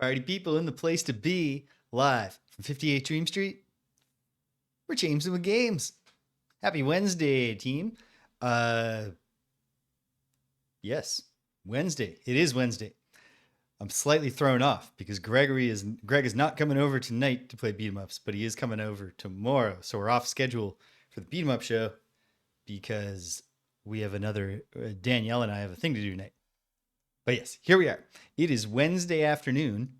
Alrighty, people, in the place to be, live from 58 Dream Street. We're Jameson with Games. Happy Wednesday, team. Uh, yes, Wednesday. It is Wednesday. I'm slightly thrown off because Greg is not coming over tonight to play beat 'em ups, but he is coming over tomorrow. So we're off schedule for the beat 'em up show because we have another Danielle and I have a thing to do tonight. But yes, here we are. It is Wednesday afternoon.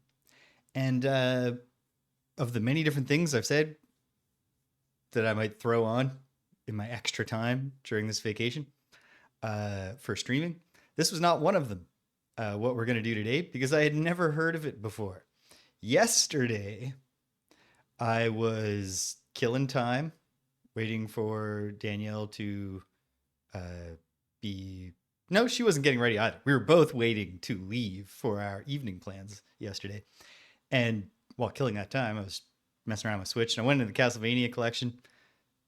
And of the many different things I've said that I might throw on in my extra time during this vacation for streaming, this was not one of them. What we're going to do today, because I had never heard of it before. Yesterday, I was killing time, waiting for Danielle to be... No, she wasn't getting ready either. We were both waiting to leave for our evening plans yesterday. And while killing that time, I was messing around with Switch, and I went into the Castlevania collection,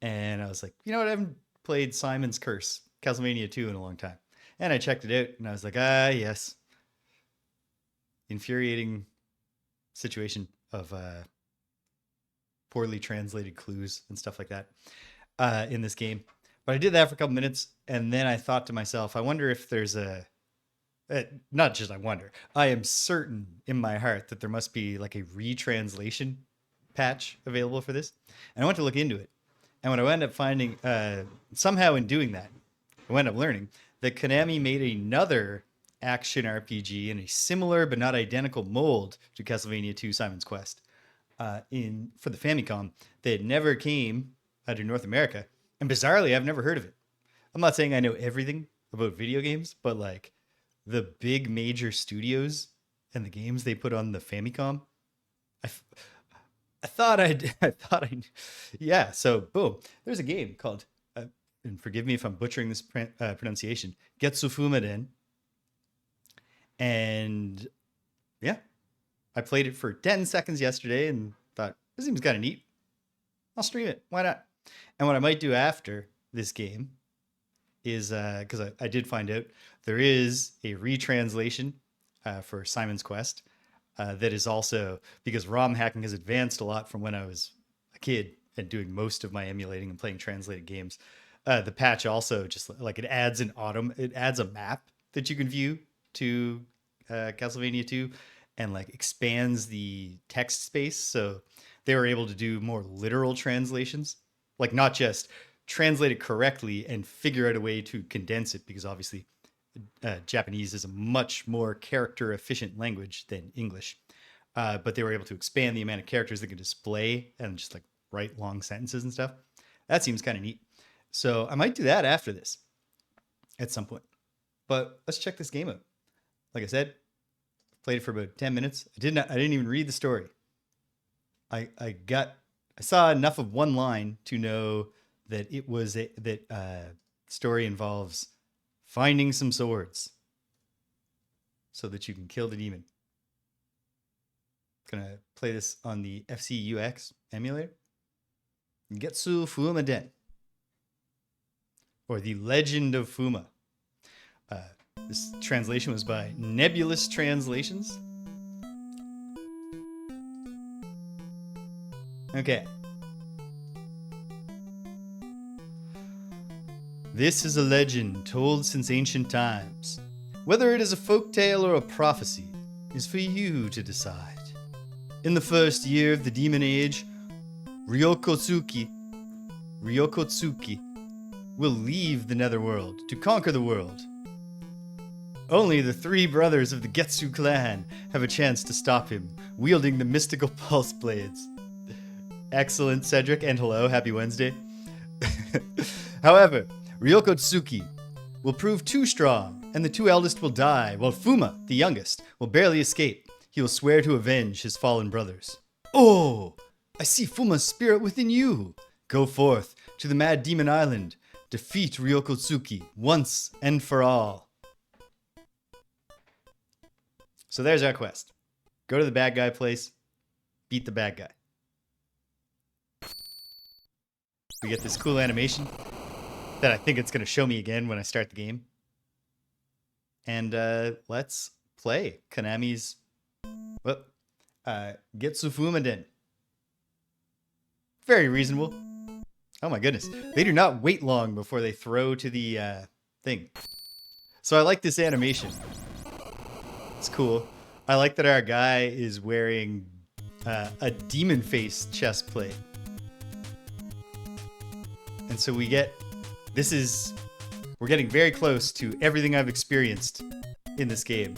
and I was like, you know what? I haven't played Simon's Curse, Castlevania 2, in a long time. And I checked it out, and I was like, yes. Infuriating situation of poorly translated clues and stuff like that in this game. But I did that for a couple minutes, and then I thought to myself, I wonder if there's a... not just I wonder. I am certain in my heart that there must be like a retranslation patch available for this. And I went to look into it. And what I wound up finding, somehow in doing that, I wound up learning that Konami made another action RPG in a similar but not identical mold to Castlevania 2 Simon's Quest for the Famicom that never came out of North America. And bizarrely, I've never heard of it. I'm not saying I know everything about video games, but like the big major studios and the games they put on the Famicom, I thought yeah. So boom, there's a game called, and forgive me if I'm butchering this pronunciation, Getsufūma Den. And yeah, I played it for 10 seconds yesterday and thought, this seems kind of neat. I'll stream it. Why not? And what I might do after this game is, because I did find out there is a retranslation for Simon's Quest that is also, because ROM hacking has advanced a lot from when I was a kid and doing most of my emulating and playing translated games. The patch also just like it adds a map that you can view to Castlevania 2 and like expands the text space. So they were able to do more literal translations, like not just translate it correctly and figure out a way to condense it, because obviously Japanese is a much more character efficient language than English. But they were able to expand the amount of characters they could display and just like write long sentences and stuff. That seems kind of neat. So I might do that after this at some point. But let's check this game out. Like I said, played it for about 10 minutes. I didn't even read the story. I saw enough of one line to know that it was story involves finding some swords so that you can kill the demon. Gonna play this on the FCUX emulator. Getsufūma Den, or The Legend of Fuma. This translation was by Nebulous Translations. Okay. This is a legend told since ancient times. Whether it is a folktale or a prophecy is for you to decide. In the first year of the Demon Age, Ryukotsuki will leave the Netherworld to conquer the world. Only the three brothers of the Getsu clan have a chance to stop him, wielding the mystical pulse blades. Excellent, Cedric, and hello, happy Wednesday. However, Ryukotsuki will prove too strong, and the two eldest will die, while Fuma, the youngest, will barely escape. He will swear to avenge his fallen brothers. Oh, I see Fuma's spirit within you. Go forth to the Mad Demon Island. Defeat Ryukotsuki once and for all. So there's our quest. Go to the bad guy place, beat the bad guy. We get this cool animation that I think it's going to show me again when I start the game. And let's play Konami's... Well, Getsufūma Den. Very reasonable. Oh my goodness. They do not wait long before they throw to the thing. So I like this animation. It's cool. I like that our guy is wearing a demon face chest plate. And so we get, we're getting very close to everything I've experienced in this game.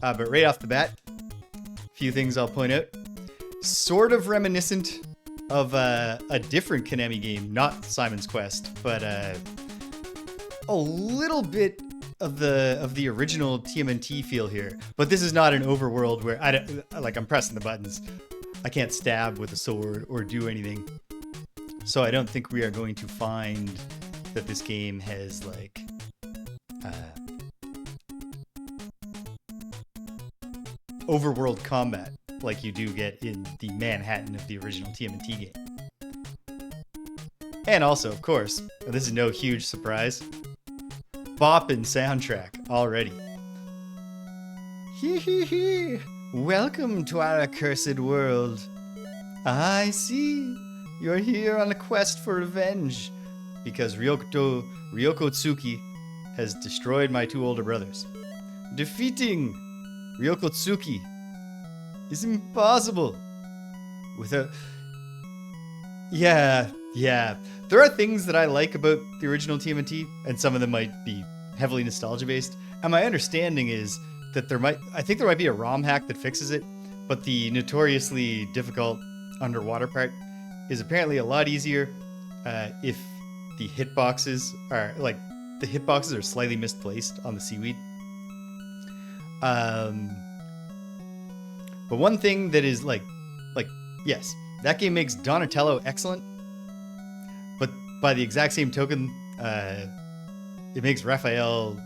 But right off the bat, a few things I'll point out. Sort of reminiscent of a different Konami game, not Simon's Quest, but a little bit of the original TMNT feel here. But this is not an overworld where I'm pressing the buttons. I can't stab with a sword or do anything. So I don't think we are going to find that this game has like overworld combat like you do get in the Manhattan of the original TMNT game. And also, of course, this is no huge surprise, boppin' soundtrack already. Hee hee hee! Welcome to our accursed world. I see. You're here on a quest for revenge because Ryukotsuki has destroyed my two older brothers. Defeating Ryukotsuki is impossible without... Yeah. There are things that I like about the original TMNT, and some of them might be heavily nostalgia-based. And my understanding is that I think there might be a ROM hack that fixes it, but the notoriously difficult underwater part is apparently a lot easier if the hitboxes are slightly misplaced on the seaweed. But one thing that is yes, that game makes Donatello excellent, but by the exact same token, it makes Raphael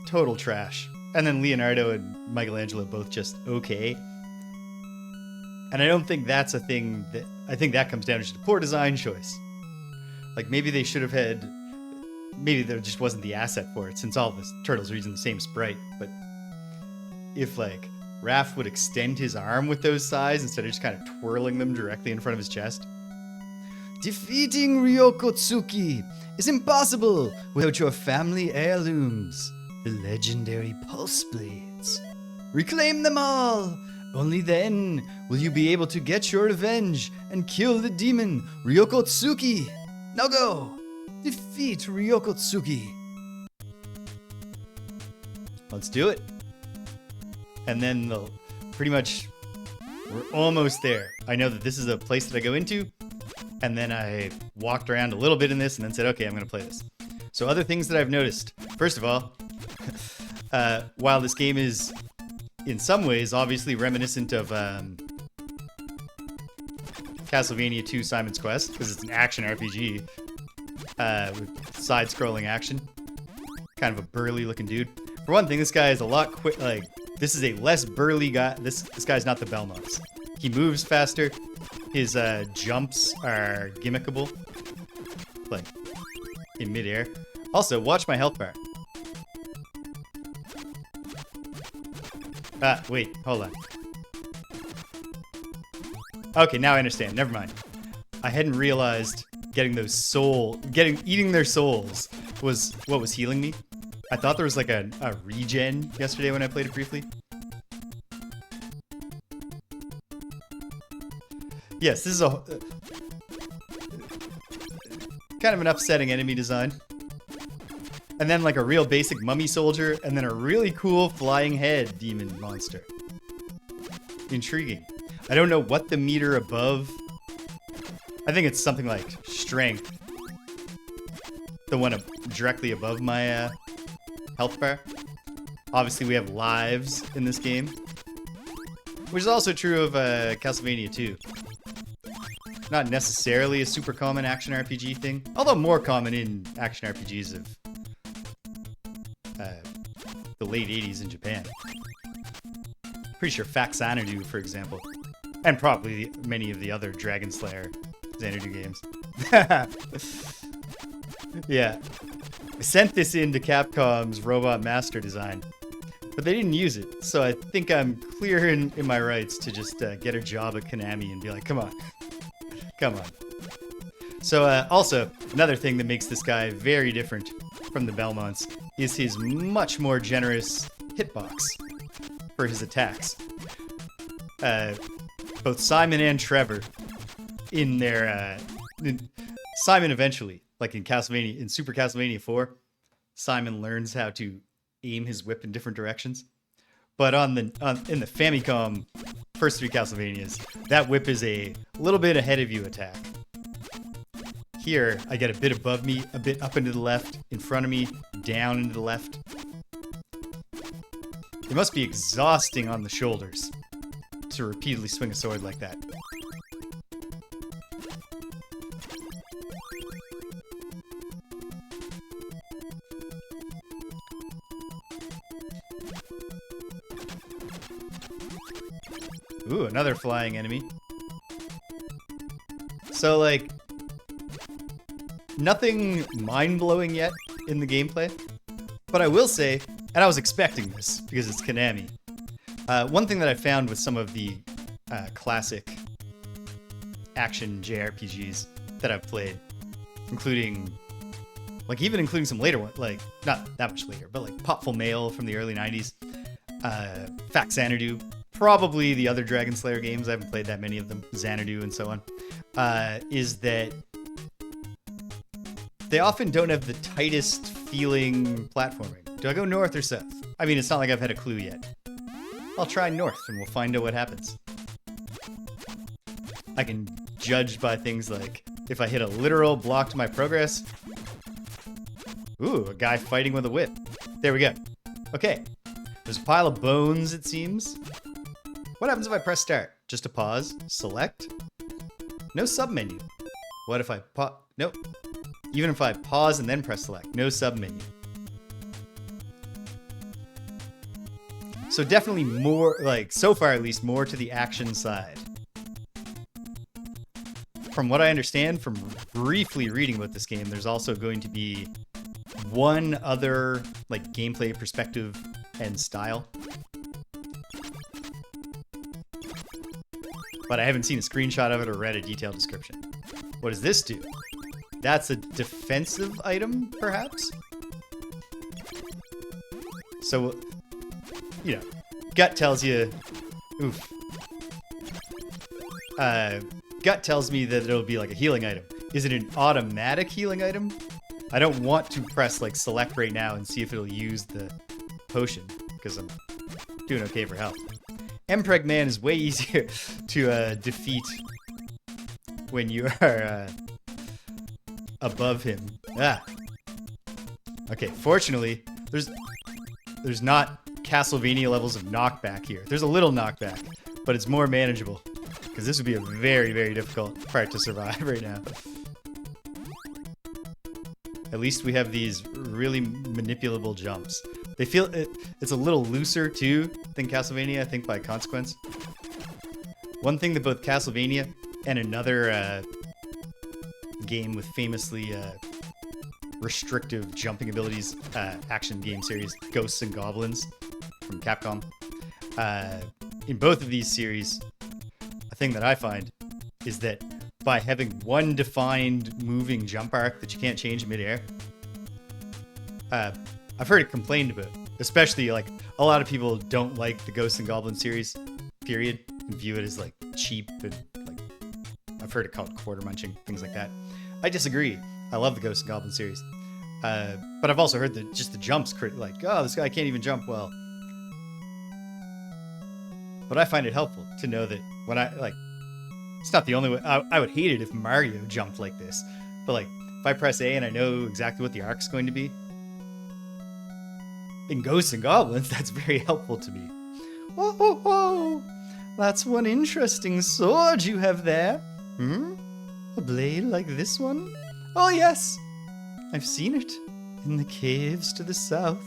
total trash. And then Leonardo and Michelangelo both just okay. And I don't think that's a thing that... I think that comes down to just a poor design choice. Like, maybe they should have had... Maybe there just wasn't the asset for it, since all the turtles are using the same sprite. But if, like, Raph would extend his arm with those size instead of just kind of twirling them directly in front of his chest. Defeating Ryukotsuki is impossible without your family heirlooms, the legendary pulse blades. Reclaim them all! Only then will you be able to get your revenge and kill the demon Ryukotsuki. Now go! Defeat Ryukotsuki. Let's do it. And then we're almost there. I know that this is a place that I go into, and then I walked around a little bit in this and then said, okay, I'm going to play this. So other things that I've noticed. First of all, while this game is in some ways obviously reminiscent of Castlevania 2 Simon's Quest, because it's an action RPG with side-scrolling action. Kind of a burly looking dude. For one thing, this guy is a lot quick. Like, this is a less burly guy. This guy's not the Belmonts. He moves faster. His jumps are gimmickable, like in midair. Also, watch my health bar. Wait, hold on. Okay, now I understand. Never mind. I hadn't realized eating their souls was what was healing me. I thought there was like a regen yesterday when I played it briefly. Yes, this is kind of an upsetting enemy design. And then like a real basic mummy soldier, and then a really cool flying head demon monster. Intriguing. I don't know what the meter above... I think it's something like strength. The one directly above my health bar. Obviously we have lives in this game. Which is also true of Castlevania 2. Not necessarily a super common action RPG thing. Although more common in action RPGs of the late 80s in Japan. Pretty sure Xanadu, for example. And probably many of the other Dragon Slayer Xanadu games. Yeah. I sent this into Capcom's Robot Master Design. but they didn't use it. So I think I'm clear in my rights to just get a job at Konami and be like, come on. Come on. So also, another thing that makes this guy very different from the Belmonts is his much more generous hitbox for his attacks. Both Simon and Trevor in their... Simon eventually, like in Super Castlevania 4, Simon learns how to aim his whip in different directions. But in the Famicom first 3 Castlevanias, that whip is a little bit ahead of you attack. Here, I get a bit above me, a bit up into the left, in front of me, down into the left. It must be exhausting on the shoulders to repeatedly swing a sword like that. Ooh, another flying enemy. So, like, nothing mind-blowing yet in the gameplay. But I will say, and I was expecting this because it's Konami. One thing that I found with some of the classic action JRPGs that I've played, including some later ones, like, not that much later, but like Popful Mail from the early 90s, Fact Xanadu, probably the other Dragon Slayer games, I haven't played that many of them, Xanadu and so on, is that they often don't have the tightest feeling platforming. Do I go north or south? I mean, it's not like I've had a clue yet. I'll try north and we'll find out what happens. I can judge by things like if I hit a literal block to my progress. Ooh, a guy fighting with a whip. There we go. Okay. There's a pile of bones, it seems. What happens if I press start? Just a pause. Select. No submenu. What if I pause? Nope. Even if I pause and then press select. No submenu. So definitely more, like, so far at least, more to the action side. From what I understand from briefly reading about this game, there's also going to be one other, like, gameplay perspective and style. But I haven't seen a screenshot of it or read a detailed description. What does this do? That's a defensive item, perhaps? So, you know, gut tells you, oof. Gut tells me that it'll be like a healing item. Is it an automatic healing item? I don't want to press like select right now and see if it'll use the potion because I'm doing okay for health. Mpreg Man is way easier to defeat when you are above him. Ah. Okay, fortunately, there's not Castlevania levels of knockback here. There's a little knockback, but it's more manageable. Because this would be a very, very difficult part to survive right now. At least we have these really manipulable jumps. They feel it's a little looser too than Castlevania, I think, by consequence. One thing that both Castlevania and another game with famously restrictive jumping abilities, action game series, Ghosts and Goblins from Capcom. In both of these series, a thing that I find is that by having one defined moving jump arc that you can't change midair, I've heard it complained about, especially like a lot of people don't like the Ghosts and Goblins series, period, and view it as like cheap and like, I've heard it called quarter munching, things like that. I disagree. I love the Ghosts and Goblins series. But I've also heard that just the jumps, like, oh, this guy can't even jump well. But I find it helpful to know that when I, like, it's not the only way. I would hate it if Mario jumped like this. But, like, if I press A and I know exactly what the arc's going to be, in Ghosts and Goblins, that's very helpful to me. Whoa, whoa, whoa! That's one interesting sword you have there. Hmm? A blade like this one? Oh, yes! I've seen it in the caves to the south.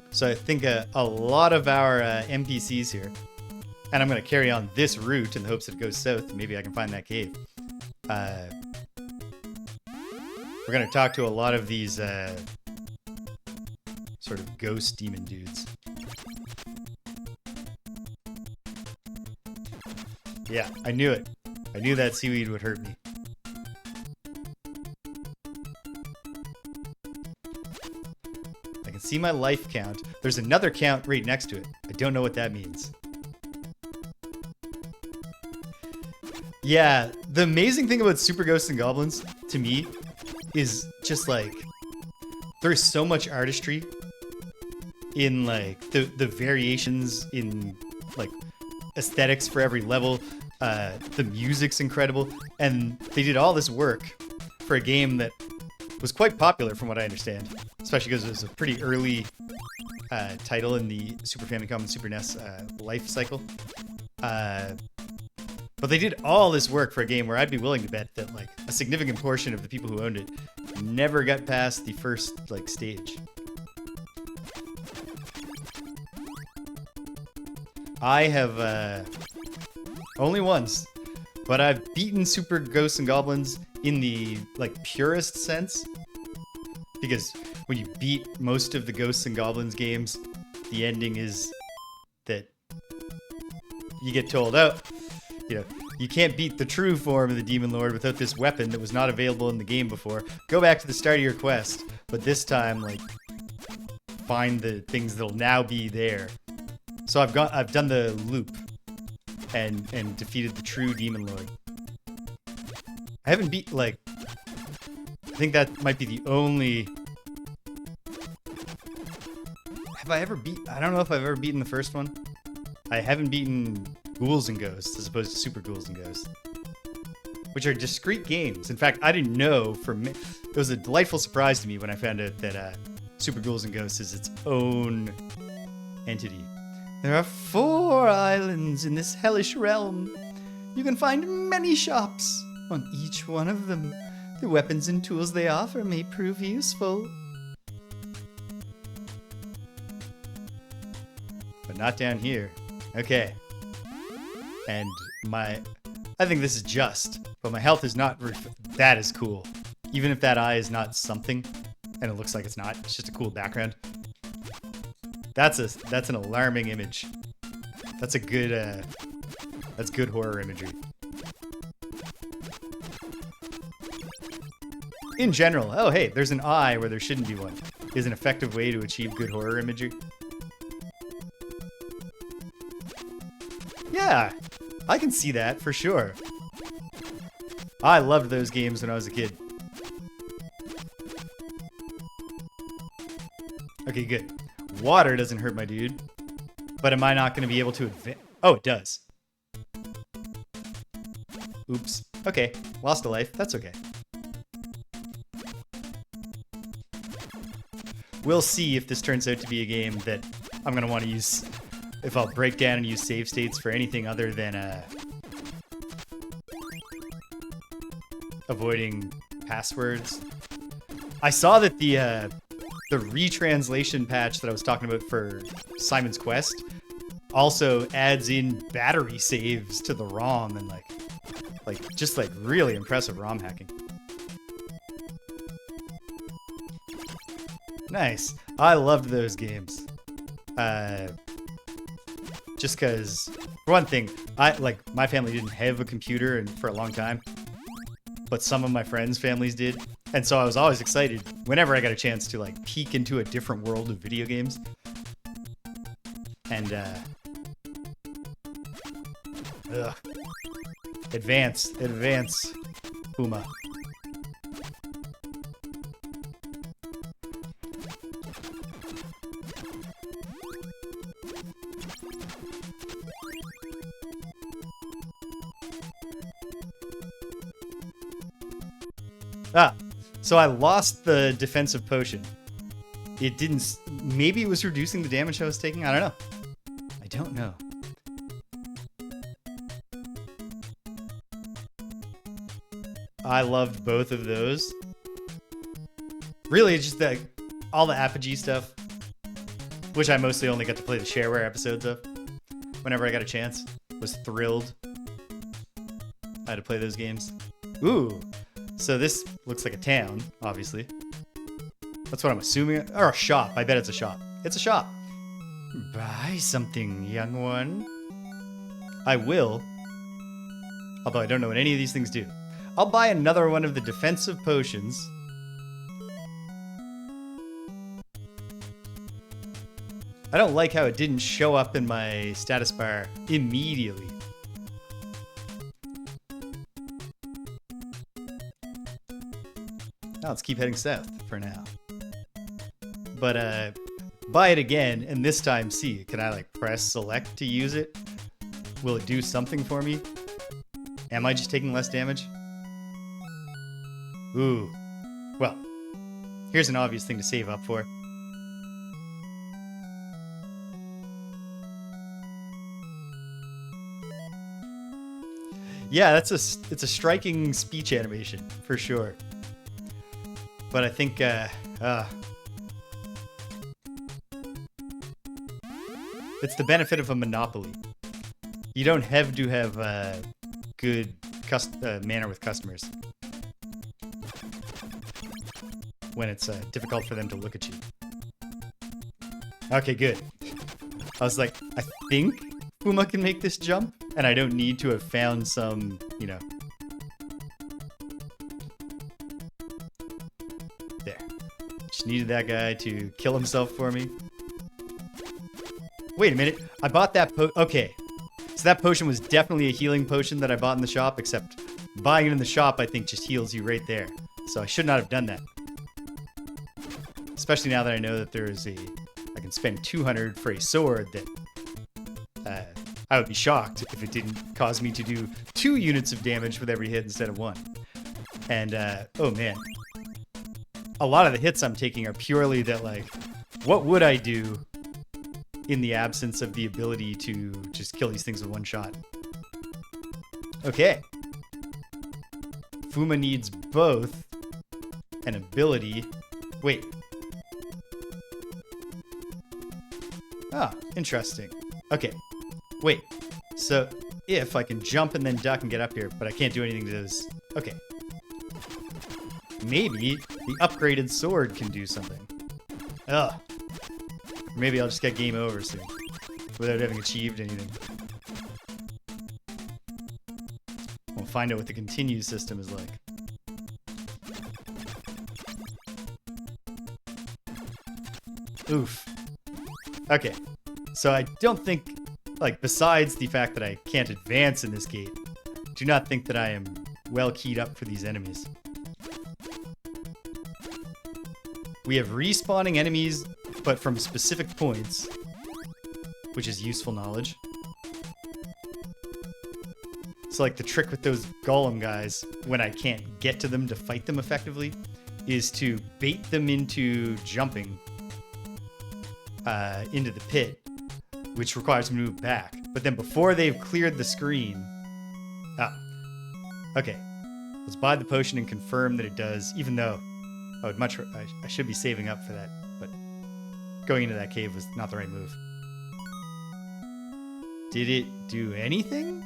So I think a lot of our NPCs here, and I'm going to carry on this route in the hopes that it goes south, and maybe I can find that cave. We're going to talk to a lot of these sort of ghost demon dudes. Yeah, I knew it. I knew that seaweed would hurt me. I can see my life count. There's another count right next to it. I don't know what that means. Yeah, the amazing thing about Super Ghosts and Goblins, to me, is just like, there's so much artistry in like the variations in like aesthetics for every level. The music's incredible, and they did all this work for a game that was quite popular from what I understand, especially because it was a pretty early title in the Super Famicom and Super NES life cycle. But they did all this work for a game where I'd be willing to bet that like a significant portion of the people who owned it never got past the first like stage. I have only once, but I've beaten Super Ghosts and Goblins in the like purest sense, because when you beat most of the Ghosts and Goblins games, the ending is that you get told, oh, you know, you can't beat the true form of the Demon Lord without this weapon that was not available in the game before. Go back to the start of your quest, but this time, like, find the things that'll now be there. So I've done the loop and defeated the true Demon Lord. I haven't beat, like, I think that might be the only. Have I ever beat? I don't know if I've ever beaten the first one. I haven't beaten Ghouls and Ghosts as opposed to Super Ghouls and Ghosts, which are discrete games. In fact, I didn't know it was a delightful surprise to me when I found out that Super Ghouls and Ghosts is its own entity. There are 4 islands in this hellish realm. You can find many shops. On each one of them, the weapons and tools they offer may prove useful. But not down here. Okay. And I think this is just, but my health is not, that is cool. Even if that eye is not something, and it looks like it's not, it's just a cool background. That's an alarming image. That's a good, that's good horror imagery. In general, oh hey, there's an eye where there shouldn't be one, is an effective way to achieve good horror imagery. Yeah, I can see that for sure. I loved those games when I was a kid. Okay, good. Water doesn't hurt my dude. But am I not going to be able to advance? Oh, it does. Oops. Okay, lost a life. That's okay. We'll see if this turns out to be a game that I'm going to want to use, if I'll break down and use save states for anything other than avoiding passwords. I saw that the retranslation patch that I was talking about for Simon's Quest also adds in battery saves to the ROM and just really impressive ROM hacking. Nice. I loved those games. Just because, for one thing, my family didn't have a computer for a long time, but some of my friends' families did. And so I was always excited whenever I got a chance to peek into a different world of video games. And advance, Puma. So I lost the defensive potion. It didn't... Maybe it was reducing the damage I was taking? I don't know. I don't know. I loved both of those. Really, it's just all the Apogee stuff, which I mostly only got to play the shareware episodes of whenever I got a chance. Was thrilled I had to play those games. Ooh. So this looks like a town, obviously. That's what I'm assuming. Or a shop. I bet it's a shop. It's a shop. Buy something, young one. I will. Although I don't know what any of these things do. I'll buy another one of the defensive potions. I don't like how it didn't show up in my status bar immediately. Now let's keep heading south for now. But buy it again, and this time see, can I like press select to use it? Will it do something for me? Am I just taking less damage? Ooh. Well, here's an obvious thing to save up for. Yeah, it's a striking speech animation for sure. But I think it's the benefit of a monopoly. You don't have to have good manner with customers when it's difficult for them to look at you. Okay, good. I was like, I think Fuma can make this jump, and I don't need to have found some, you know. There. Just needed that guy to kill himself for me. Wait a minute. I bought that okay. So that potion was definitely a healing potion that I bought in the shop, except buying it in the shop, I think, just heals you right there. So I should not have done that. Especially now that I know that there is I can spend 200 for a sword that I would be shocked if it didn't cause me to do 2 units of damage with every hit instead of 1. And, oh man. A lot of the hits I'm taking are purely that, like, what would I do in the absence of the ability to just kill these things with 1 shot? Okay. Fuma needs both an ability. Wait. Ah, interesting. Okay. Wait. So, if I can jump and then duck and get up here, but I can't do anything to this. Okay. Maybe the upgraded sword can do something. Ugh. Maybe I'll just get game over soon without having achieved anything. We'll find out what the continue system is like. Oof. Okay. So I don't think, like, besides the fact that I can't advance in this gate, do not think that I am well keyed up for these enemies. We have respawning enemies, but from specific points, which is useful knowledge. So, like, the trick with those golem guys, when I can't get to them to fight them effectively, is to bait them into jumping into the pit, which requires them to move back. But then before they've cleared the screen... Ah. Okay. Let's buy the potion and confirm that it does, even though I would I should be saving up for that, but going into that cave was not the right move. Did it do anything?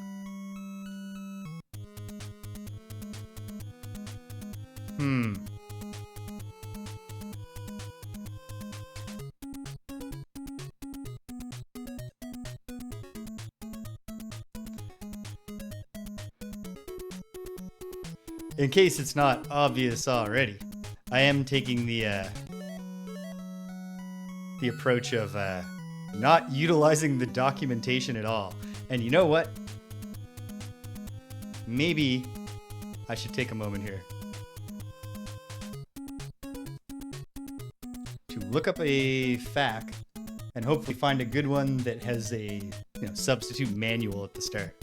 In case it's not obvious already, I am taking the approach of not utilizing the documentation at all. And you know what? Maybe I should take a moment here to look up a FAQ and hopefully find a good one that has a substitute manual at the start.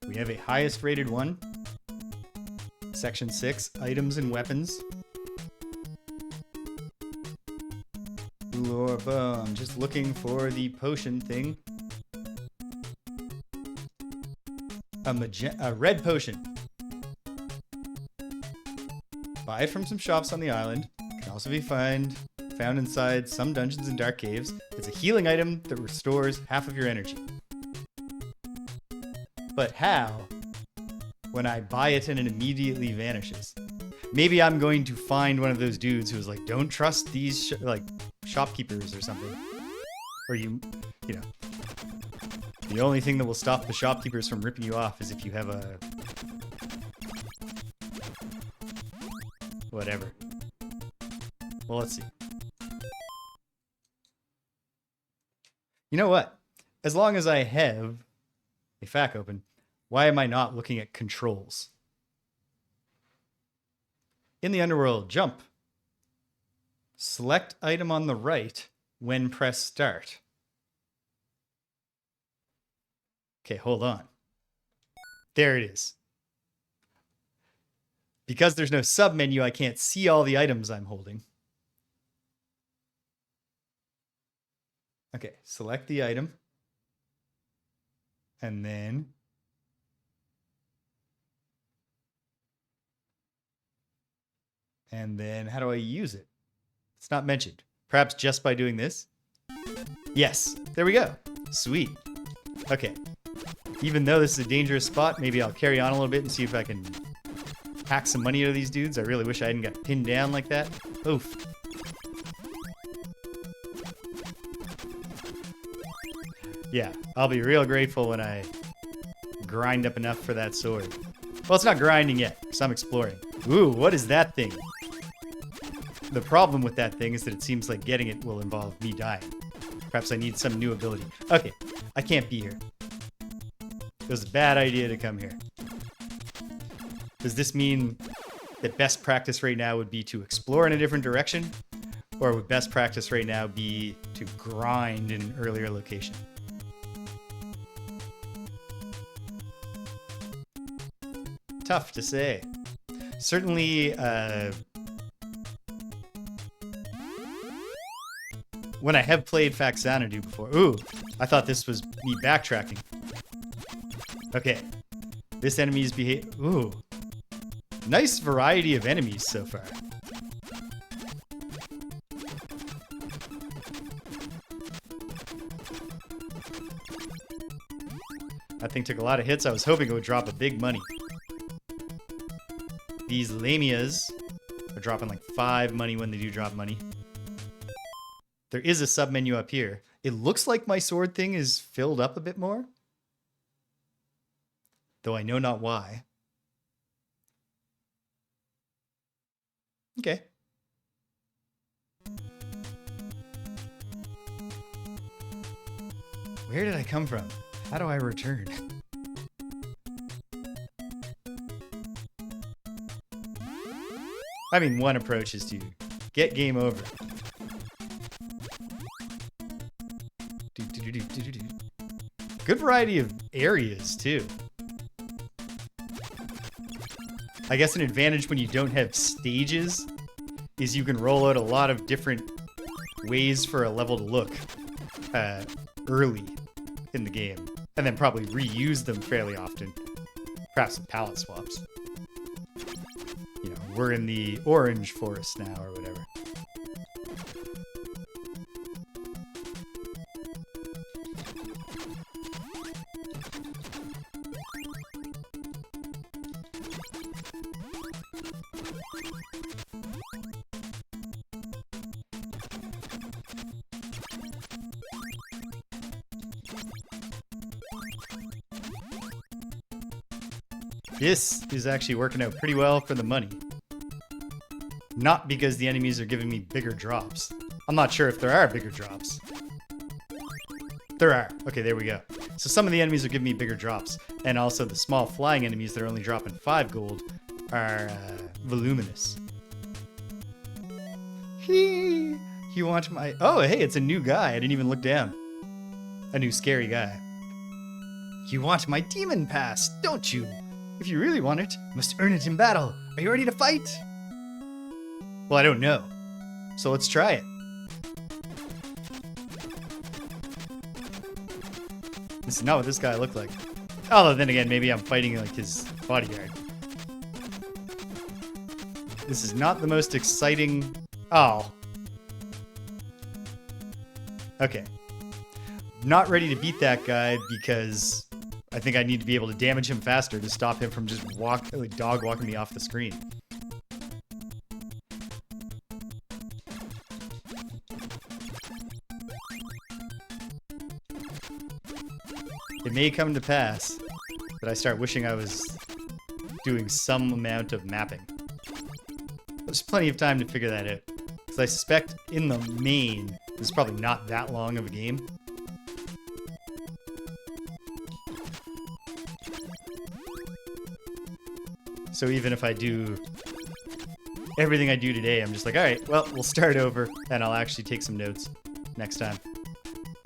We have a highest rated one. Section 6, items and weapons. Lore bow. I'm just looking for the potion thing. A red potion. Buy it from some shops on the island. Can also be found inside some dungeons and dark caves. It's a healing item that restores half of your energy. But how? When I buy it and it immediately vanishes. Maybe I'm going to find one of those dudes who's like, don't trust these shopkeepers or something. Or you know, the only thing that will stop the shopkeepers from ripping you off is if you have a whatever. Well, let's see. You know what? As long as I have a FAQ open, why am I not looking at controls? In the underworld, jump. Select item on the right when press start. Okay, hold on. There it is. Because there's no sub-menu, I can't see all the items I'm holding. Okay, select the item. And then how do I use it? It's not mentioned. Perhaps just by doing this? Yes, there we go. Sweet. Okay. Even though this is a dangerous spot, maybe I'll carry on a little bit and see if I can hack some money out of these dudes. I really wish I hadn't got pinned down like that. Oof. Yeah, I'll be real grateful when I grind up enough for that sword. Well, it's not grinding yet, because I'm exploring. Ooh, what is that thing? The problem with that thing is that it seems like getting it will involve me dying. Perhaps I need some new ability. Okay, I can't be here. It was a bad idea to come here. Does this mean that best practice right now would be to explore in a different direction? Or would best practice right now be to grind in an earlier location? Tough to say. Certainly, when I have played Faxanadu before. Ooh, I thought this was me backtracking. Okay. This enemy's ooh. Nice variety of enemies so far. That thing took a lot of hits. I was hoping it would drop a big money. These lamias are dropping like 5 money when they do drop money. There is a sub-menu up here. It looks like my sword thing is filled up a bit more. Though I know not why. Okay. Where did I come from? How do I return? I mean, one approach is to get game over. Good variety of areas, too. I guess an advantage when you don't have stages is you can roll out a lot of different ways for a level to look early in the game, and then probably reuse them fairly often. Perhaps some palette swaps. You know, we're in the orange forest now, or whatever. This is actually working out pretty well for the money. Not because the enemies are giving me bigger drops. I'm not sure if there are bigger drops. There are. Okay, there we go. So some of the enemies are giving me bigger drops. And also the small flying enemies that are only dropping 5 gold are voluminous. You want my... Oh, hey, it's a new guy. I didn't even look down. A new scary guy. You want my demon pass, don't you? If you really want it, you must earn it in battle. Are you ready to fight? Well, I don't know. So let's try it. This is not what this guy looked like. Although then again, maybe I'm fighting like his bodyguard. This is not the most exciting... Oh. Okay. Not ready to beat that guy because I think I need to be able to damage him faster to stop him from just dog walking me off the screen. It may come to pass that I start wishing I was doing some amount of mapping. There's plenty of time to figure that out. Because I suspect in the main, this is probably not that long of a game. So even if I do everything I do today, I'm just like, all right, well, we'll start over, and I'll actually take some notes next time.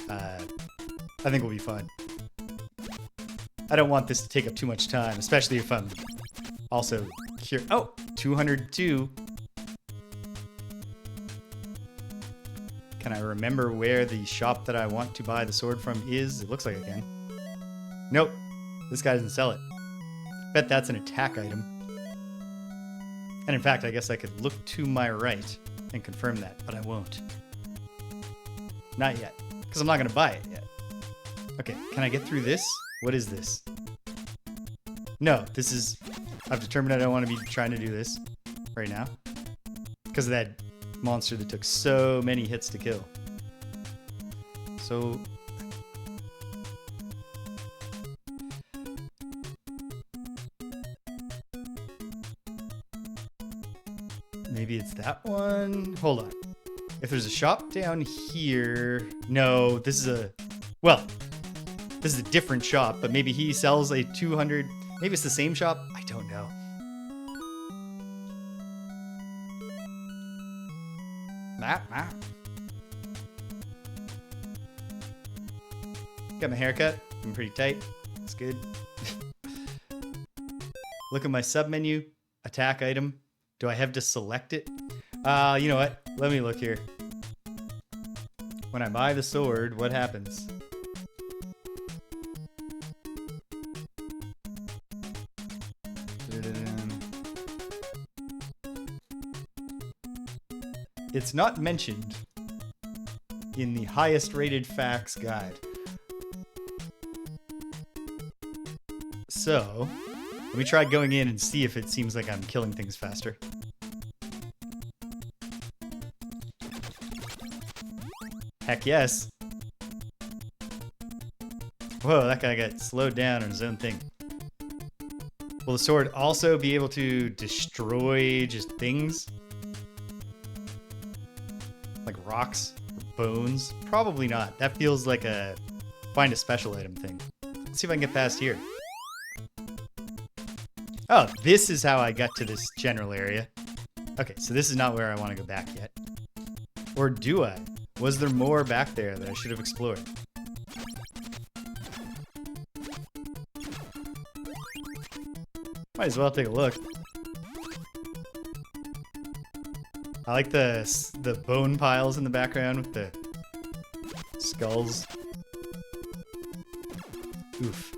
I think we'll be fine. I don't want this to take up too much time, especially if I'm also curious. Oh, 202. Can I remember where the shop that I want to buy the sword from is? It looks like I can. Nope, this guy doesn't sell it. Bet that's an attack item. And in fact, I guess I could look to my right and confirm that, but I won't. Not yet, because I'm not going to buy it yet. Okay, can I get through this? What is this? No, this is... I've determined I don't want to be trying to do this right now. Because of that monster that took so many hits to kill. So... maybe it's that one? Hold on. If there's a shop down here... No, this is a... Well, this is a different shop, but maybe he sells a 200... Maybe it's the same shop? I don't know. Got my haircut. I'm pretty tight. It's good. Look at my sub menu. Attack item. Do I have to select it? You know what? Let me look here. When I buy the sword, what happens? It's not mentioned in the highest rated facts guide. So, let me try going in and see if it seems like I'm killing things faster. Heck yes. Whoa, that guy got slowed down on his own thing. Will the sword also be able to destroy just things? Like rocks or bones? Probably not. That feels like a find a special item thing. Let's see if I can get past here. Oh, this is how I got to this general area. Okay, so this is not where I want to go back yet. Or do I? Was there more back there that I should have explored? Might as well take a look. I like the bone piles in the background with the skulls. Oof.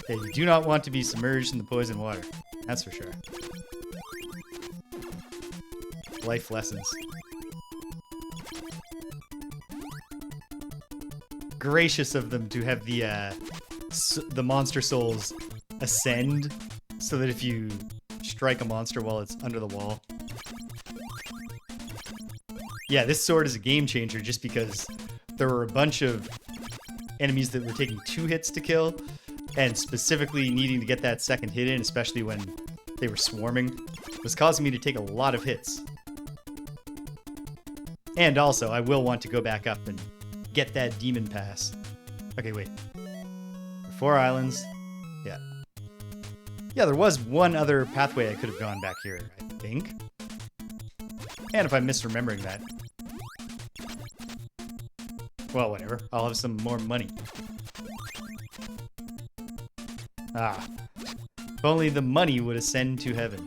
Yeah, you do not want to be submerged in the poison water. That's for sure. Life lessons. Gracious of them to have the monster souls ascend so that if you strike a monster while it's under the wall. Yeah, this sword is a game changer just because there were a bunch of enemies that were taking 2 hits to kill, and specifically needing to get that second hit in, especially when they were swarming, was causing me to take a lot of hits. And also, I will want to go back up and get that demon pass. Okay, wait. 4 islands. Yeah. Yeah, there was one other pathway I could have gone back here, I think. And if I'm misremembering that. Well, whatever. I'll have some more money. Ah. If only the money would ascend to heaven.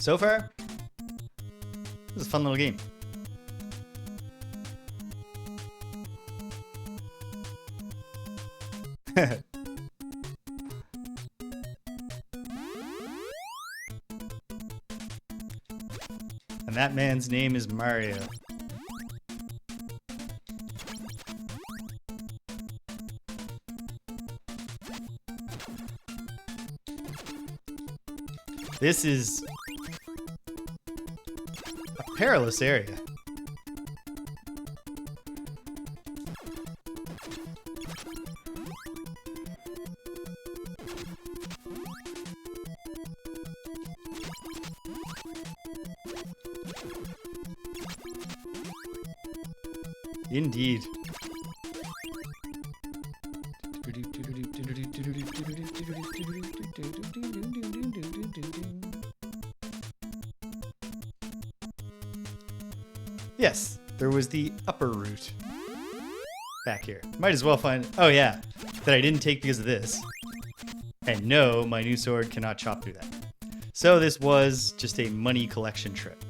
So far, this is a fun little game. And that man's name is Mario. This is a perilous area. Indeed. Yes, there was the upper route back here. Might as well find... Oh yeah, that I didn't take because of this. And no, my new sword cannot chop through that. So this was just a money collection trip.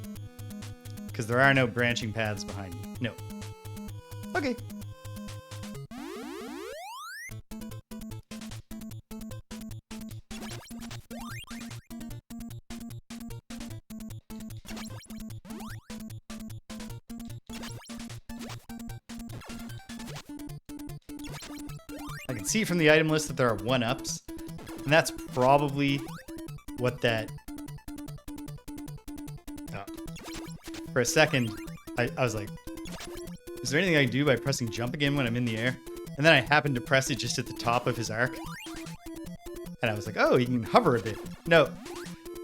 Because there are no branching paths behind me. No. Okay. I can see from the item list that there are 1-ups, and that's probably what that... Oh. For a second, I was like, is there anything I can do by pressing jump again when I'm in the air? And then I happened to press it just at the top of his arc. And I was like, oh, he can hover a bit. No,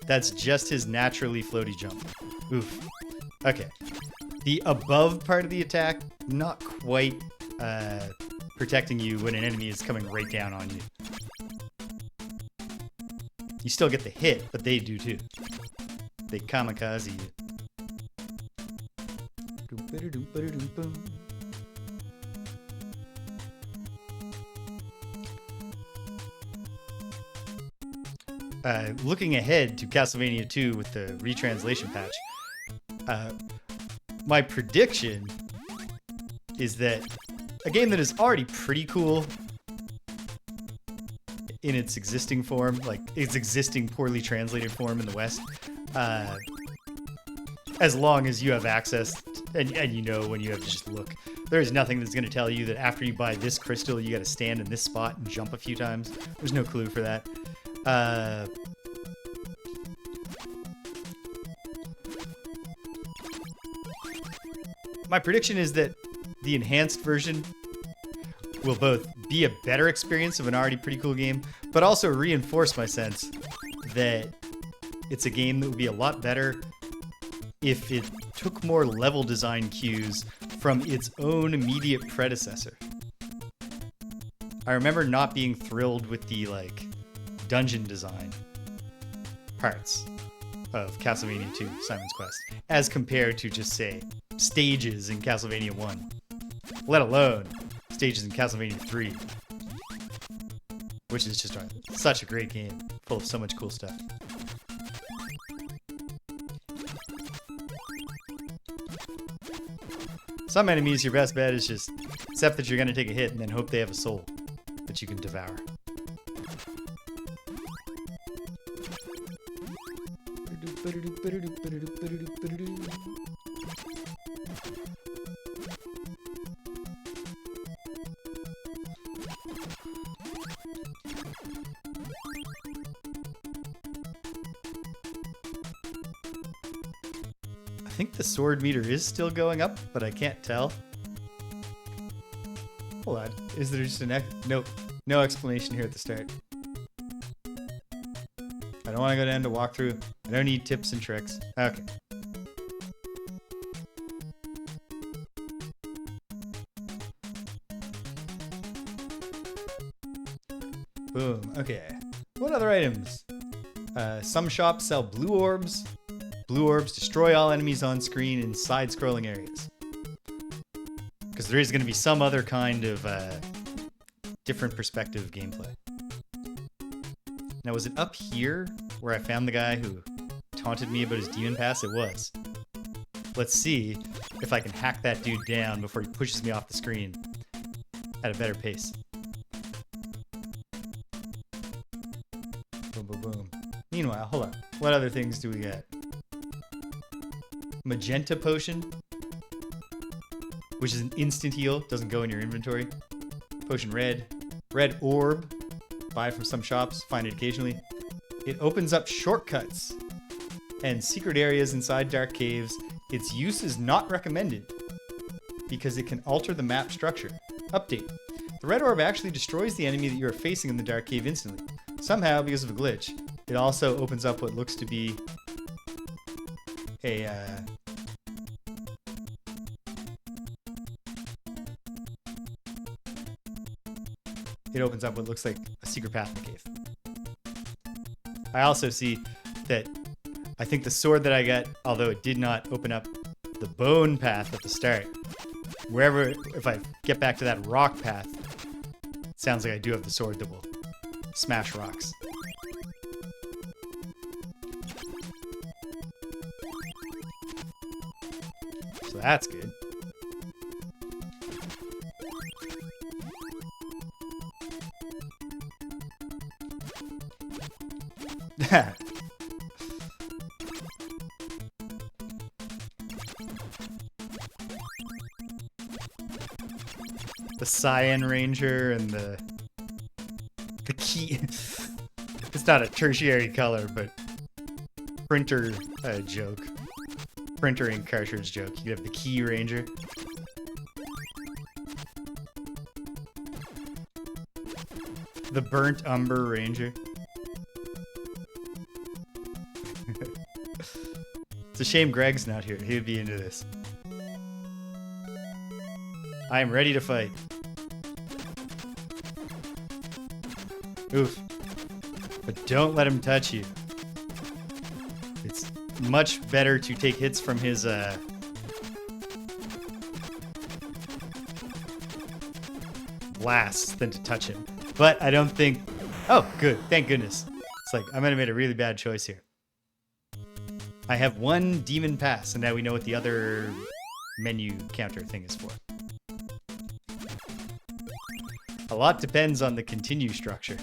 that's just his naturally floaty jump. Oof. Okay. The above part of the attack, not quite protecting you when an enemy is coming right down on you. You still get the hit, but they do too. They kamikaze you. Looking ahead to Castlevania 2 with the retranslation patch, my prediction is that a game that is already pretty cool in its existing form, like its existing poorly translated form in the West, as long as you have access and you know when you have to just look. There's nothing that's going to tell you that after you buy this crystal, you got to stand in this spot and jump a few times. There's no clue for that. My prediction is that the enhanced version will both be a better experience of an already pretty cool game, but also reinforce my sense that it's a game that would be a lot better if it took more level design cues from its own immediate predecessor. I remember not being thrilled with the, like, dungeon design parts of Castlevania 2 Simon's Quest as compared to, just say, stages in Castlevania 1, let alone stages in Castlevania 3, which is just such a great game, full of so much cool stuff. Some enemies, your best bet is just accept that you're going to take a hit and then hope they have a soul that you can devour. I think the sword meter is still going up, but I can't tell. Hold on. Is there just an nope? No explanation here at the start. I don't want to go down to walkthrough. I don't need tips and tricks. Okay. Boom. Okay. What other items? Some shops sell blue orbs. Blue orbs destroy all enemies on screen in side-scrolling areas. Because there is going to be some other kind of different perspective gameplay. Now, was it up here where I found the guy who taunted me about his demon pass? It was. Let's see if I can hack that dude down before he pushes me off the screen at a better pace. Boom, boom, boom. Meanwhile, hold on. What other things do we got? Magenta potion, which is an instant heal. Doesn't go in your inventory. Potion red. Red orb. Buy from some shops. Find it occasionally. It opens up shortcuts and secret areas inside dark caves. Its use is not recommended because it can alter the map structure. Update. The red orb actually destroys the enemy that you are facing in the dark cave instantly. Somehow, because of a glitch, it also opens up what looks to be a it opens up what looks like a secret path in the cave. I also see that I think the sword that I got, although it did not open up the bone path at the start, wherever, if I get back to that rock path, it sounds like I do have the sword that will smash rocks. So that's good. The Cyan Ranger and the key. It's not a tertiary color, but printer joke. Printer ink cartridge joke. You have the Key Ranger. The Burnt Umber Ranger. It's a shame Greg's not here. He would be into this. I am ready to fight. Oof. But don't let him touch you. It's much better to take hits from his blasts than to touch him. But I don't think... Oh, good. Thank goodness. It's like, I might have made a really bad choice here. I have one demon pass, and now we know what the other menu counter thing is for. A lot depends on the continue structure.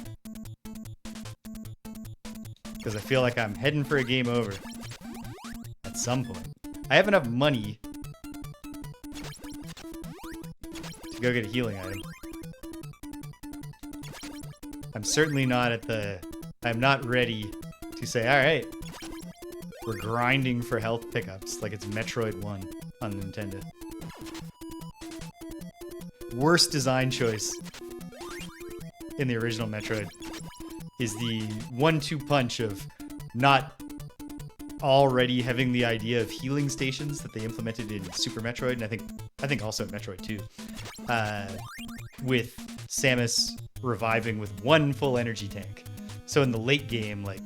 Because I feel like I'm heading for a game over. At some point. I have enough money to go get a healing item. I'm certainly not at the... I'm not ready to say, alright, we're grinding for health pickups like it's Metroid 1 on Nintendo. Worst design choice in the original Metroid is the 1-2 punch of not already having the idea of healing stations that they implemented in Super Metroid, and I think also Metroid 2, with Samus reviving with one full energy tank. So in the late game, like,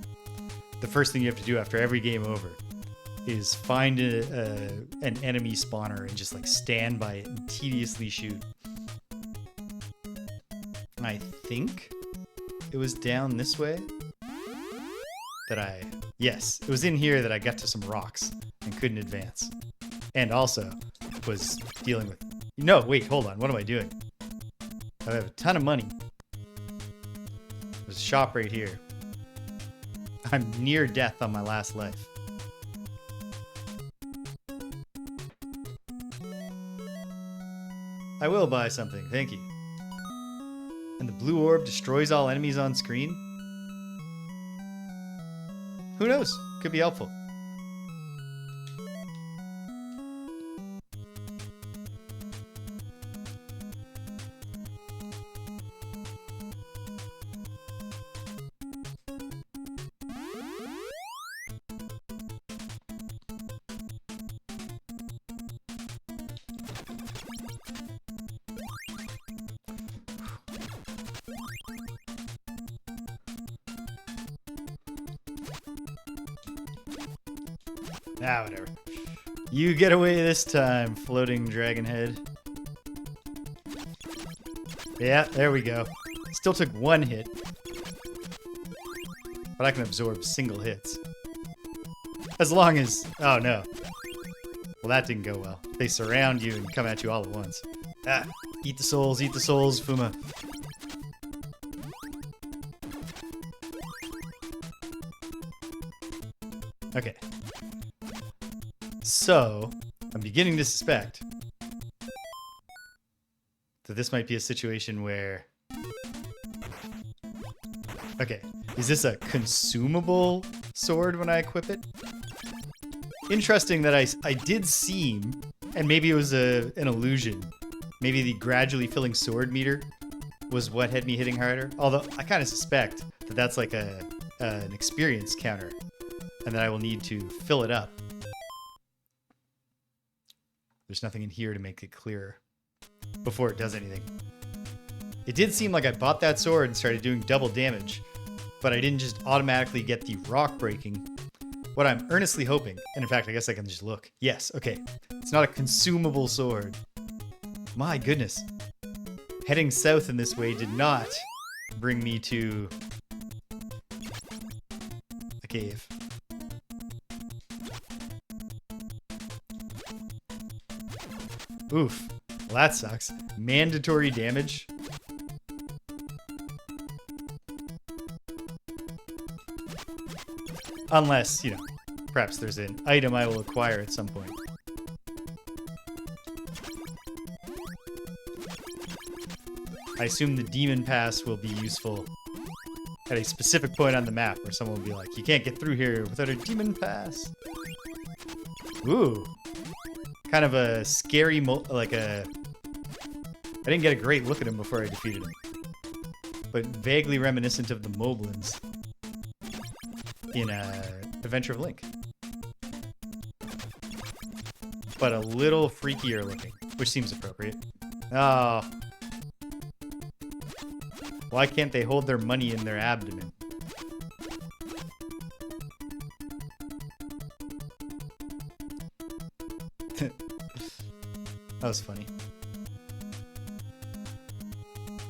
the first thing you have to do after every game over is find an enemy spawner and just like stand by it and tediously shoot. I think it was down this way that yes, it was in here that I got to some rocks and couldn't advance. And also was dealing with... No, wait, hold on. What am I doing? I have a ton of money. There's a shop right here. I'm near death on my last life. I will buy something, thank you. And the blue orb destroys all enemies on screen? Who knows? Could be helpful. Ah, whatever. You get away this time, floating dragon head. Yeah, there we go. Still took one hit. But I can absorb single hits. As long as... Oh, no. Well, that didn't go well. They surround you and come at you all at once. Ah, eat the souls, Fuma. Okay. So, I'm beginning to suspect that this might be a situation where... Okay, is this a consumable sword when I equip it? Interesting that I did seem, and maybe it was an illusion, maybe the gradually filling sword meter was what had me hitting harder. Although I kind of suspect that that's like an experience counter, and that I will need to fill it up. There's nothing in here to make it clearer before it does anything. It did seem like I bought that sword and started doing double damage, but I didn't just automatically get the rock breaking. What I'm earnestly hoping, and in fact, I guess I can just look. Yes, okay. It's not a consumable sword. My goodness. Heading south in this way did not bring me to a cave. Oof. Well, that sucks. Mandatory damage. Unless, you know, perhaps there's an item I will acquire at some point. I assume the demon pass will be useful at a specific point on the map where someone will be like, you can't get through here without a demon pass. Ooh. Kind of a scary, like a... I didn't get a great look at him before I defeated him. But vaguely reminiscent of the Moblins in Adventure of Link. But a little freakier looking, which seems appropriate. Oh. Why can't they hold their money in their abdomen? That was funny.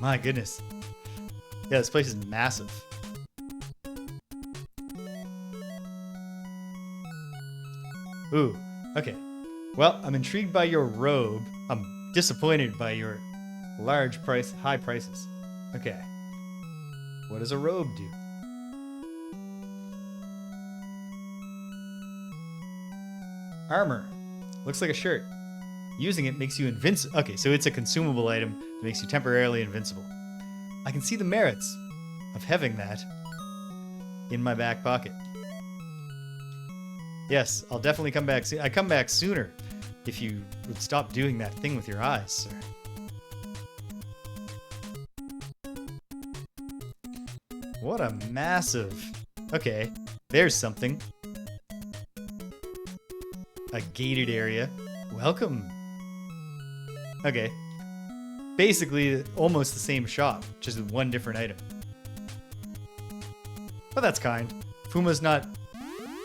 My goodness. Yeah, this place is massive. Ooh, okay. Well, I'm intrigued by your robe. I'm disappointed by your high prices. Okay. What does a robe do? Armor. Looks like a shirt. Using it makes you invincible. Okay, so it's a consumable item that makes you temporarily invincible. I can see the merits of having that in my back pocket. Yes, I'll definitely come back soon. I come back sooner if you would stop doing that thing with your eyes, sir. What a massive... Okay, there's something. A gated area. Welcome. Okay. Basically, almost the same shop, just with one different item. But that's kind. Fuma's not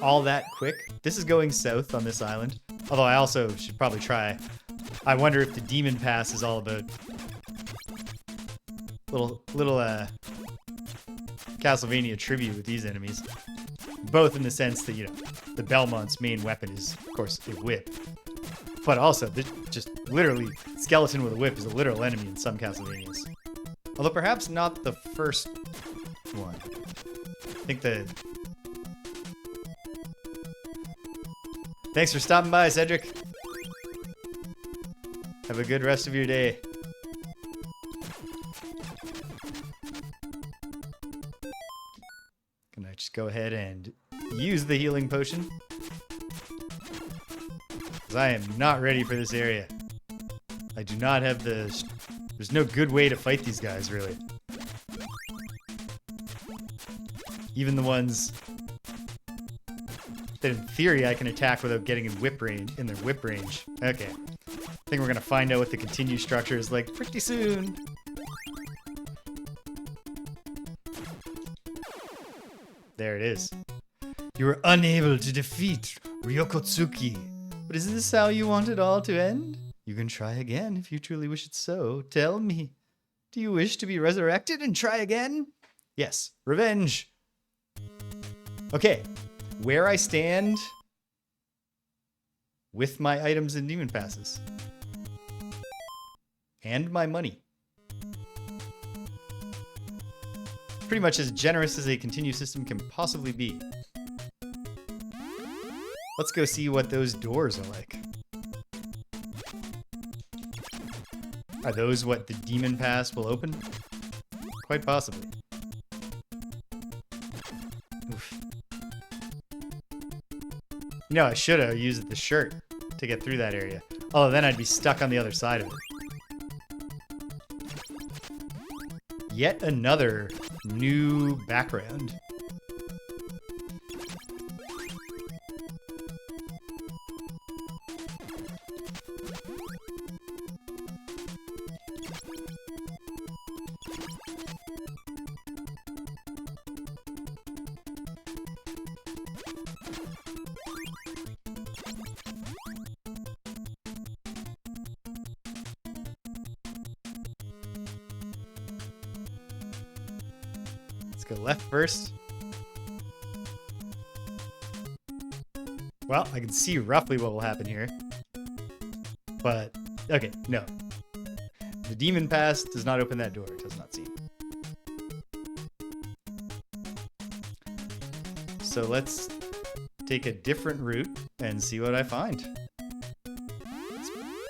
all that quick. This is going south on this island. Although I also should probably try. I wonder if the demon pass is all about little Castlevania tribute with these enemies. Both in the sense that, you know, the Belmont's main weapon is, of course, a whip. But also, just literally, skeleton with a whip is a literal enemy in some Castlevanias. Although perhaps not the first one. I think the... Thanks for stopping by, Cedric. Have a good rest of your day. Can I just go ahead and use the healing potion? Because I am not ready for this area. I do not have the... There's no good way to fight these guys, really. Even the ones that in theory I can attack without getting in their whip range. Okay. I think we're gonna find out what the continue structure is like pretty soon. There it is. You were unable to defeat Ryukotsuki. But is this how you want it all to end? You can try again if you truly wish it so. Tell me, do you wish to be resurrected and try again? Yes, revenge. Okay, where I stand with my items and demon passes. And my money. Pretty much as generous as a continue system can possibly be. Let's go see what those doors are like. Are those what the demon pass will open? Quite possibly. Oof. You know, I should have used the shirt to get through that area. Oh, then I'd be stuck on the other side of it. Yet another new background. Let's go left first. Well, I can see roughly what will happen here. But, okay, no. The demon pass does not open that door, it does not seem. So let's take a different route and see what I find.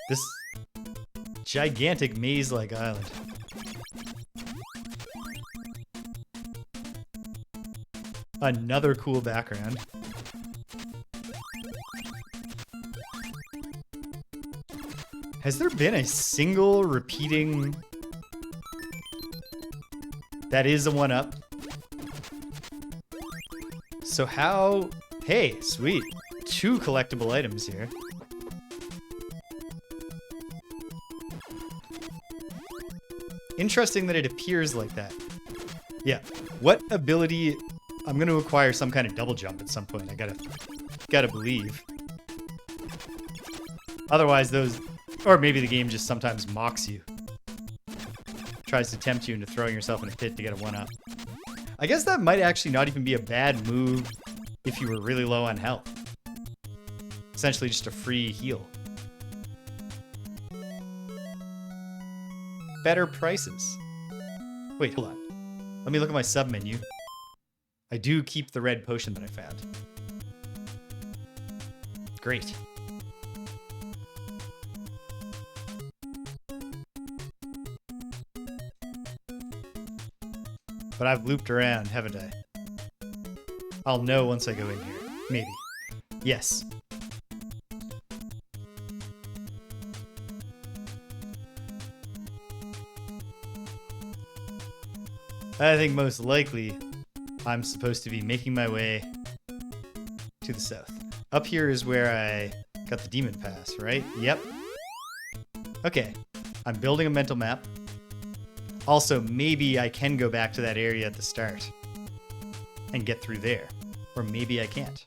This gigantic maze-like island. Another cool background. Has there been a single repeating... That is a 1-up. So how... Hey, sweet. 2 collectible items here. Interesting that it appears like that. Yeah. What ability... I'm going to acquire some kind of double jump at some point. I gotta believe. Otherwise, those... Or maybe the game just sometimes mocks you. Tries to tempt you into throwing yourself in a pit to get a 1-up. I guess that might actually not even be a bad move if you were really low on health. Essentially just a free heal. Better prices. Wait, hold on. Let me look at my sub-menu. I do keep the red potion that I found. Great. But I've looped around, haven't I? I'll know once I go in here. Maybe. Yes. I think most likely I'm supposed to be making my way to the south. Up here is where I got the demon pass, right? Yep. Okay. I'm building a mental map. Also, maybe I can go back to that area at the start and get through there. Or maybe I can't.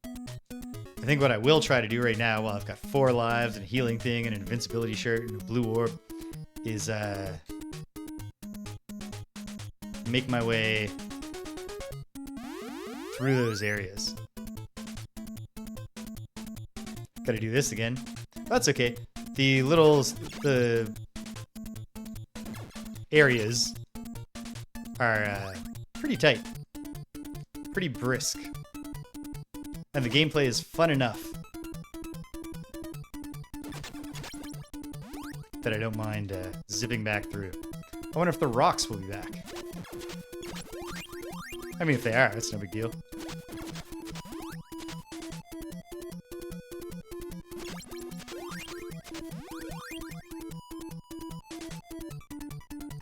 I think what I will try to do right now, while I've got 4 lives and a healing thing and an invincibility shirt and a blue orb, is make my way through those areas. Gotta do this again. That's okay. The areas are pretty tight, pretty brisk, and the gameplay is fun enough that I don't mind zipping back through. I wonder if the rocks will be back. I mean, if they are, it's no big deal.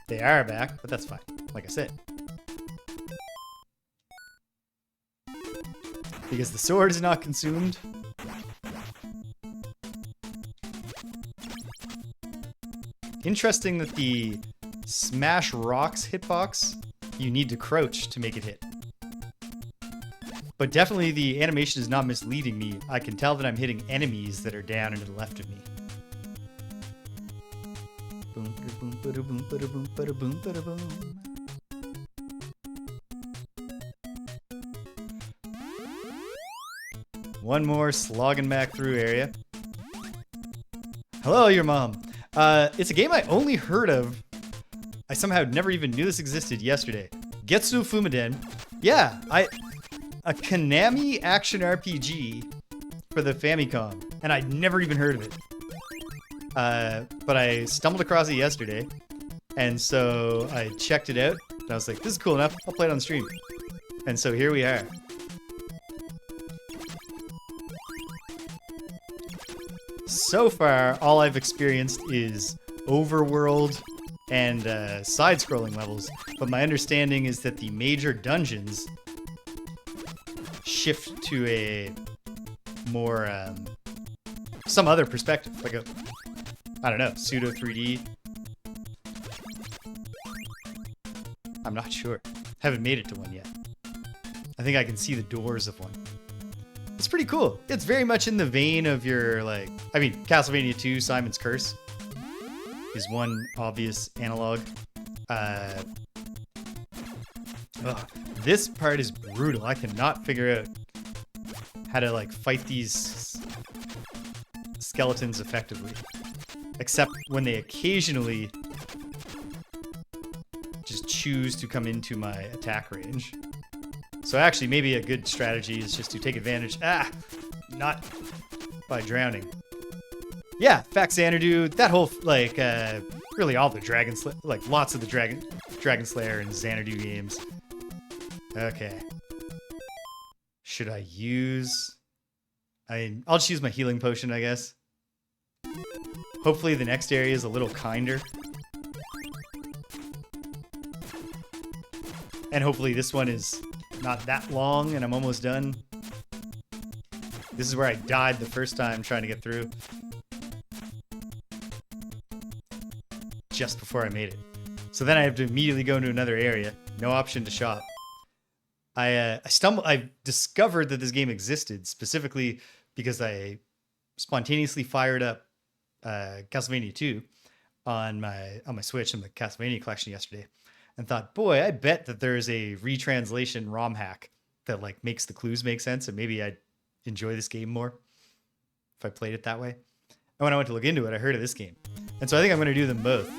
They are back, but that's fine. Like I said. Because the sword is not consumed. Interesting that the smash rocks hitbox, you need to crouch to make it hit. But definitely the animation is not misleading me. I can tell that I'm hitting enemies that are down and to the left of me. Boom, boom, boom, boom, boom, boom, boom, boom. one more slogging back through area. Hello, your mom. It's a game I only heard of. I somehow never even knew this existed yesterday. Getsufūma Den. Yeah, a Konami action RPG for the Famicom, and I'd never even heard of it. But I stumbled across it yesterday, and so I checked it out, and I was like, this is cool enough, I'll play it on stream. And so here we are. So far, all I've experienced is overworld and side-scrolling levels, but my understanding is that the major dungeons shift to a more, some other perspective, like a, I don't know, pseudo 3D. I'm not sure. Haven't made it to one yet. I think I can see the doors of one. It's pretty cool. It's very much in the vein of your, like, I mean, Castlevania 2, Simon's Curse is one obvious analog. This part is brutal. I cannot figure out how to, like, fight these skeletons effectively. Except when they occasionally just choose to come into my attack range. So actually, maybe a good strategy is just to take advantage. Not by drowning. Yeah, Fact Xanadu, that whole, like, really all the like, lots of the Dragon Slayer and Xanadu games. Okay. Should I use... I'll just use my healing potion, I guess. Hopefully the next area is a little kinder. And hopefully this one is not that long and I'm almost done. This is where I died the first time trying to get through. Just before I made it. So then I have to immediately go into another area. No option to shop. I discovered that this game existed specifically because I spontaneously fired up Castlevania 2 on my Switch in the Castlevania collection yesterday. And thought, boy, I bet that there's a retranslation ROM hack that, like, makes the clues make sense, and maybe I'd enjoy this game more if I played it that way. And when I went to look into it, I heard of this game. And so I think I'm going to do them both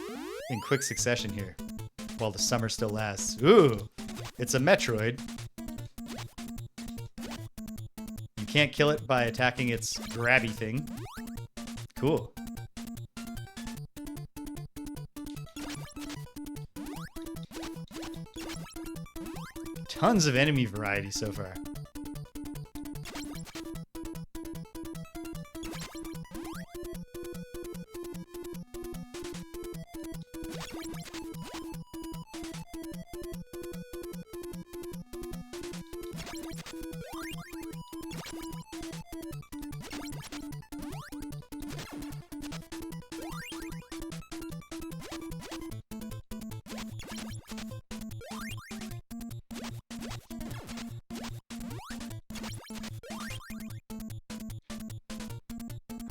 in quick succession here while the summer still lasts. Ooh, it's a Metroid. You can't kill it by attacking its grabby thing. Cool. Tons of enemy variety so far.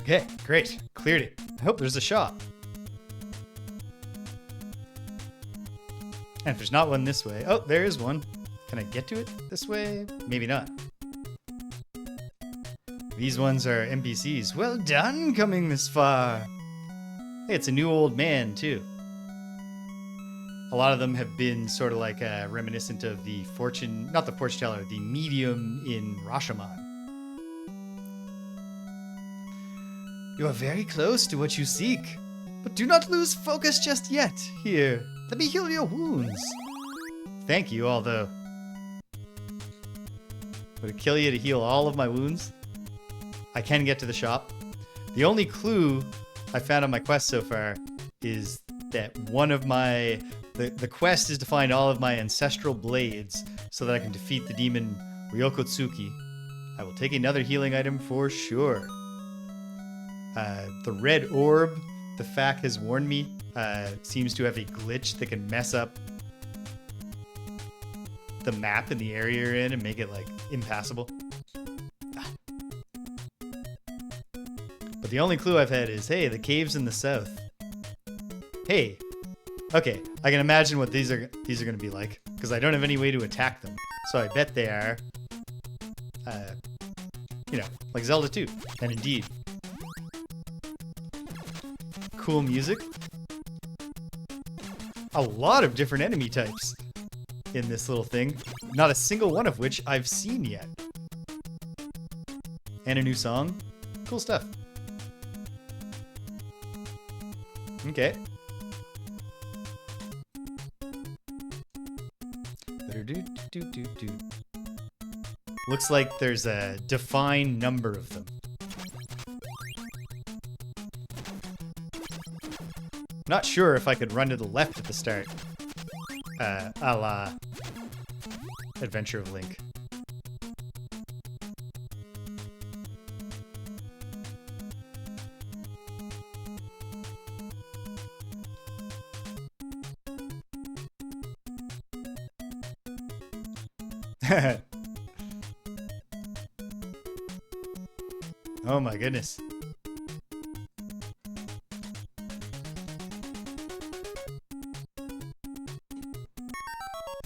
Okay, great. Cleared it. I hope there's a shop. And if there's not one this way... Oh, there is one. Can I get to it this way? Maybe not. These ones are NPCs. Well done coming this far. Hey, it's a new old man, too. A lot of them have been sort of like reminiscent of the fortune... Not the fortune teller, the medium in Rashomon. You are very close to what you seek, but do not lose focus just yet. Here, let me heal your wounds. Thank you, although... Would it kill you to heal all of my wounds? I can get to the shop. The only clue I found on my quest so far is that one of my... The quest is to find all of my ancestral blades so that I can defeat the demon Ryukotsuki. I will take another healing item for sure. The red orb, the fact has warned me, seems to have a glitch that can mess up the map in the area you're in and make it, like, impassable. But the only clue I've had is, hey, the caves in the south. Hey. Okay, I can imagine what these are going to be like, because I don't have any way to attack them. So I bet they are You know, like Zelda 2. And indeed. Cool music. A lot of different enemy types in this little thing. Not a single one of which I've seen yet. And a new song. Cool stuff. Okay. Looks like there's a defined number of them. Not sure if I could run to the left at the start. A la Adventure of Link. Oh my goodness.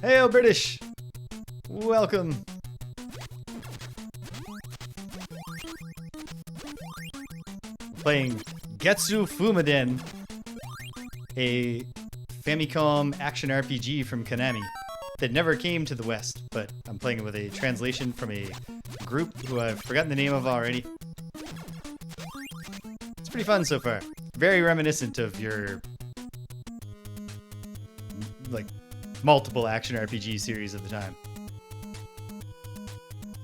Hail British! Welcome! Playing Getsufūma Den, a Famicom action RPG from Konami that never came to the West, but I'm playing it with a translation from a group who I've forgotten the name of already. It's pretty fun so far. Very reminiscent of your, like, multiple action RPG series of the time.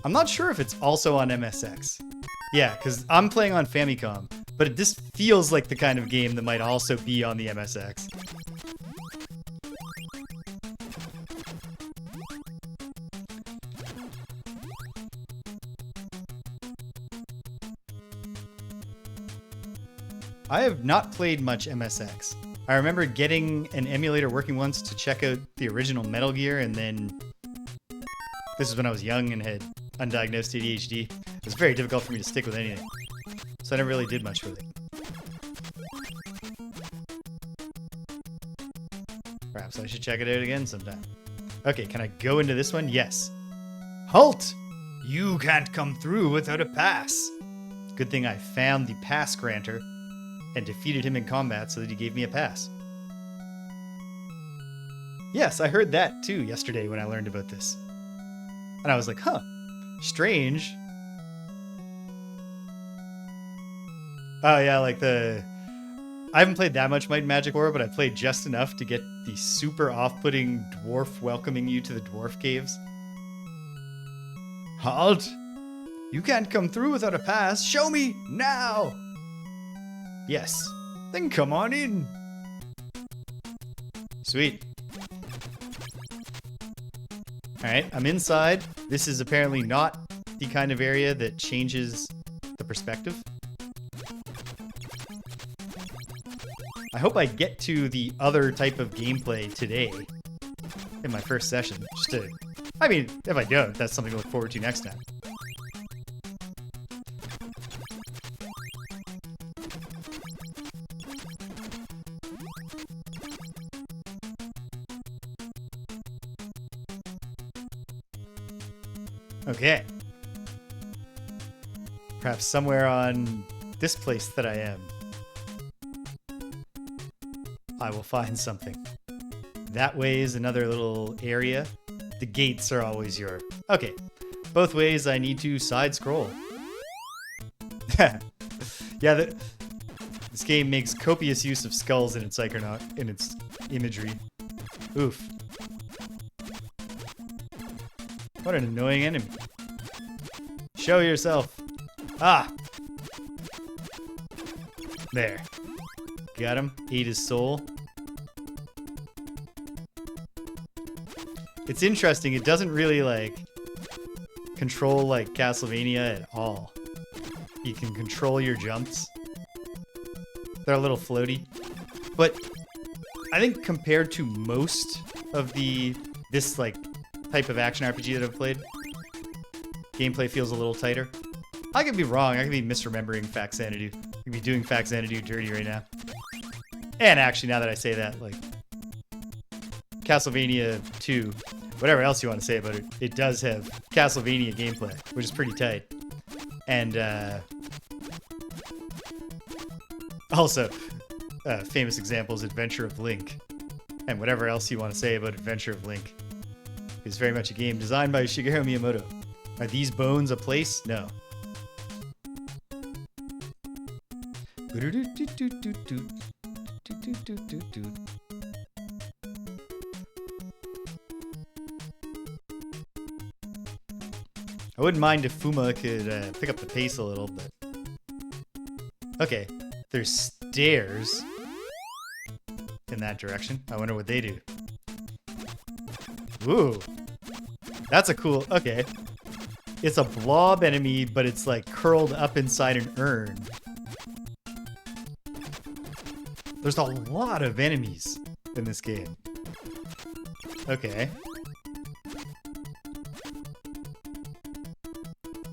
I'm not sure if it's also on MSX. Yeah, because I'm playing on Famicom, but this feels like the kind of game that might also be on the MSX. I have not played much MSX. I remember getting an emulator working once to check out the original Metal Gear, and then this is when I was young and had undiagnosed ADHD. It was very difficult for me to stick with anything, so I never really did much with it. Perhaps I should check it out again sometime. Okay, can I go into this one? Yes. Halt! You can't come through without a pass. Good thing I found the pass granter and defeated him in combat so that he gave me a pass. Yes, I heard that too yesterday when I learned about this. And I was like, huh, strange. Oh yeah, like I haven't played that much Might and Magic War, but I played just enough to get the super off-putting dwarf welcoming you to the dwarf caves. Halt! You can't come through without a pass. Show me now! Yes. Then come on in. Sweet. Alright, I'm inside. This is apparently not the kind of area that changes the perspective. I hope I get to the other type of gameplay today in my first session. I mean, if I don't, that's something to look forward to next time. Okay. Perhaps somewhere on this place that I am, I will find something. That way is another little area. The gates are always your... Okay. Both ways I need to side scroll. Yeah, this game makes copious use of skulls in its imagery. Oof. What an annoying enemy. Show yourself. Ah! There. Got him. Ate his soul. It's interesting. It doesn't really, like, control, like, Castlevania at all. You can control your jumps. They're a little floaty. But I think compared to most of this, like, type of action RPG that I've played, gameplay feels a little tighter. I could be wrong. I could be misremembering Faxanadu. I could be doing Faxanadu dirty right now. And actually, now that I say that, like, Castlevania 2, whatever else you want to say about it, it does have Castlevania gameplay, which is pretty tight. And also, famous examples, Adventure of Link. And whatever else you want to say about Adventure of Link. It's very much a game designed by Shigeru Miyamoto. Are these bones a place? No. I wouldn't mind if Fuma could pick up the pace a little, but... Okay, there's stairs in that direction. I wonder what they do. Ooh. That's a cool... Okay. It's a blob enemy, but it's like curled up inside an urn. There's a lot of enemies in this game. Okay.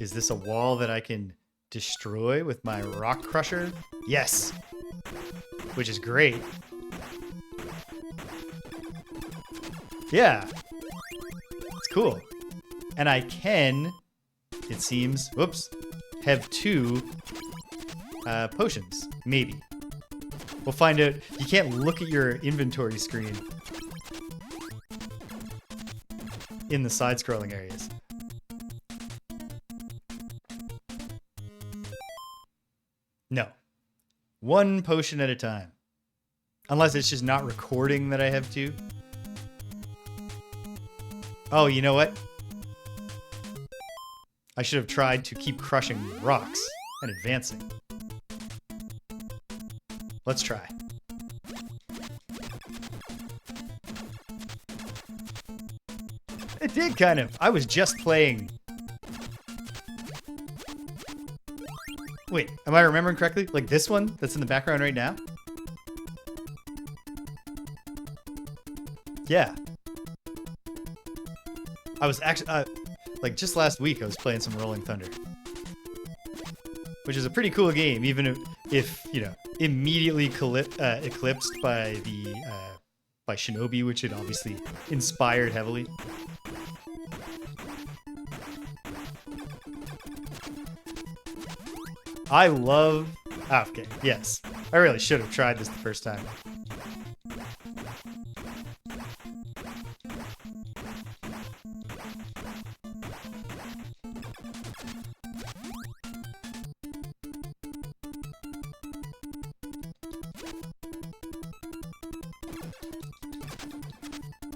Is this a wall that I can destroy with my rock crusher? Yes! Which is great. Yeah. It's cool. And I can, it seems, whoops, have 2 potions. Maybe. We'll find out. You can't look at your inventory screen in the side-scrolling areas. No. 1 potion at a time. Unless it's just not recording that I have 2. Oh, you know what? I should have tried to keep crushing rocks and advancing. Let's try. It did kind of. I was just playing. Wait, am I remembering correctly? Like this one that's in the background right now? Yeah. I was actually, like just last week I was playing some Rolling Thunder. Which is a pretty cool game, even if you know, immediately eclipsed by the by Shinobi, which it obviously inspired heavily. I love... Ah, okay, yes. I really should have tried this the first time.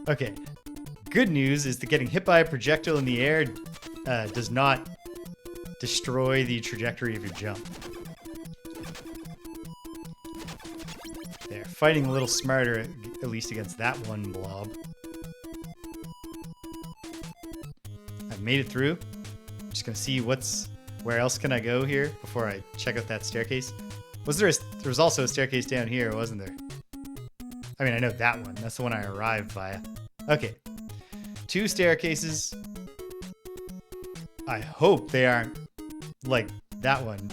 Okay. Good news is that getting hit by a projectile in the air does not destroy the trajectory of your jump. There, fighting a little smarter, at least against that one blob. I've made it through. I'm just gonna see where else can I go here before I check out that staircase. There was also a staircase down here, wasn't there? I mean, I know that one. That's the one I arrived via. Okay. 2 staircases. I hope they aren't like that one.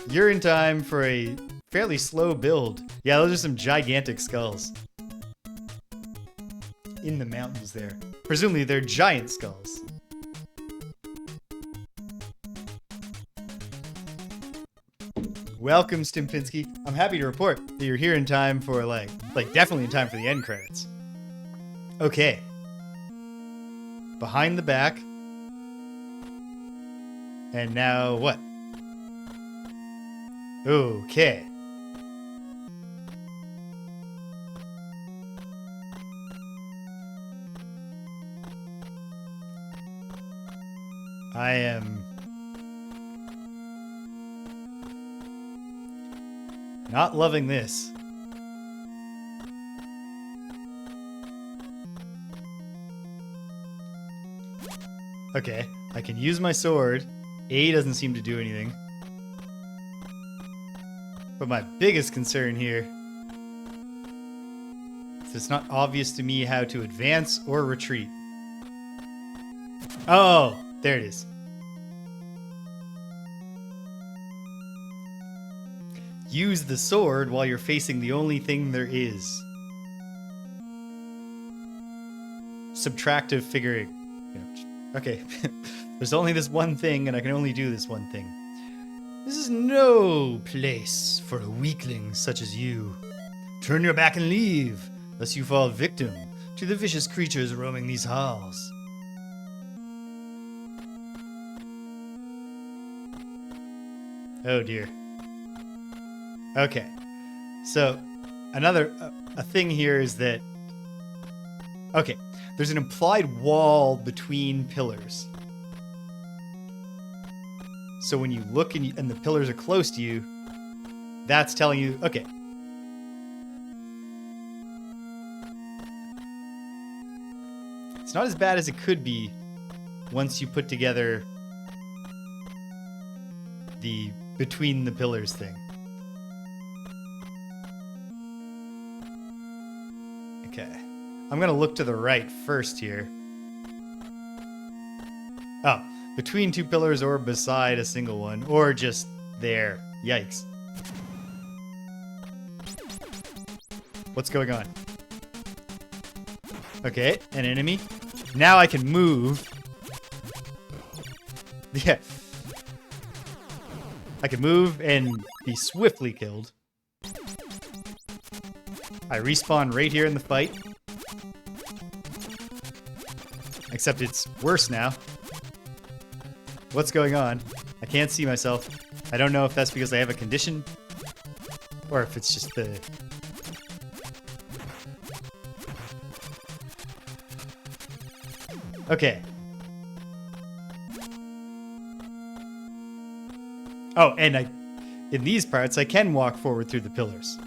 You're in time for a fairly slow build. Yeah, those are some gigantic skulls. In the mountains there. Presumably they're giant skulls. Welcome, Stimpinski. I'm happy to report that you're here in time for like definitely in time for the end credits. Okay. Behind the back. And now what? Okay. I am not loving this. Okay, I can use my sword. A doesn't seem to do anything. But my biggest concern here is it's not obvious to me how to advance or retreat. Oh, there it is. Use the sword while you're facing the only thing there is. Subtractive figuring. Okay. There's only this one thing, and I can only do this one thing. This is no place for a weakling such as you. Turn your back and leave, lest you fall victim to the vicious creatures roaming these halls. Oh dear. Okay. So, a thing here is that... Okay, there's an implied wall between pillars. So when you look and the pillars are close to you, that's telling you, okay. It's not as bad as it could be once you put together the between the pillars thing. Okay. I'm going to look to the right first here. Oh, between two pillars or beside a single one, or just there. Yikes. What's going on? Okay, an enemy. Now I can move. Yeah. I can move and be swiftly killed. I respawn right here in the fight. Except it's worse now. What's going on? I can't see myself. I don't know if that's because I have a condition or if it's just the... Okay. Oh, and in these parts, I can walk forward through the pillars.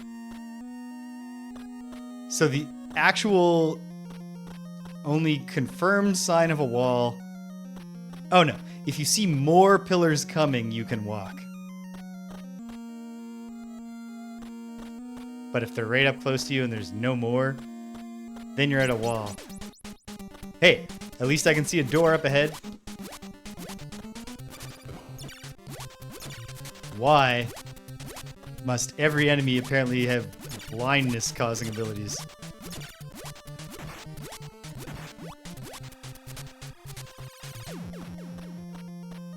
So the actual only confirmed sign of a wall... Oh no, if you see more pillars coming, you can walk. But if they're right up close to you and there's no more, then you're at a wall. Hey, at least I can see a door up ahead. Why must every enemy apparently have blindness causing abilities?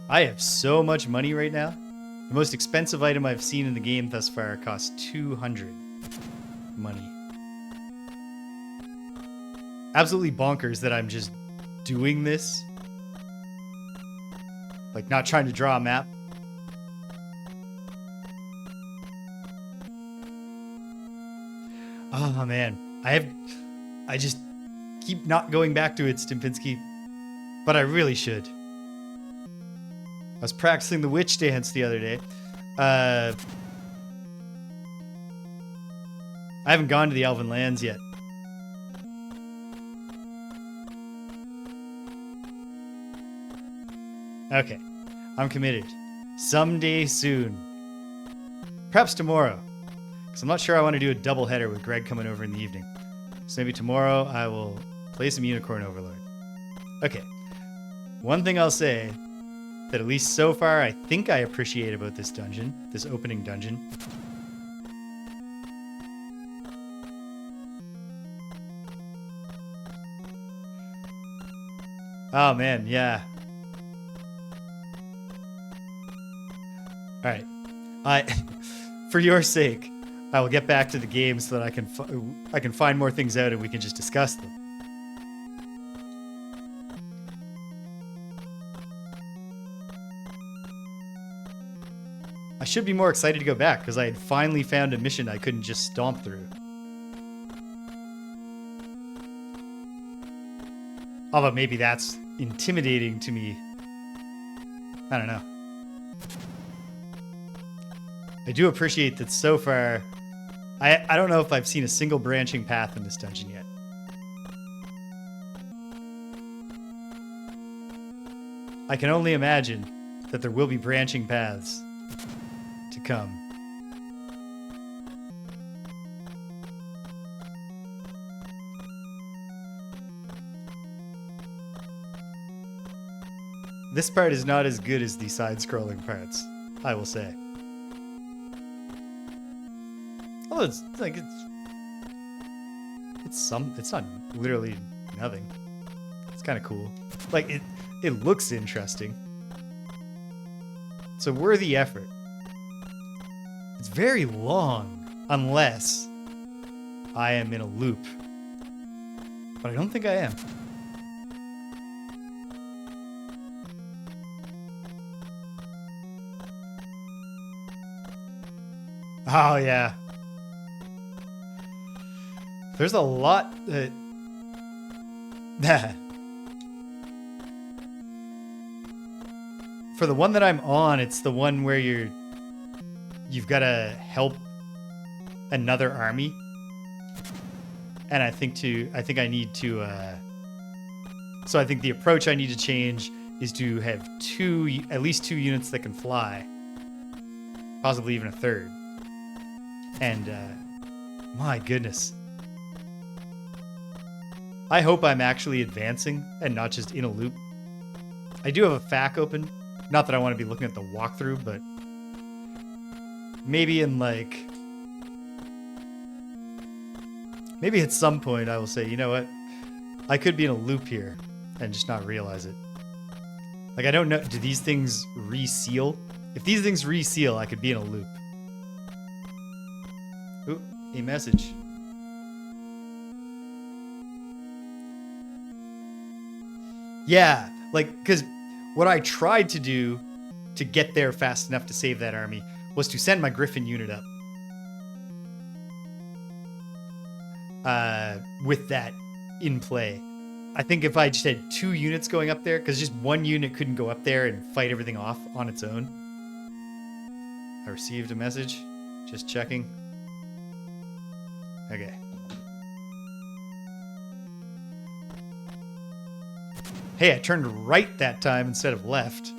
I have so much money right now. The most expensive item I've seen in the game thus far costs 200 money. Absolutely bonkers that I'm just doing this. Like, not trying to draw a map. Oh man, I just keep not going back to it, Stimpinski, but I really should. I was practicing the witch dance the other day. I haven't gone to the Elven Lands yet. Okay, I'm committed. Someday soon. Perhaps tomorrow. Because I'm not sure I want to do a double header with Greg coming over in the evening. So maybe tomorrow I will play some Unicorn Overlord. Okay. One thing I'll say that at least so far I think I appreciate about this dungeon, this opening dungeon. Oh man, yeah. All right. For your sake, I will get back to the game so that I can find more things out and we can just discuss them. I should be more excited to go back because I had finally found a mission I couldn't just stomp through. Although maybe that's intimidating to me. I don't know. I do appreciate that so far. I don't know if I've seen a single branching path in this dungeon yet. I can only imagine that there will be branching paths to come. This part is not as good as the side-scrolling parts, I will say. Oh, it's like it's not literally nothing. It's kind of cool. Like It looks interesting. It's a worthy effort. It's very long, unless I am in a loop. But I don't think I am. Oh, yeah. There's a lot that... For the one that I'm on, it's the one where you've got to help another army. And I think I need to... So I think the approach I need to change is to have at least two units that can fly. Possibly even a third. And, my goodness. I hope I'm actually advancing and not just in a loop. I do have a FAQ open. Not that I want to be looking at the walkthrough, but maybe maybe at some point I will say, you know what? I could be in a loop here and just not realize it. Like, I don't know. Do these things reseal? If these things reseal, I could be in a loop. Ooh, a message. Yeah, like, because what I tried to do to get there fast enough to save that army was to send my Griffin unit up. With that in play. I think if I just had two units going up there, because just one unit couldn't go up there and fight everything off on its own. I received a message. Just checking. Okay. Hey, I turned right that time instead of left.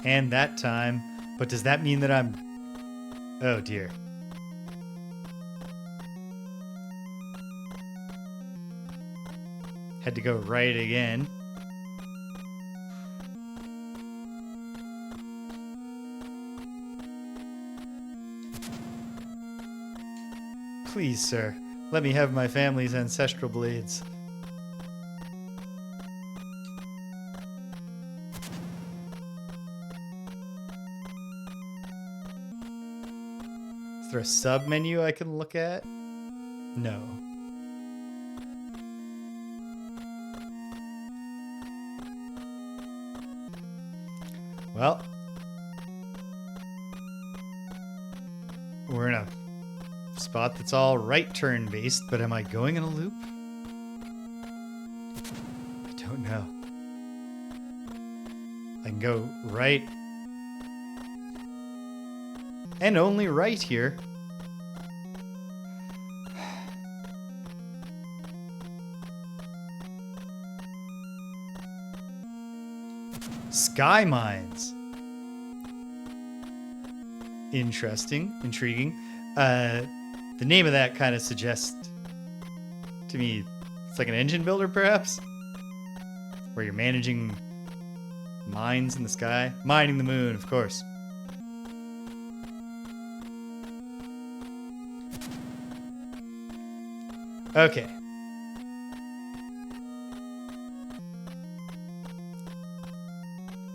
And that time. But does that mean that I'm... Oh, dear. Had to go right again. Please, sir. Let me have my family's ancestral blades. Is there a sub-menu I can look at? No. Well. We're in a spot that's all right turn based, but am I going in a loop? I don't know. I can go right and only right here. Sky mines. Interesting, intriguing. The name of that kind of suggests to me it's like an engine builder, perhaps? Where you're managing mines in the sky. Mining the moon, of course. Okay.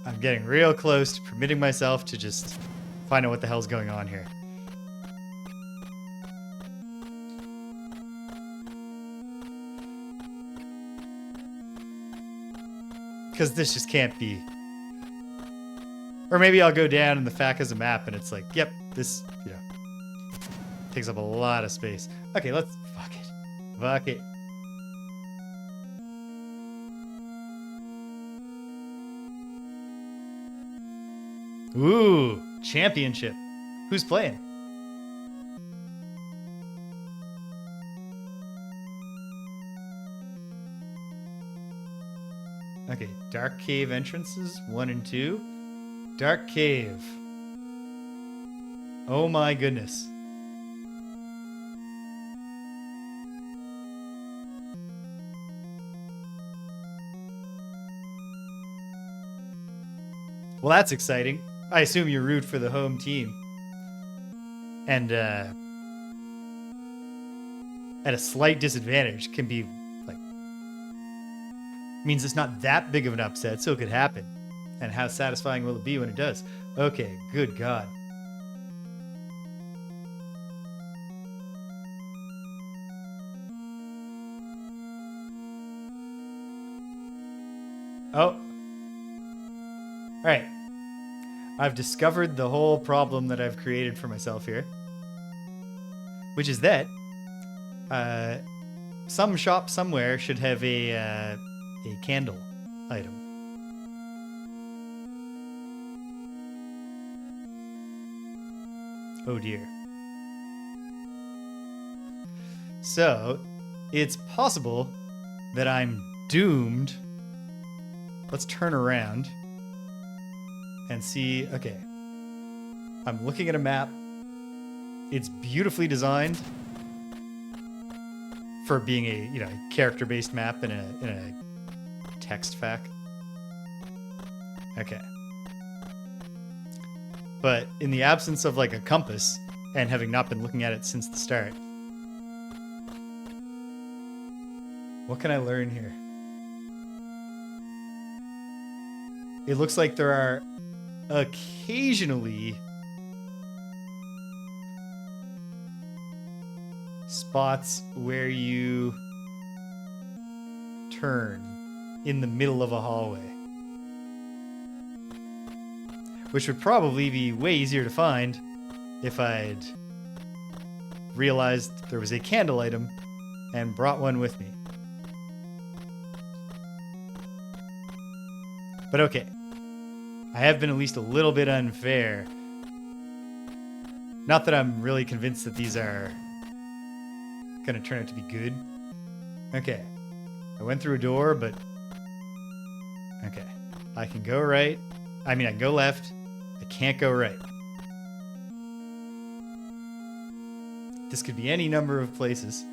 I'm getting real close to permitting myself to just find out what the hell's going on here. Because this just can't be. Or maybe I'll go down and the FAQ has a map and it's like, yep, this, takes up a lot of space. Okay, let's, fuck it. Fuck it. Ooh, championship. Who's playing? Okay, Dark Cave entrances, 1 and 2. Dark Cave. Oh my goodness. Well, that's exciting. I assume you root for the home team. And at a slight disadvantage can be like, means it's not that big of an upset, so it could happen. And how satisfying will it be when it does? Okay, good God. Oh. Alright. I've discovered the whole problem that I've created for myself here. Which is that some shop somewhere should have a candle item. Oh dear. So, it's possible that I'm doomed. Let's turn around and see. Okay. I'm looking at a map. It's beautifully designed for being a, character-based map in a text fac. Okay. But in the absence of like a compass and having not been looking at it since the start, what can I learn here? It looks like there are occasionally spots where you turn in the middle of a hallway, which would probably be way easier to find if I'd realized there was a candle item and brought one with me. But okay, I have been at least a little bit unfair. Not that I'm really convinced that these are gonna turn out to be good. Okay, I went through a door, but okay, I can go right. I mean, I can go left. I can't go right. This could be any number of places.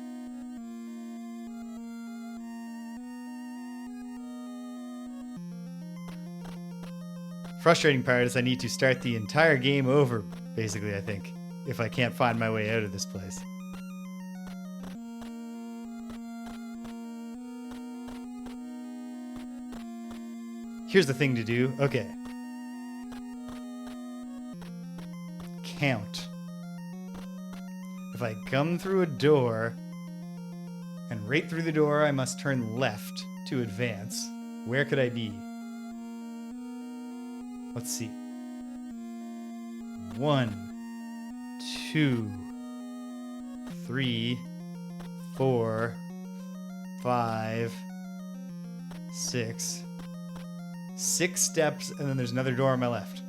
Frustrating part is I need to start the entire game over, basically, I think, if I can't find my way out of this place. Here's the thing to do. Okay. Count. If I come through a door, and right through the door I must turn left to advance, where could I be? Let's see. 1, 2, 3, 4, 5, 6. 6 steps, and then there's another door on my left.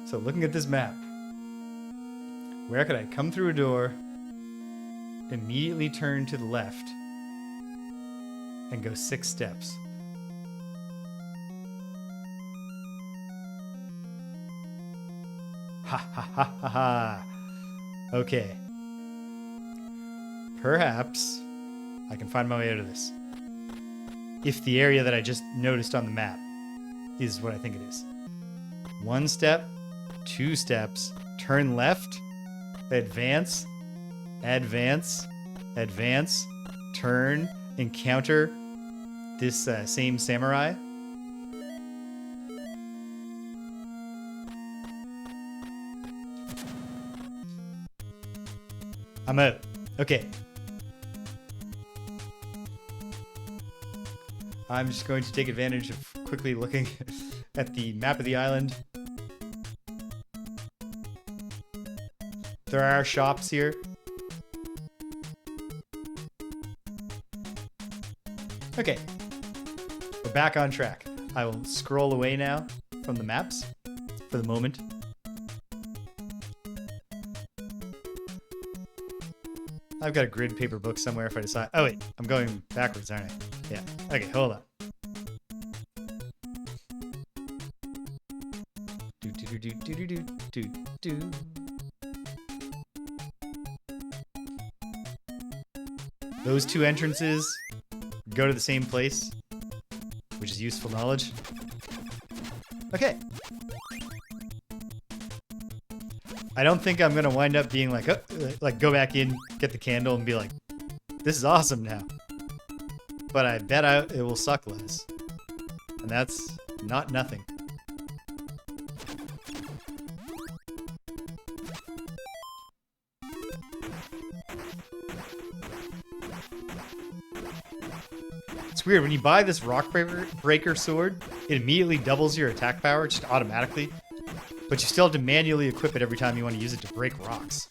So looking at this map, where could I come through a door, immediately turn to the left, and go 6 steps? Ha ha ha ha ha. Okay. Perhaps I can find my way out of this. If the area that I just noticed on the map is what I think it is. 1 step, 2 steps, turn left, advance, advance, advance, turn, encounter this same samurai. I'm out. Okay. I'm just going to take advantage of quickly looking at the map of the island. There are shops here. Okay. We're back on track. I will scroll away now from the maps for the moment. I've got a grid paper book somewhere if I decide. Oh wait, I'm going backwards, aren't I? Yeah. Okay, hold on. Do. Those 2 entrances go to the same place, which is useful knowledge. Okay. I don't think I'm gonna wind up being like, oh, like go back in, get the candle, and be like, this is awesome now. But I bet it will suck less. And that's not nothing. It's weird, when you buy this rock breaker sword, it immediately doubles your attack power just automatically. But you still have to manually equip it every time you want to use it to break rocks.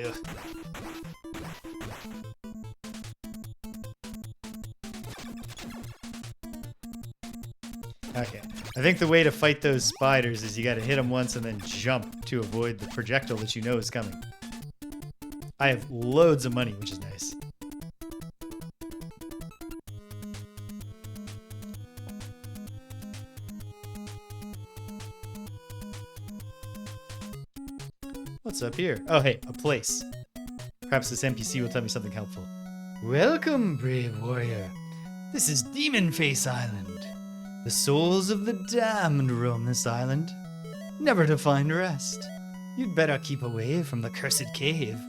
Ugh. Okay, I think the way to fight those spiders is you gotta hit them once and then jump to avoid the projectile that you know is coming. I have loads of money, which is nice. What's up here? Oh, hey, a place. Perhaps this NPC will tell me something helpful. Welcome, brave warrior. This is Demon Face Island. The souls of the damned roam this island, never to find rest. You'd better keep away from the cursed cave.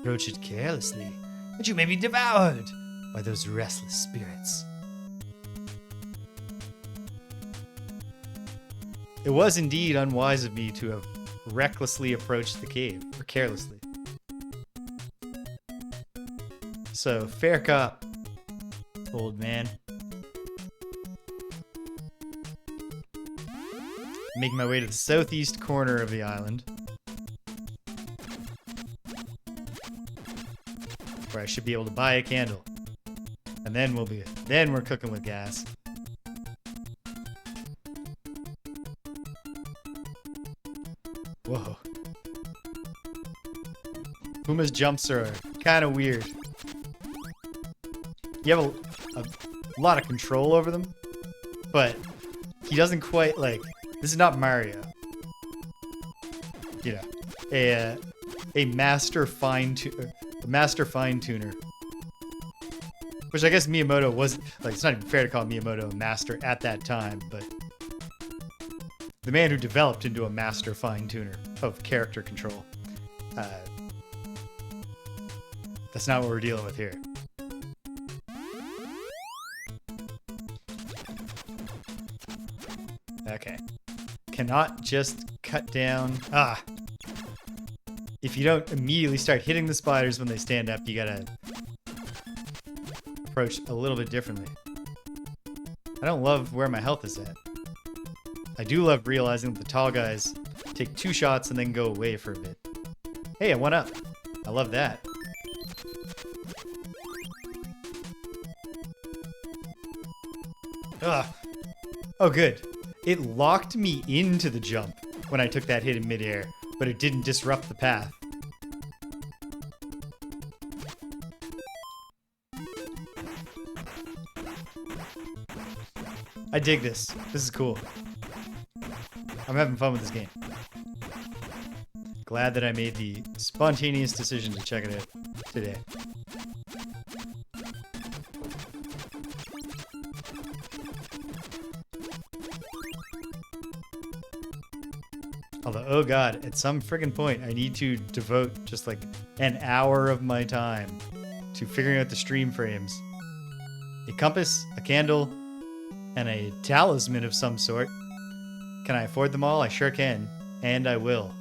Approach it carelessly, that you may be devoured by those restless spirits. It was indeed unwise of me to have recklessly approached the cave, or carelessly. So, fair cop, old man. Making my way to the southeast corner of the island, where I should be able to buy a candle, and then we're cooking with gas. Whoa. Puma's jumps are kind of weird. You have a lot of control over them, but he doesn't quite like. This is not Mario. You know, a master fine tuner, which I guess Miyamoto wasn't like. It's not even fair to call Miyamoto a master at that time, but the man who developed into a master fine tuner of character control. That's not what we're dealing with here. Okay. Cannot just cut down. If you don't immediately start hitting the spiders when they stand up, you gotta approach a little bit differently. I don't love where my health is at. I do love realizing that the tall guys take 2 shots and then go away for a bit. Hey, I went up. I love that. Ugh. Oh, good. It locked me into the jump when I took that hit in midair, but it didn't disrupt the path. I dig this. This is cool. I'm having fun with this game. Glad that I made the spontaneous decision to check it out today. Although, oh god, at some friggin' point, I need to devote just like an hour of my time to figuring out the stream frames. A compass, a candle, and a talisman of some sort. Can I afford them all? I sure can. And I will.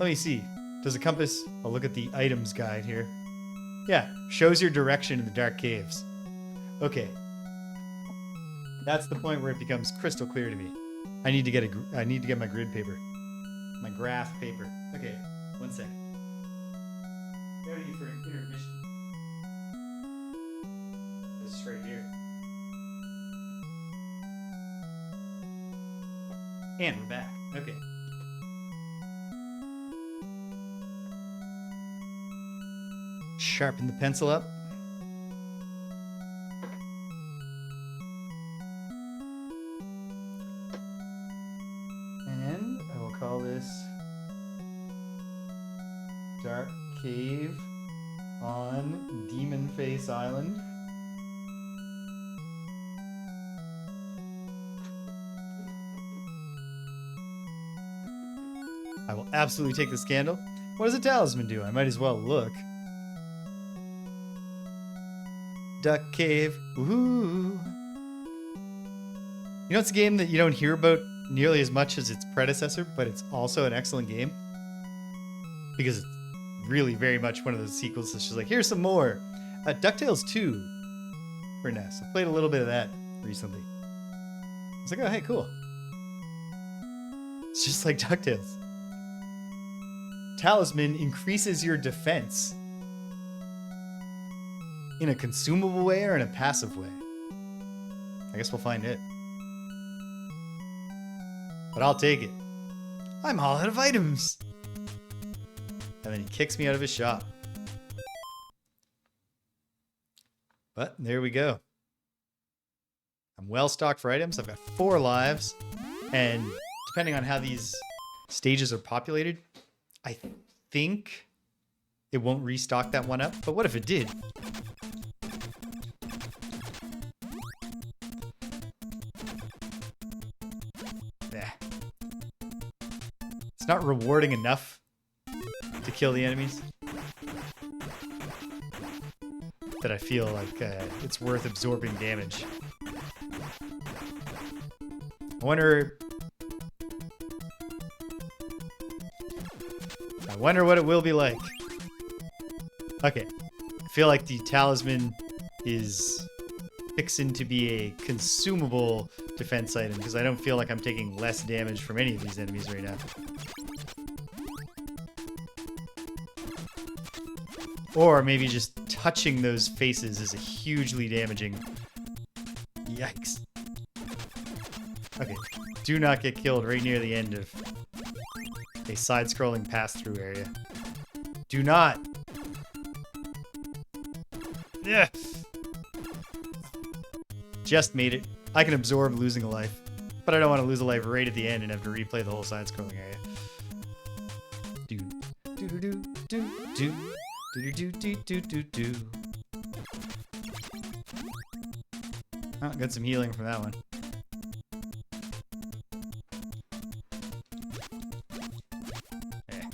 Let me see. Does a compass... I'll look at the items guide here. Yeah, shows your direction in the dark caves. Okay. That's the point where it becomes crystal clear to me. I need to get my grid paper. My graph paper. Okay, 1 second. Ready for an intermission. This is right here. And we're back. Okay. Sharpen the pencil up. And I will call this Dark Cave on Demon Face Island. I will absolutely take this candle. What does a talisman do? I might as well look. Duck Cave. Woohoo! You know, it's a game that you don't hear about nearly as much as its predecessor, but it's also an excellent game. Because it's really very much one of those sequels that's just like, here's some more. DuckTales 2 for NES. I played a little bit of that recently. I was like, oh, hey, cool. It's just like DuckTales. Talisman increases your defense. In a consumable way or in a passive way? I guess we'll find it. But I'll take it. I'm all out of items. And then he kicks me out of his shop. But there we go. I'm well stocked for items. I've got 4 lives. And depending on how these stages are populated, I think it won't restock that one up. But what if it did? It's not rewarding enough to kill the enemies that I feel like it's worth absorbing damage. I wonder what it will be like. Okay. I feel like the talisman is fixing to be a consumable defense item because I don't feel like I'm taking less damage from any of these enemies right now. Or maybe just touching those faces is a hugely damaging. Yikes. Okay, do not get killed right near the end of a side-scrolling pass-through area. Do not! Yeah. Just made it. I can absorb losing a life, but I don't want to lose a life right at the end and have to replay the whole side-scrolling area. Do do do do do do. Do do do do do do. Oh, got some healing from that one. Yeah.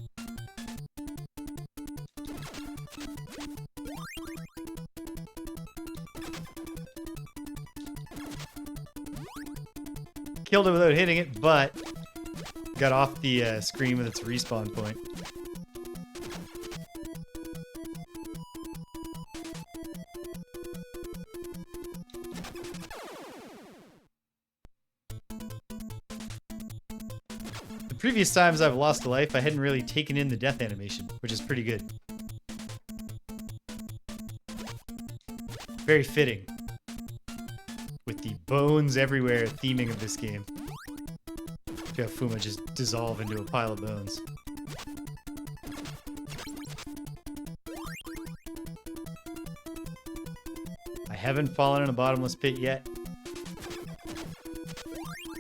Killed it without hitting it, but got off the screen with its respawn point. Previous times I've lost a life, I hadn't really taken in the death animation, which is pretty good. Very fitting. With the bones everywhere theming of this game. To have Fuma just dissolve into a pile of bones. I haven't fallen in a bottomless pit yet.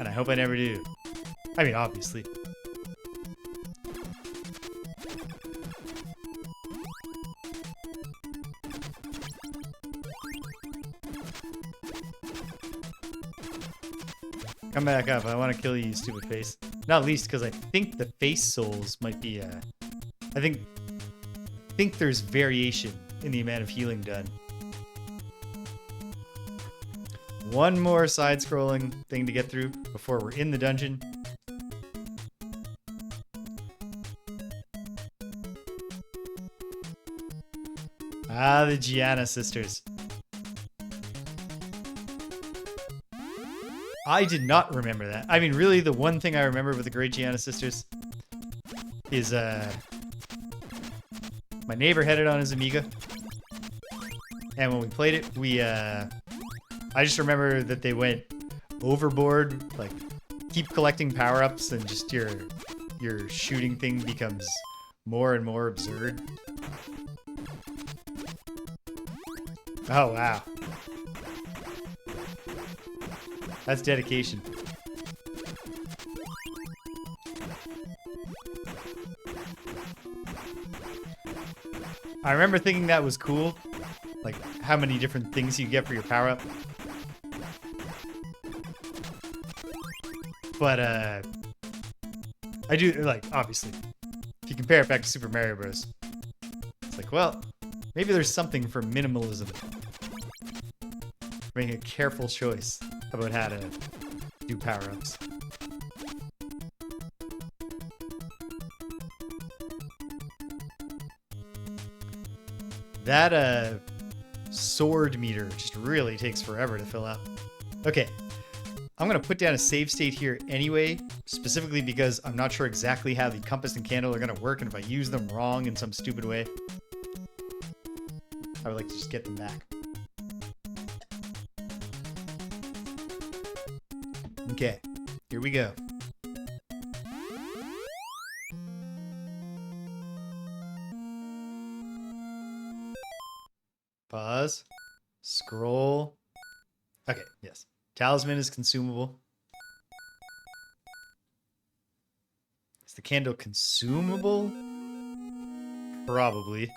And I hope I never do. I mean, obviously. Come back up. I want to kill you, you stupid face. Not least because I think the face souls might be, I think there's variation in the amount of healing done. One more side-scrolling thing to get through before we're in the dungeon. Ah, the Gianna sisters. I did not remember that. I mean, really, the one thing I remember with the Great Gianna Sisters is, my neighbor had it on his Amiga. And when we played it, I just remember that they went overboard, like, keep collecting power-ups and just your shooting thing becomes more and more absurd. Oh, wow. That's dedication. I remember thinking that was cool. Like, how many different things you get for your power-up. But, I do, like, obviously, if you compare it back to Super Mario Bros., it's like, well, maybe there's something for minimalism. Making a careful choice about how to do power-ups. That sword meter just really takes forever to fill up. Okay, I'm gonna put down a save state here anyway, specifically because I'm not sure exactly how the compass and candle are gonna work, and if I use them wrong in some stupid way, I would like to just get them back. Okay, here we go. Pause. Scroll. Okay, yes. Talisman is consumable. Is the candle consumable? Probably.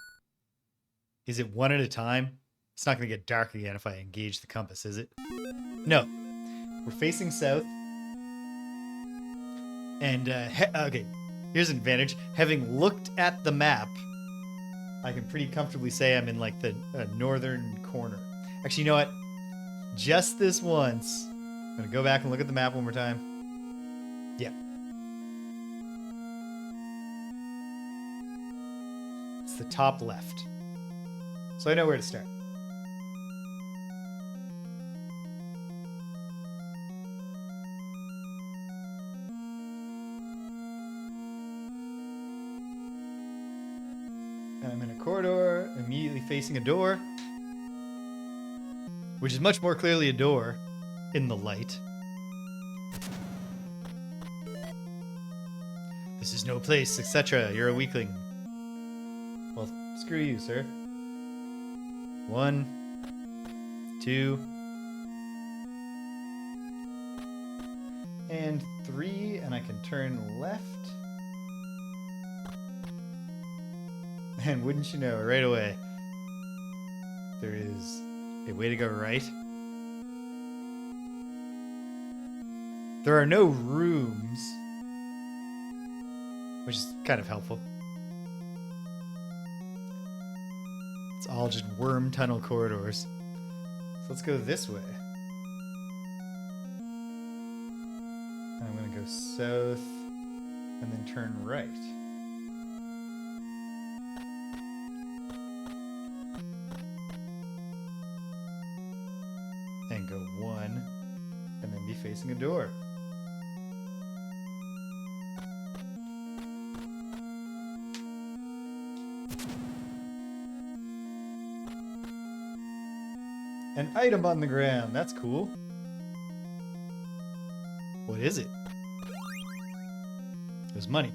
Is it one at a time? It's not going to get dark again if I engage the compass, is it? No. We're facing south. And, okay, here's an advantage. Having looked at the map, I can pretty comfortably say I'm in, like, the northern corner. Actually, you know what? Just this once. I'm going to go back and look at the map one more time. Yeah. It's the top left. So I know where to start. I'm in a corridor, immediately facing a door, which is much more clearly a door in the light. This is no place, etc. You're a weakling. Well, screw you, sir. 1, 2, and 3, and I can turn left. And wouldn't you know, right away, there is a way to go right. There are no rooms, which is kind of helpful. It's all just worm tunnel corridors. So let's go this way. I'm going to go south and then turn right. And go 1 and then be facing a door. An item on the ground. That's cool. What is it? It was money.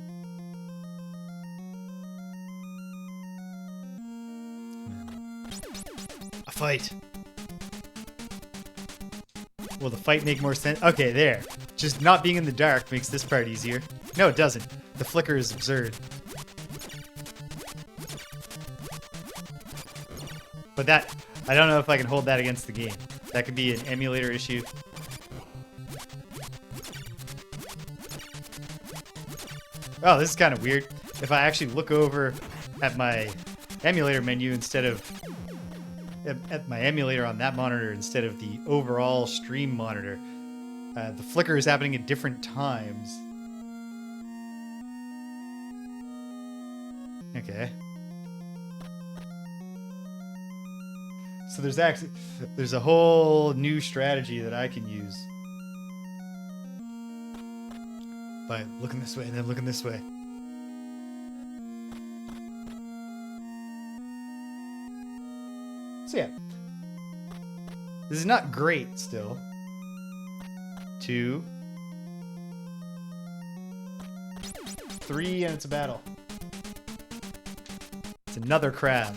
A fight. Will the fight make more sense? Okay, there. Just not being in the dark makes this part easier. No, it doesn't. The flicker is absurd. But that... I don't know if I can hold that against the game. That could be an emulator issue. Oh, this is kind of weird. If I actually look over at my emulator menu instead of... at my emulator on that monitor instead of the overall stream monitor, the flicker is happening at different times. Okay. So there's a whole new strategy that I can use by looking this way and then looking this way. So yeah, this is not great still. 2, 3, and it's a battle. It's another crab.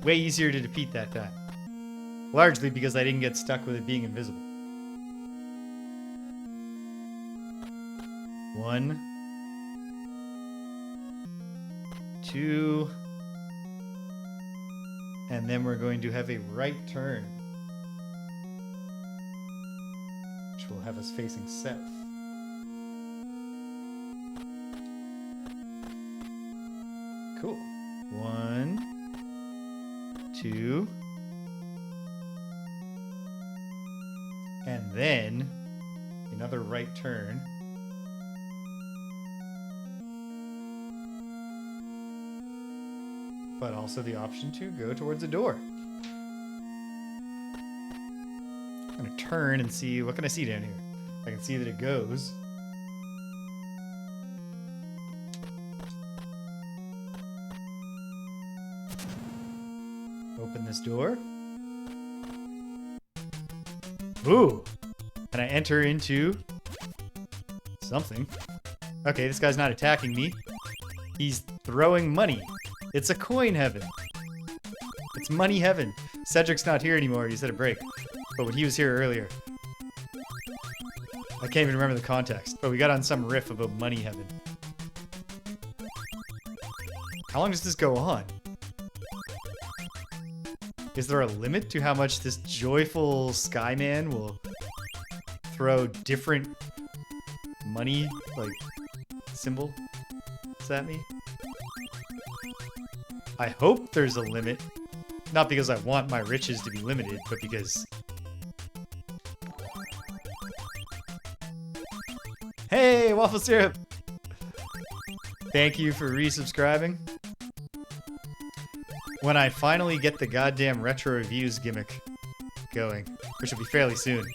Way easier to defeat that time. Largely because I didn't get stuck with it being invisible. 1, 2, And then we're going to have a right turn, which will have us facing south. Cool. 1, 2, and then another right turn. But also the option to go towards a door. I'm gonna turn and see, what can I see down here? I can see that it goes. Open this door. Ooh! And I enter into something. Okay, this guy's not attacking me. He's throwing money. It's a coin heaven. It's money heaven. Cedric's not here anymore. He's at a break. But when he was here earlier, I can't even remember the context, but we got on some riff about money heaven. How long does this go on? Is there a limit to how much this joyful Skyman will throw different money, like, symbol at me? I hope there's a limit. Not because I want my riches to be limited, but because... Hey, Waffle Syrup! Thank you for resubscribing. When I finally get the goddamn retro reviews gimmick going, which will be fairly soon,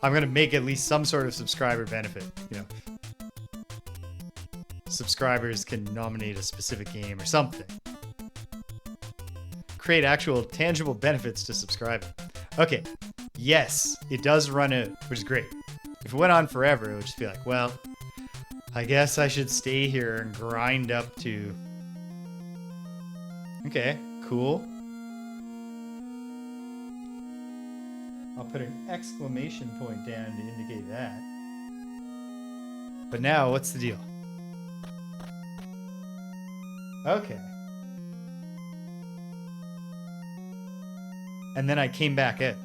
I'm gonna make at least some sort of subscriber benefit, you know. Subscribers can nominate a specific game or something. Create actual tangible benefits to subscribing. Okay, yes, it does run out, which is great. If it went on forever, it would just be like, well, I guess I should stay here and grind up to... Okay, cool. I'll put an exclamation point down to indicate that. But now, what's the deal? Okay. And then I came back in.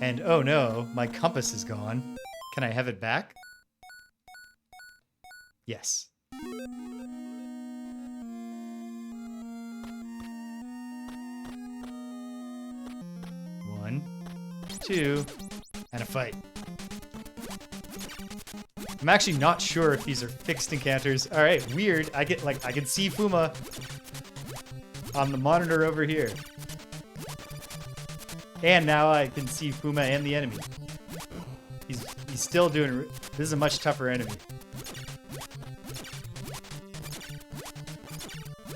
And oh no, my compass is gone. Can I have it back? Yes. 1, 2, and a fight. I'm actually not sure if these are fixed encounters. All right, weird. I can see Fuma on the monitor over here. And now I can see Fuma and the enemy. He's still doing... This is a much tougher enemy.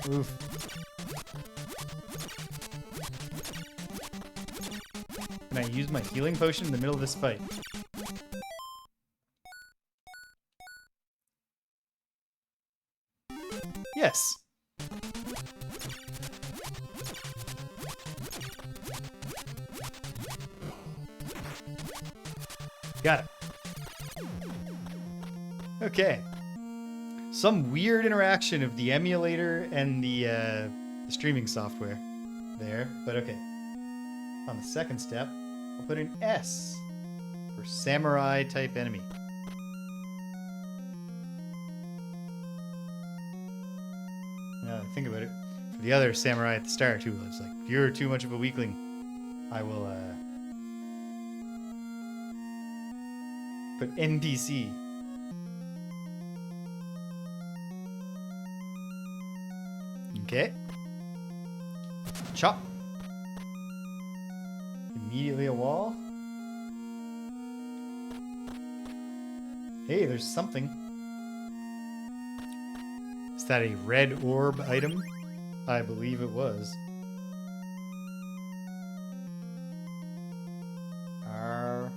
Oof. Can I use my healing potion in the middle of this fight? Yes. Got it. Okay. Some weird interaction of the emulator and the streaming software there, but okay. On the second step, I'll put an S for samurai type enemy. Now that I think about it, for the other samurai at the start who was like, you're too much of a weakling, I will put NPC. Okay. Chop. Immediately a wall. Hey, there's something. Is that a red orb item? I believe it was. Our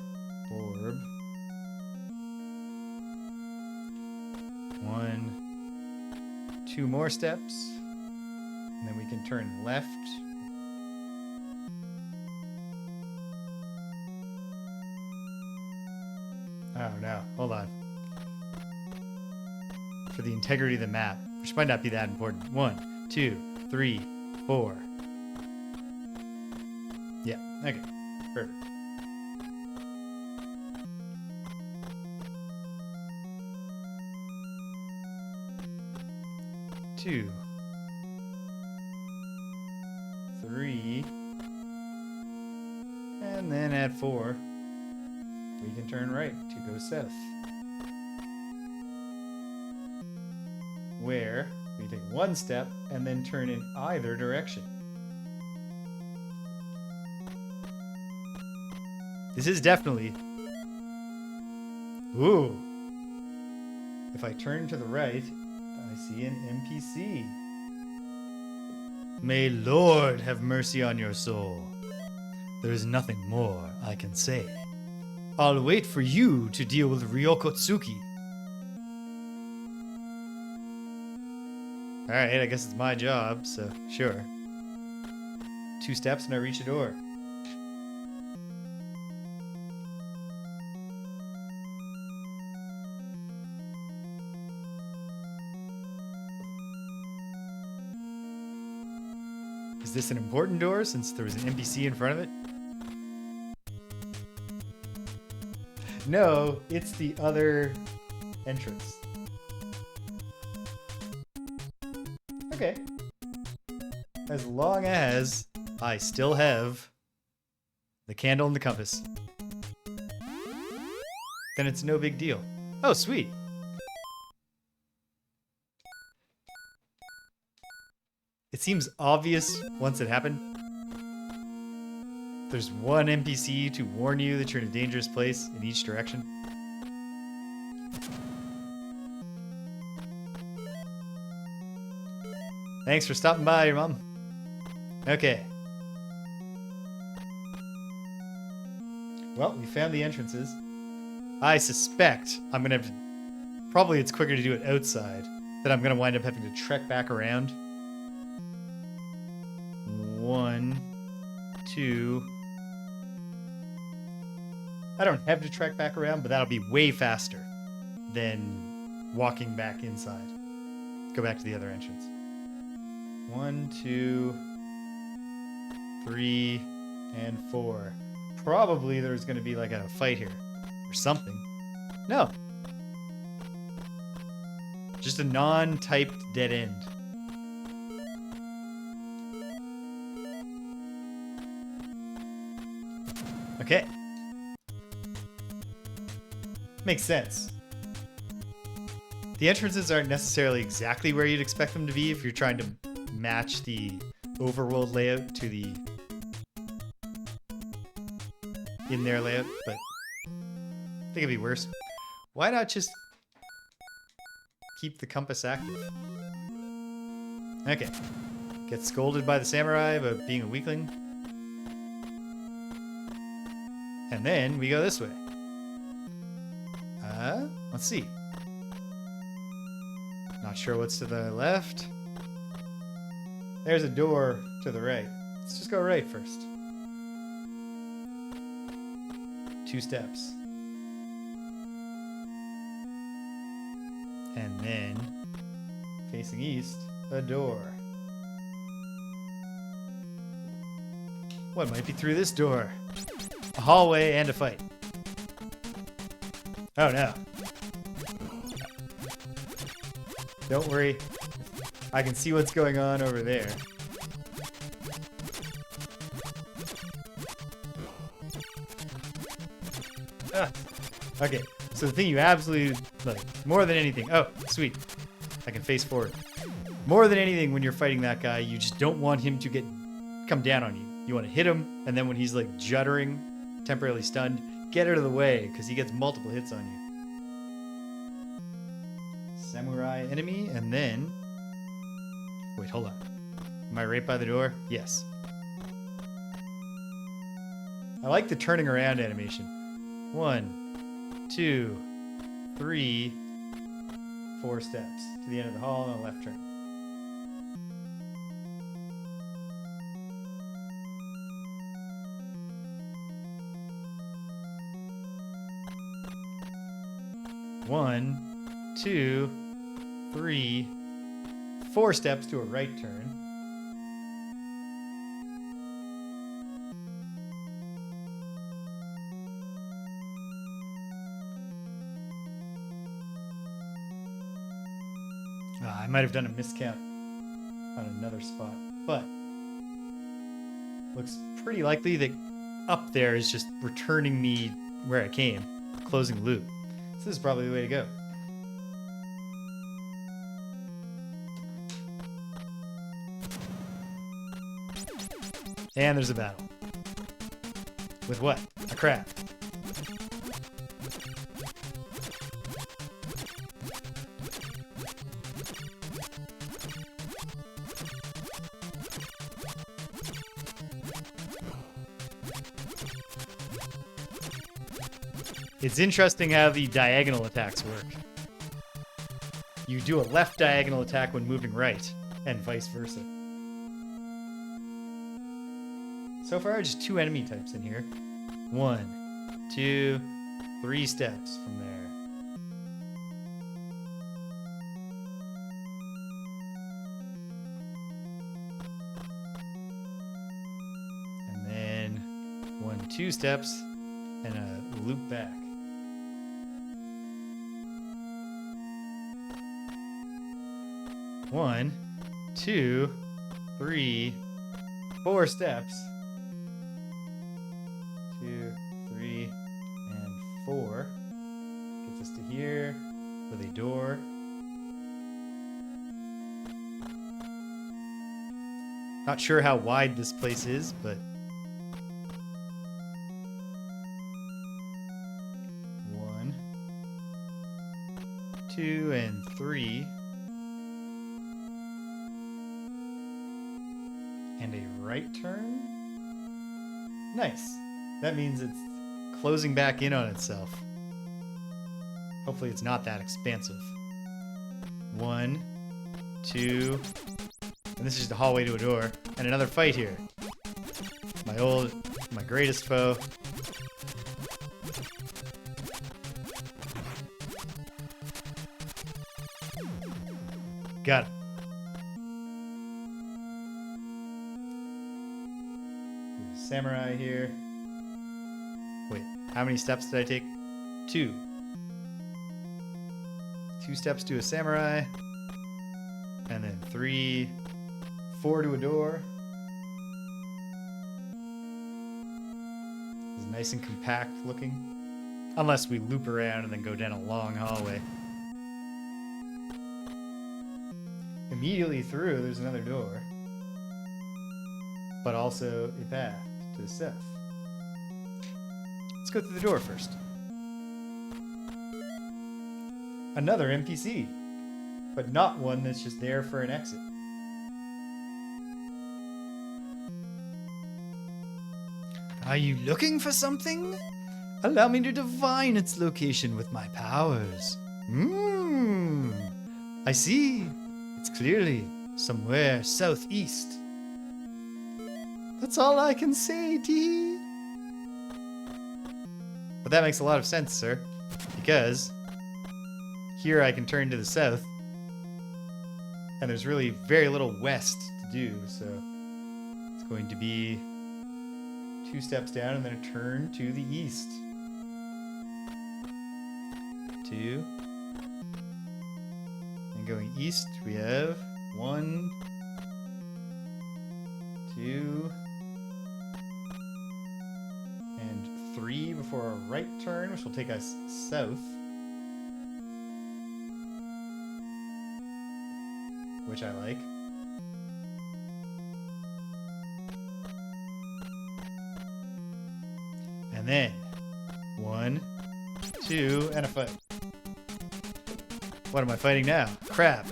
orb. 1, 2 more steps. And then we can turn left. Oh no, hold on. For the integrity of the map, which might not be that important. 1, 2, 3, 4. Okay, perfect. Two. 3. And then at 4, we can turn right to go south. Where we take 1 step and then turn in either direction. This is definitely... Ooh. If I turn to the right, I see an NPC. May Lord have mercy on your soul. There is nothing more I can say. I'll wait for you to deal with Ryukotsuki. Alright, I guess it's my job, so sure. 2 steps and I reach a door. Is this an important door since there was an NPC in front of it? No, it's the other entrance. Okay. As long as I still have the candle and the compass, then it's no big deal. Oh, sweet. It seems obvious once it happened. There's one NPC to warn you that you're in a dangerous place in each direction. Thanks for stopping by, your mom. Okay. Well, we found the entrances. I suspect I'm gonna have to... Probably it's quicker to do it outside. That I'm gonna wind up having to trek back around. 1, 2... I don't have to trek back around, but that'll be way faster than walking back inside. Go back to the other entrance. 1, 2, 3, and 4. Probably there's going to be like a fight here or something. No. Just a non-typed dead end. Okay. Makes sense. The entrances aren't necessarily exactly where you'd expect them to be if you're trying to match the overworld layout to the in-there layout, but I think it'd be worse. Why not just keep the compass active? Okay. Get scolded by the samurai about being a weakling. And then we go this way. Let's see. Not sure what's to the left. There's a door to the right. Let's just go right first. 2 steps. And then, facing east, a door. What might be through this door? A hallway and a fight. Oh no. Don't worry. I can see what's going on over there. Ah. Okay, so the thing you absolutely like, more than anything. Oh, sweet. I can face forward. More than anything, when you're fighting that guy, you just don't want him to come down on you. You want to hit him, and then when he's like juddering, temporarily stunned, get out of the way, because he gets multiple hits on you. Samurai enemy, and then... Wait, hold on. Am I right by the door? Yes. I like the turning around animation. 1, 2, 3, 4 steps to the end of the hall and a left turn. One, 2, 3, 4 steps to a right turn. I might have done a miscount on another spot, but looks pretty likely that up there is just returning me where I came, closing the loop. So this is probably the way to go. And there's a battle. With what? A crab. It's interesting how the diagonal attacks work. You do a left diagonal attack when moving right, and vice versa. So far, just 2 enemy types in here. 1, 2, 3 steps from there. And then 1, 2 steps, and a loop back. One, 2, 3, 4 steps. 2, 3, and 4. Gets us to here with a door. Not sure how wide this place is, but 1, 2, and 3. And a right turn? Nice. That means it's closing back in on itself. Hopefully it's not that expansive. 1, 2, and this is just a hallway to a door. And another fight here. My greatest foe. Got it. Samurai here. Wait, how many steps did I take? 2. 2 steps to a samurai. And then 3, 4 to a door. It's nice and compact looking. Unless we loop around and then go down a long hallway. Immediately through, there's another door. But also a path to the south. Let's go through the door first. Another NPC, but not one that's just there for an exit. Are you looking for something? Allow me to divine its location with my powers. I see. It's clearly somewhere southeast. That's all I can say, Tee. But that makes a lot of sense, sir. Because here I can turn to the south. And there's really very little west to do, so it's going to be 2 steps down and then a turn to the east. 2. And going east, we have 1, 2, and 3 before a right turn, which will take us south. Which I like. And then 1, 2, and a fight. What am I fighting now? Crab.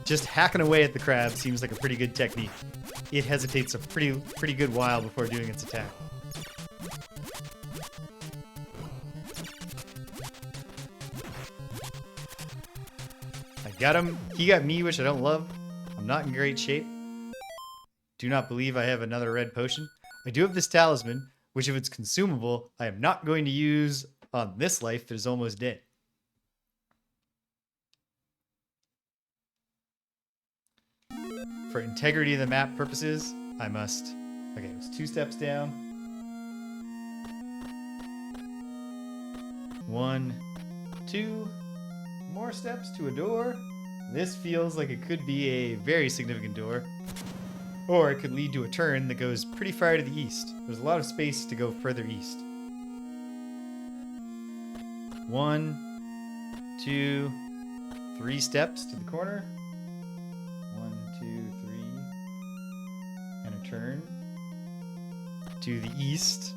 Just hacking away at the crab seems like a pretty good technique. It hesitates a pretty good while before doing its attack. I got him. He got me, which I don't love. I'm not in great shape. Do not believe I have another red potion. I do have this talisman, which if it's consumable, I am not going to use on this life that is almost dead. For integrity of the map purposes, I must... Okay, it's 2 steps down. 1, 2, more steps to a door. This feels like it could be a very significant door. Or it could lead to a turn that goes pretty far to the east. There's a lot of space to go further east. 1, 2, 3 steps to the corner. 1, 2, 3. And a turn to the east.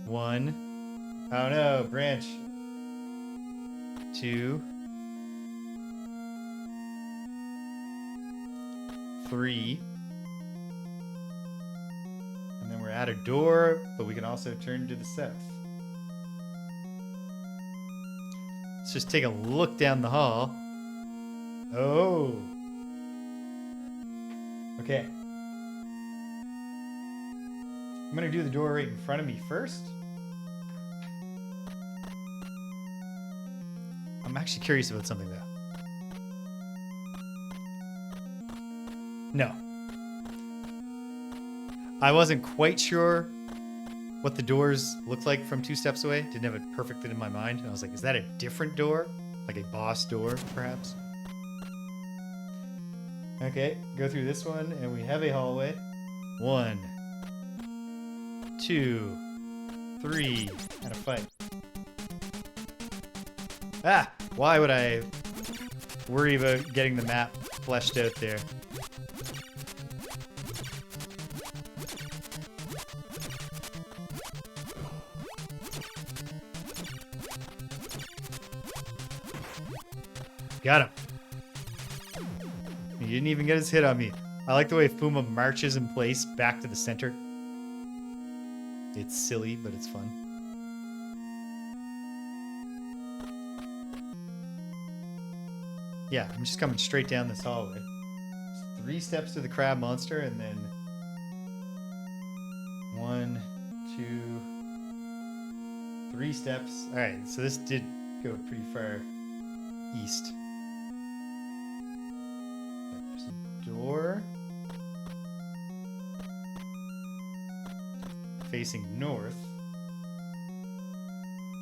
1. Oh no, branch. 2. 3. And then we're at a door, but we can also turn to the south. Let's just take a look down the hall. Oh. Okay. I'm gonna do the door right in front of me first. I'm actually curious about something though. No. I wasn't quite sure what the doors looked like from 2 steps away. Didn't have it perfectly in my mind. And I was like, is that a different door? Like a boss door, perhaps? Okay, go through this one, and we have a hallway. 1, 2, 3, and a fight. Ah! Why would I worry about getting the map fleshed out there? Got him. He didn't even get his hit on me. I like the way Fuma marches in place back to the center. It's silly, but it's fun. Yeah, I'm just coming straight down this hallway. 3 steps to the crab monster, and then 1, 2, 3 steps. Alright, so this did go pretty far east. There's a door facing north,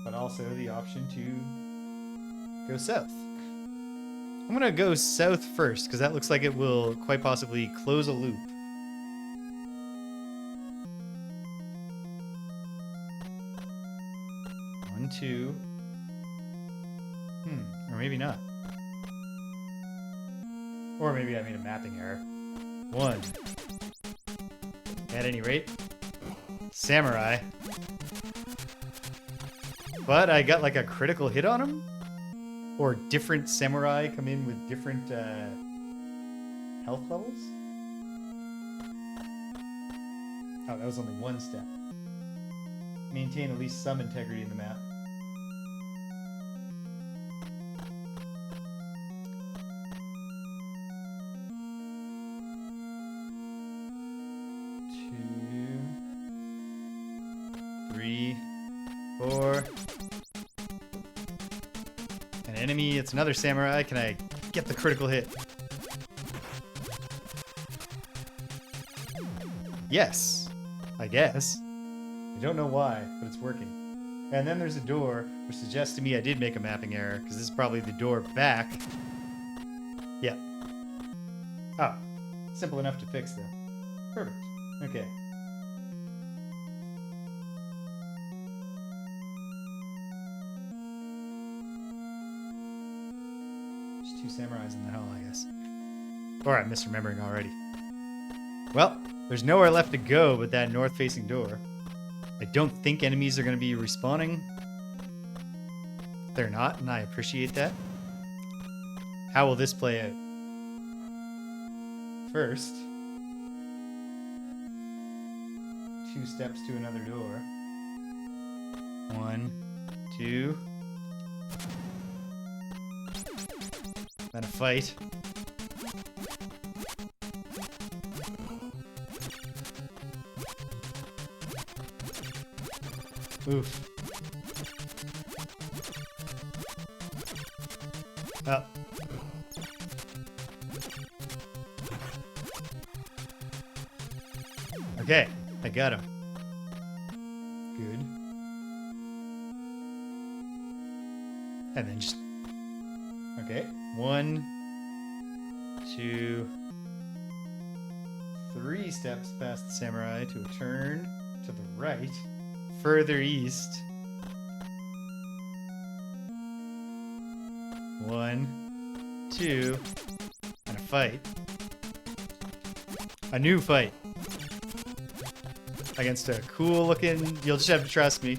but also the option to go south. I'm gonna go south first because that looks like it will quite possibly close a loop. One, 2. Or maybe not. Or maybe I made a mapping error. 1. At any rate, samurai. But I got like a critical hit on him? Or different samurai come in with different health levels? Oh, that was only 1 step. Maintain at least some integrity in the map. Enemy, it's another samurai. Can I get the critical hit? Yes, I guess. I don't know why, but it's working. And then there's a door, which suggests to me I did make a mapping error, because this is probably the door back. Yeah. Oh, simple enough to fix though. Perfect. Okay. There's 2 samurais in the hall, I guess. Or I'm misremembering already. Well, there's nowhere left to go but that north-facing door. I don't think enemies are going to be respawning. They're not, and I appreciate that. How will this play out? First, 2 steps to another door. 1, 2. Then a fight. Oof. Oh. Okay, I got him. Good. And then just 1, 2, 3 steps past the samurai to a turn to the right, further east. 1, 2, and a fight. A new fight. Against a cool looking, you'll just have to trust me.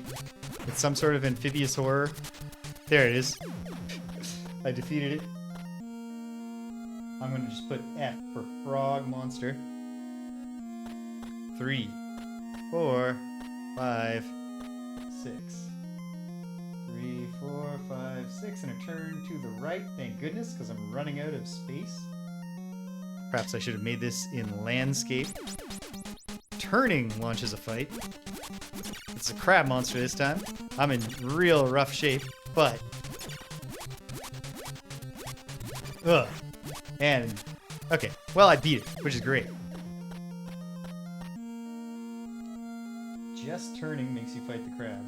It's some sort of amphibious horror. There it is. I defeated it. I'm gonna just put F for frog monster. 3, 4, 5, 6. 3, 4, 5, 6, and a turn to the right. Thank goodness, because I'm running out of space. Perhaps I should have made this in landscape. Turning launches a fight. It's a crab monster this time. I'm in real rough shape, but... Ugh. And... Okay, well I beat it, which is great. Just turning makes you fight the crab.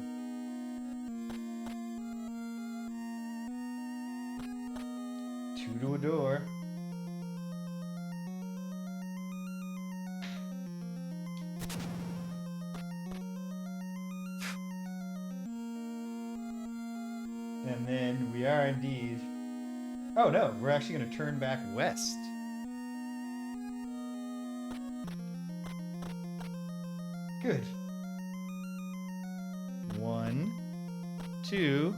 Two to a door. And then we are indeed... Oh no, we're actually going to turn back west. Good. 1, 2,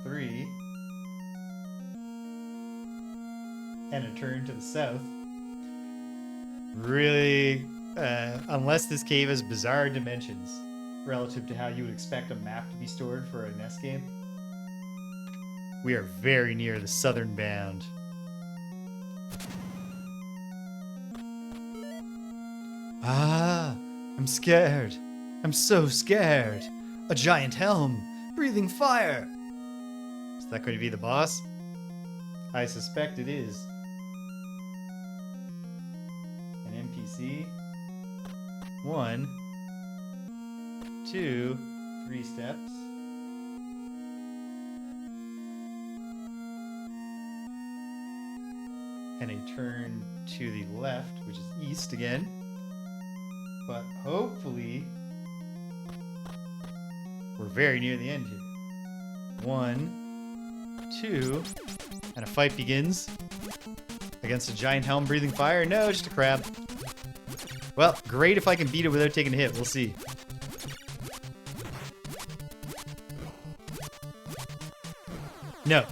3. And a turn to the south. Really, unless this cave has bizarre dimensions relative to how you would expect a map to be stored for a NES game, we are very near the southern bound. Ah, I'm scared. I'm so scared. A giant helm, breathing fire. Is that going to be the boss? I suspect it is. An NPC. 1, 2, 3 steps. And a turn to the left, which is east again. But hopefully, we're very near the end here. 1, 2, and a fight begins. Against a giant helm breathing fire? No, just a crab. Well, great if I can beat it without taking a hit. We'll see. No.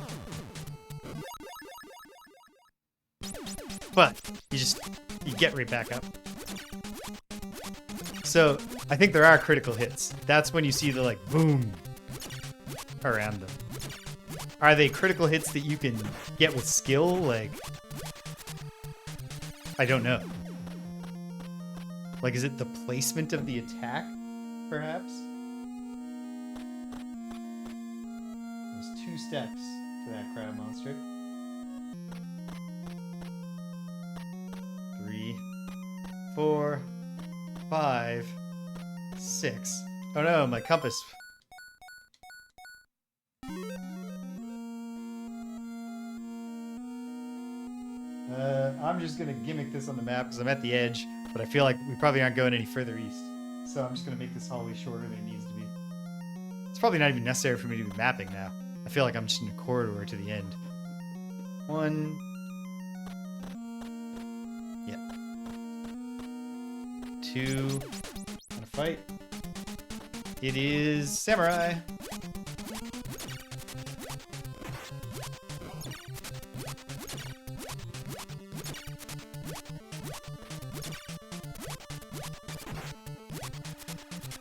But you get right back up. So I think there are critical hits. That's when you see the like boom around them. Are they critical hits that you can get with skill? Like, I don't know. Like, is it the placement of the attack, perhaps? There's 2 steps to that crab monster. 3, 4, 5, 6. Oh no, my compass. I'm just gonna gimmick this on the map because I'm at the edge, but I feel like we probably aren't going any further east. So I'm just gonna make this hallway shorter than it needs to be. It's probably not even necessary for me to be mapping now. I feel like I'm just in a corridor to the end. 1. Yeah. 2. And a fight. It is samurai.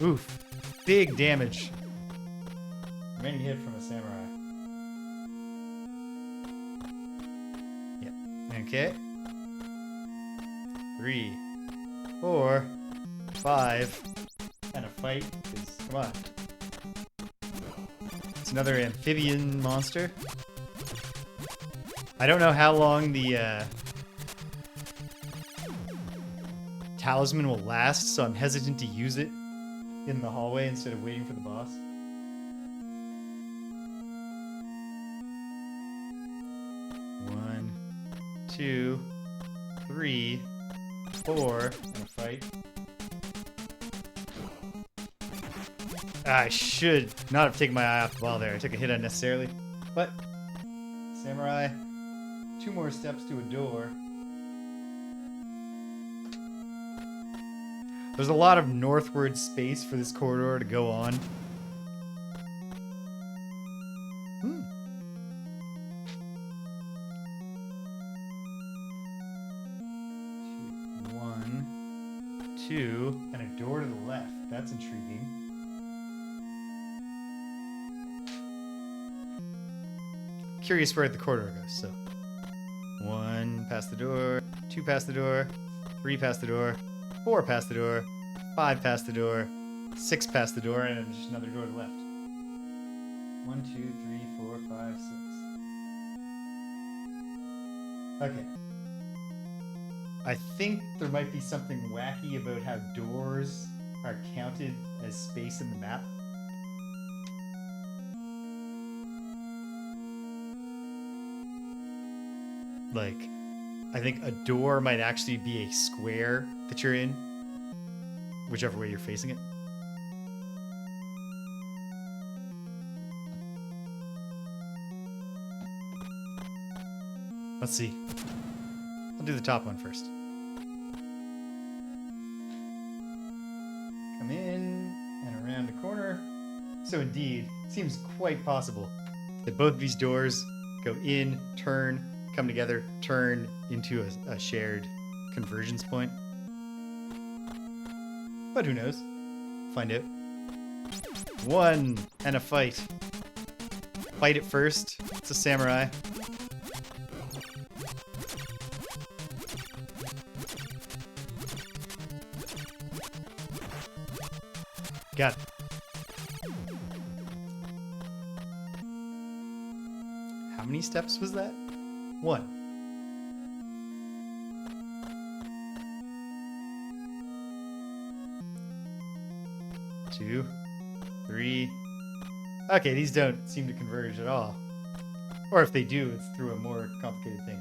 Oof. Big damage. From any hit from a samurai. Yep. Okay. 3, 4, 5. And a fight is... Come on. It's another amphibian monster. I don't know how long the talisman will last, so I'm hesitant to use it in the hallway instead of waiting for the boss. One, 2, 3, 4, and a fight. I should not have taken my eye off the ball there. I took a hit unnecessarily. But, samurai, 2 more steps to a door. There's a lot of northward space for this corridor to go on. One, 2, and a door to the left. That's intriguing. Curious where the corridor goes, so 1 past the door, 2 past the door, 3 past the door, 4 past the door, 5 past the door, 6 past the door, and just another door to the left. 1, 2, 3, 4, 5, 6. Okay. I think there might be something wacky about how doors are counted as space in the map. Like, I think a door might actually be a square that you're in, whichever way you're facing it. Let's see. I'll do the top one first. Come in and around the corner. So indeed, it seems quite possible that both of these doors go in, turn, come together, turn into a shared convergence point. But who knows? Find out. 1 and a fight. Fight it first. It's a samurai. Got it. How many steps was that? 1. Two, 3. Okay, these don't seem to converge at all. Or if they do, it's through a more complicated thing.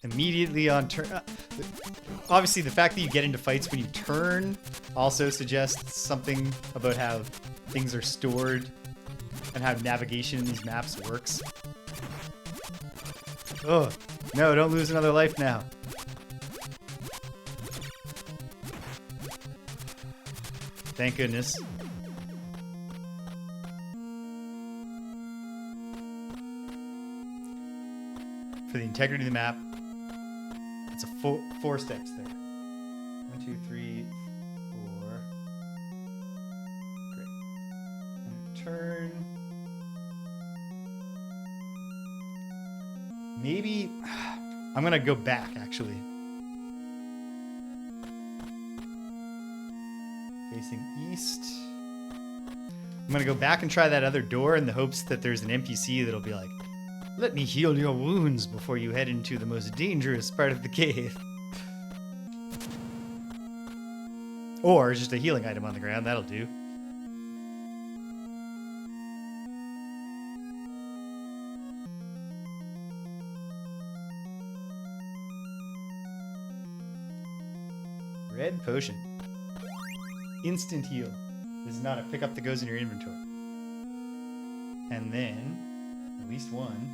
Immediately on turn. Obviously, the fact that you get into fights when you turn also suggests something about how things are stored and how navigation in these maps works. Oh, no, don't lose another life now. Thank goodness. For the integrity of the map, it's a 4 steps there. 1, 2, 3, 4. Great. And turn. Maybe I'm gonna go back actually. Facing east. I'm gonna go back and try that other door in the hopes that there's an NPC that'll be like, "Let me heal your wounds before you head into the most dangerous part of the cave." Or just a healing item on the ground, that'll do. Red potion. Instant heal. This is not a pickup that goes in your inventory. And then, at least 1,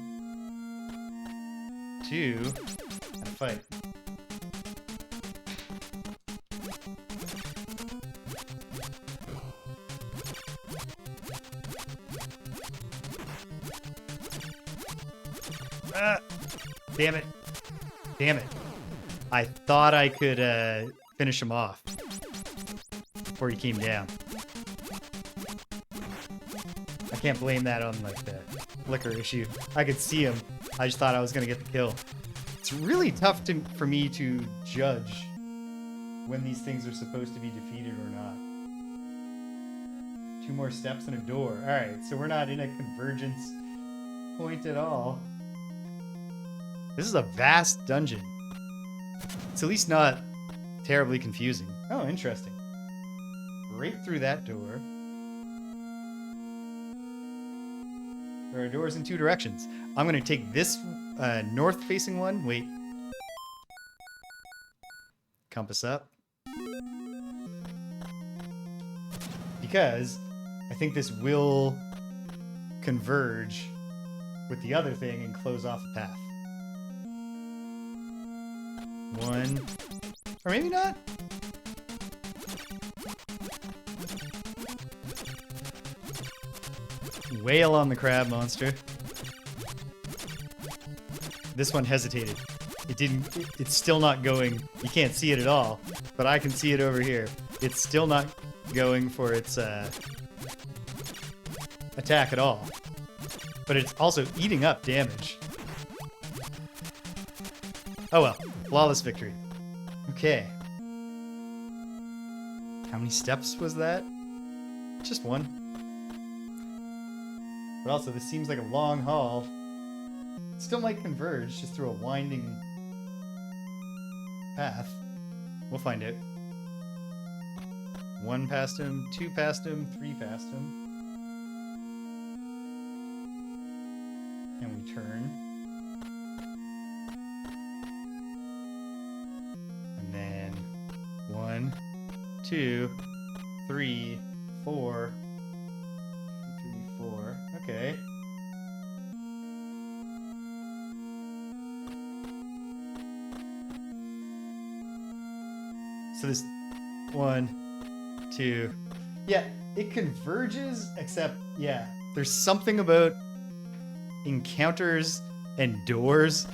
2, and a fight. Ah! Damn it. Damn it. I thought I could finish him off before he came down. I can't blame that on like the flicker issue. I could see him. I just thought I was gonna get the kill. It's really tough for me to judge when these things are supposed to be defeated or not. 2 more steps and a door. Alright, so we're not in a convergence point at all. This is a vast dungeon. It's at least not terribly confusing. Oh, interesting. Right through that door. There are doors in two directions. I'm going to take this north-facing one. Wait. Compass up. Because I think this will converge with the other thing and close off the path. One. Or maybe not. Wail on the crab monster. This one hesitated. It's still not going. You can't see it at all, but I can see it over here. It's still not going for its attack at all. But it's also eating up damage. Oh well. Flawless victory. Okay. How many steps was that? Just one. But also, this seems like a long haul. It still might converge just through a winding path. We'll find out. 1 past him, 2 past him, 3 past him. And we turn. And then 1, 2, 3, 4. 2, 3, 4. Okay. So this 1, 2. Yeah, it converges, except, yeah, there's something about encounters and doors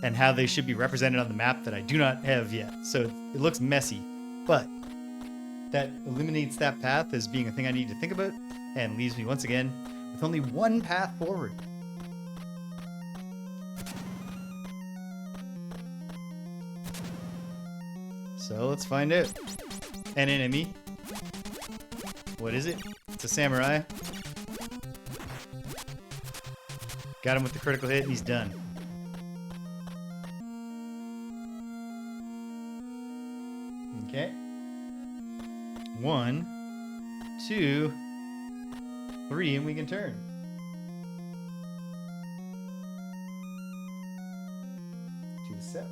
and how they should be represented on the map that I do not have yet. So it looks messy, but that eliminates that path as being a thing I need to think about and leaves me once again with only one path forward. So let's find out. An enemy. What is it? It's a samurai. Got him with the critical hit and he's done. Okay. 1, 2, 3, and we can turn. To the south.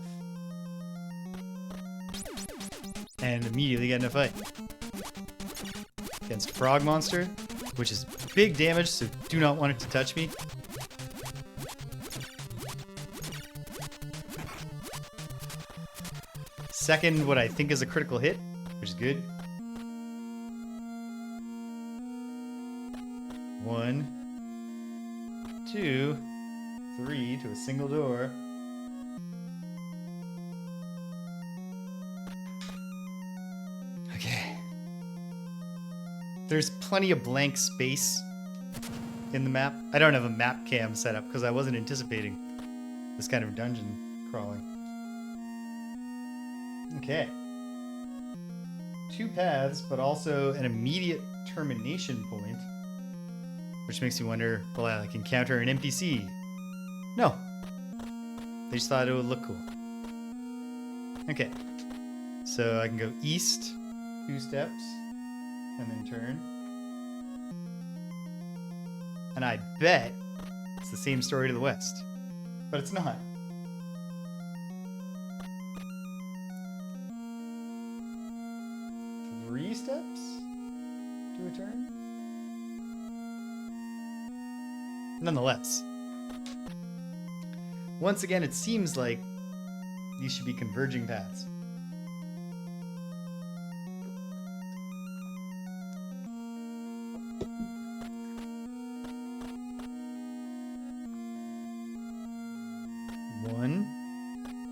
And immediately get in a fight. Against Frog Monster, which is big damage, so do not want it to touch me. Second, what I think is a critical hit, which is good. 1, 2, 3 to a single door. Okay. There's plenty of blank space in the map. I don't have a map cam set up because I wasn't anticipating this kind of dungeon crawling. Okay. 2 paths, but also an immediate termination point. Which makes me wonder, will I like encounter an NPC? No. They just thought it would look cool. Okay. So I can go east 2 steps and then turn. And I bet it's the same story to the west. But it's not. Three steps to a turn? Nonetheless. Once again, it seems like these should be converging paths. One,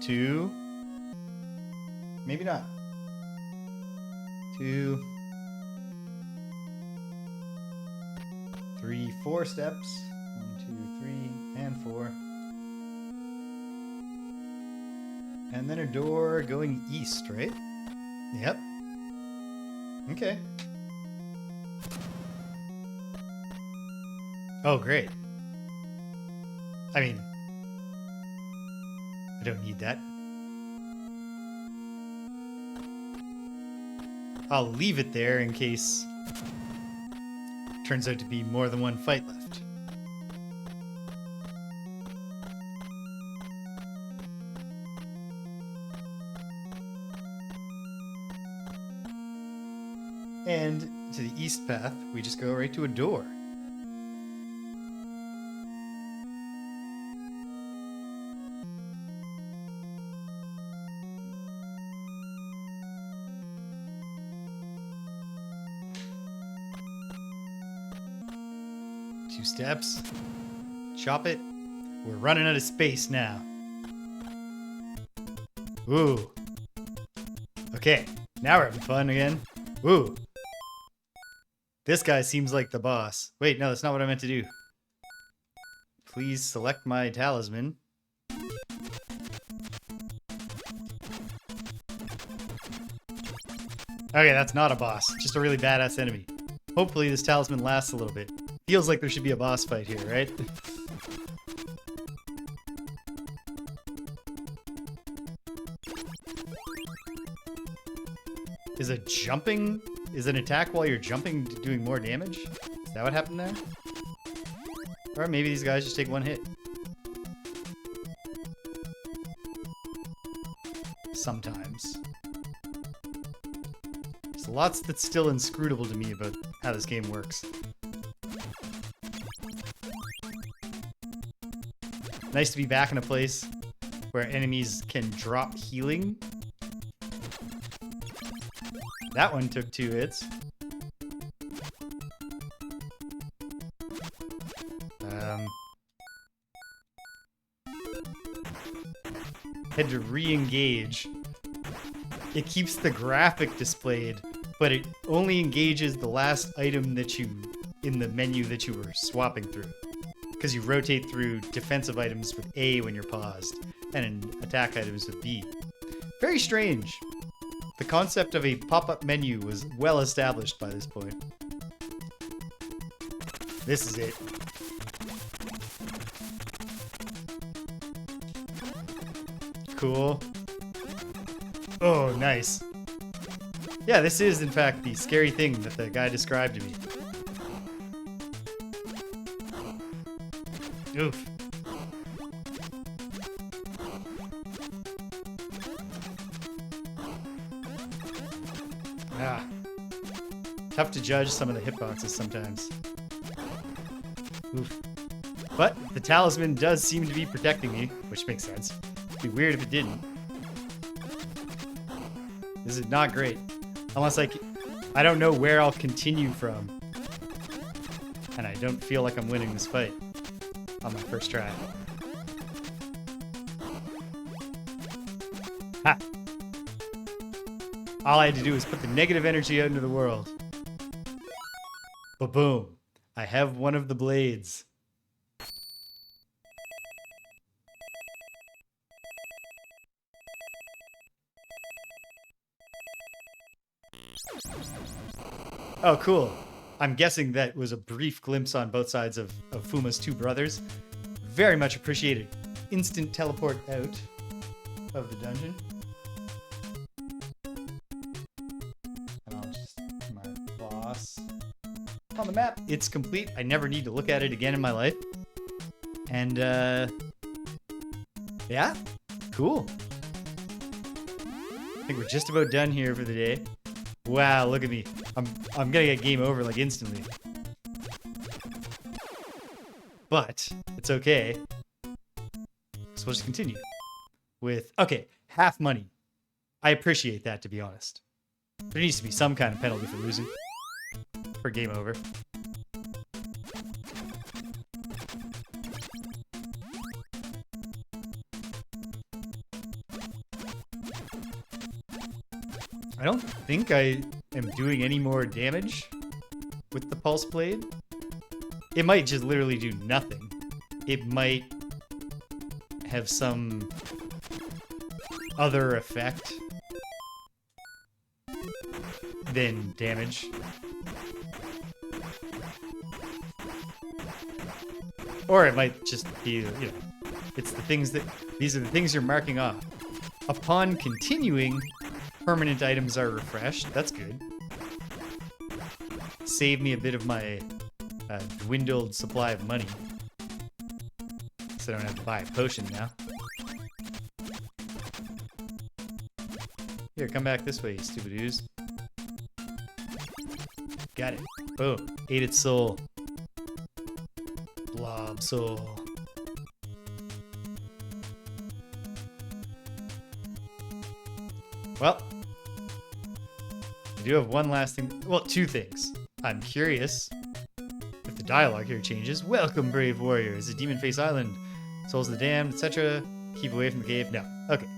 2, maybe not. 2, 3, 4 steps. 1, 2, 3, and 4. And then a door going east, right? Yep. Okay. Oh, great. I mean, I don't need that. I'll leave it there in case it turns out to be more than one fight left. And to the east path, we just go right to a door. Two steps. Chop it. We're running out of space now. Ooh. Okay, now we're having fun again. Ooh. This guy seems like the boss. Wait, no, that's not what I meant to do. Please select my talisman. Okay, that's not a boss. Just a really badass enemy. Hopefully this talisman lasts a little bit. Feels like there should be a boss fight here, right? Is an attack while you're jumping doing more damage? Is that what happened there? Or maybe these guys just take one hit. Sometimes. There's lots that's still inscrutable to me about how this game works. Nice to be back in a place where enemies can drop healing. That one took 2 hits. Had to re-engage. It keeps the graphic displayed, but it only engages the last item that you in the menu that you were swapping through. Because you rotate through defensive items with A when you're paused, and attack items with B. Very strange. The concept of a pop-up menu was well established by this point. This is it. Cool. Oh, nice. Yeah, this is, in fact, the scary thing that the guy described to me. Oof. Ah. Tough to judge some of the hitboxes sometimes. Oof. But the talisman does seem to be protecting me, which makes sense. It'd be weird if it didn't. This is not great. Unless I don't know where I'll continue from. And I don't feel like I'm winning this fight on my first try. Ha! All I had to do was put the negative energy out into the world. Ba-boom. I have one of the blades. Oh, cool. I'm guessing that was a brief glimpse on both sides of Fuma's two brothers. Very much appreciated. Instant teleport out of the dungeon. And I'll just my boss on the map. It's complete. I never need to look at it again in my life. And yeah, cool. I think we're just about done here for the day. Wow, look at me. I'm gonna get game over like instantly. But it's okay. So we'll just continue with, okay, half money. I appreciate that, to be honest. There needs to be some kind of penalty for losing. For game over. I don't think I am doing any more damage with the pulse blade. It might just literally do nothing. It might have some other effect than damage. Or it might just be, you know, it's the things that, these are the things you're marking off. Upon continuing, permanent items are refreshed. That's good. Save me a bit of my dwindled supply of money. So I don't have to buy a potion now. Here, come back this way, you stupid ooze. Got it. Boom. Ate its soul. Blob soul. Well, I do have one last thing. Well, two things. I'm curious if the dialogue here changes. Welcome, brave warriors. A demon face island. Souls of the damned, etc. Keep away from the cave. No. Okay.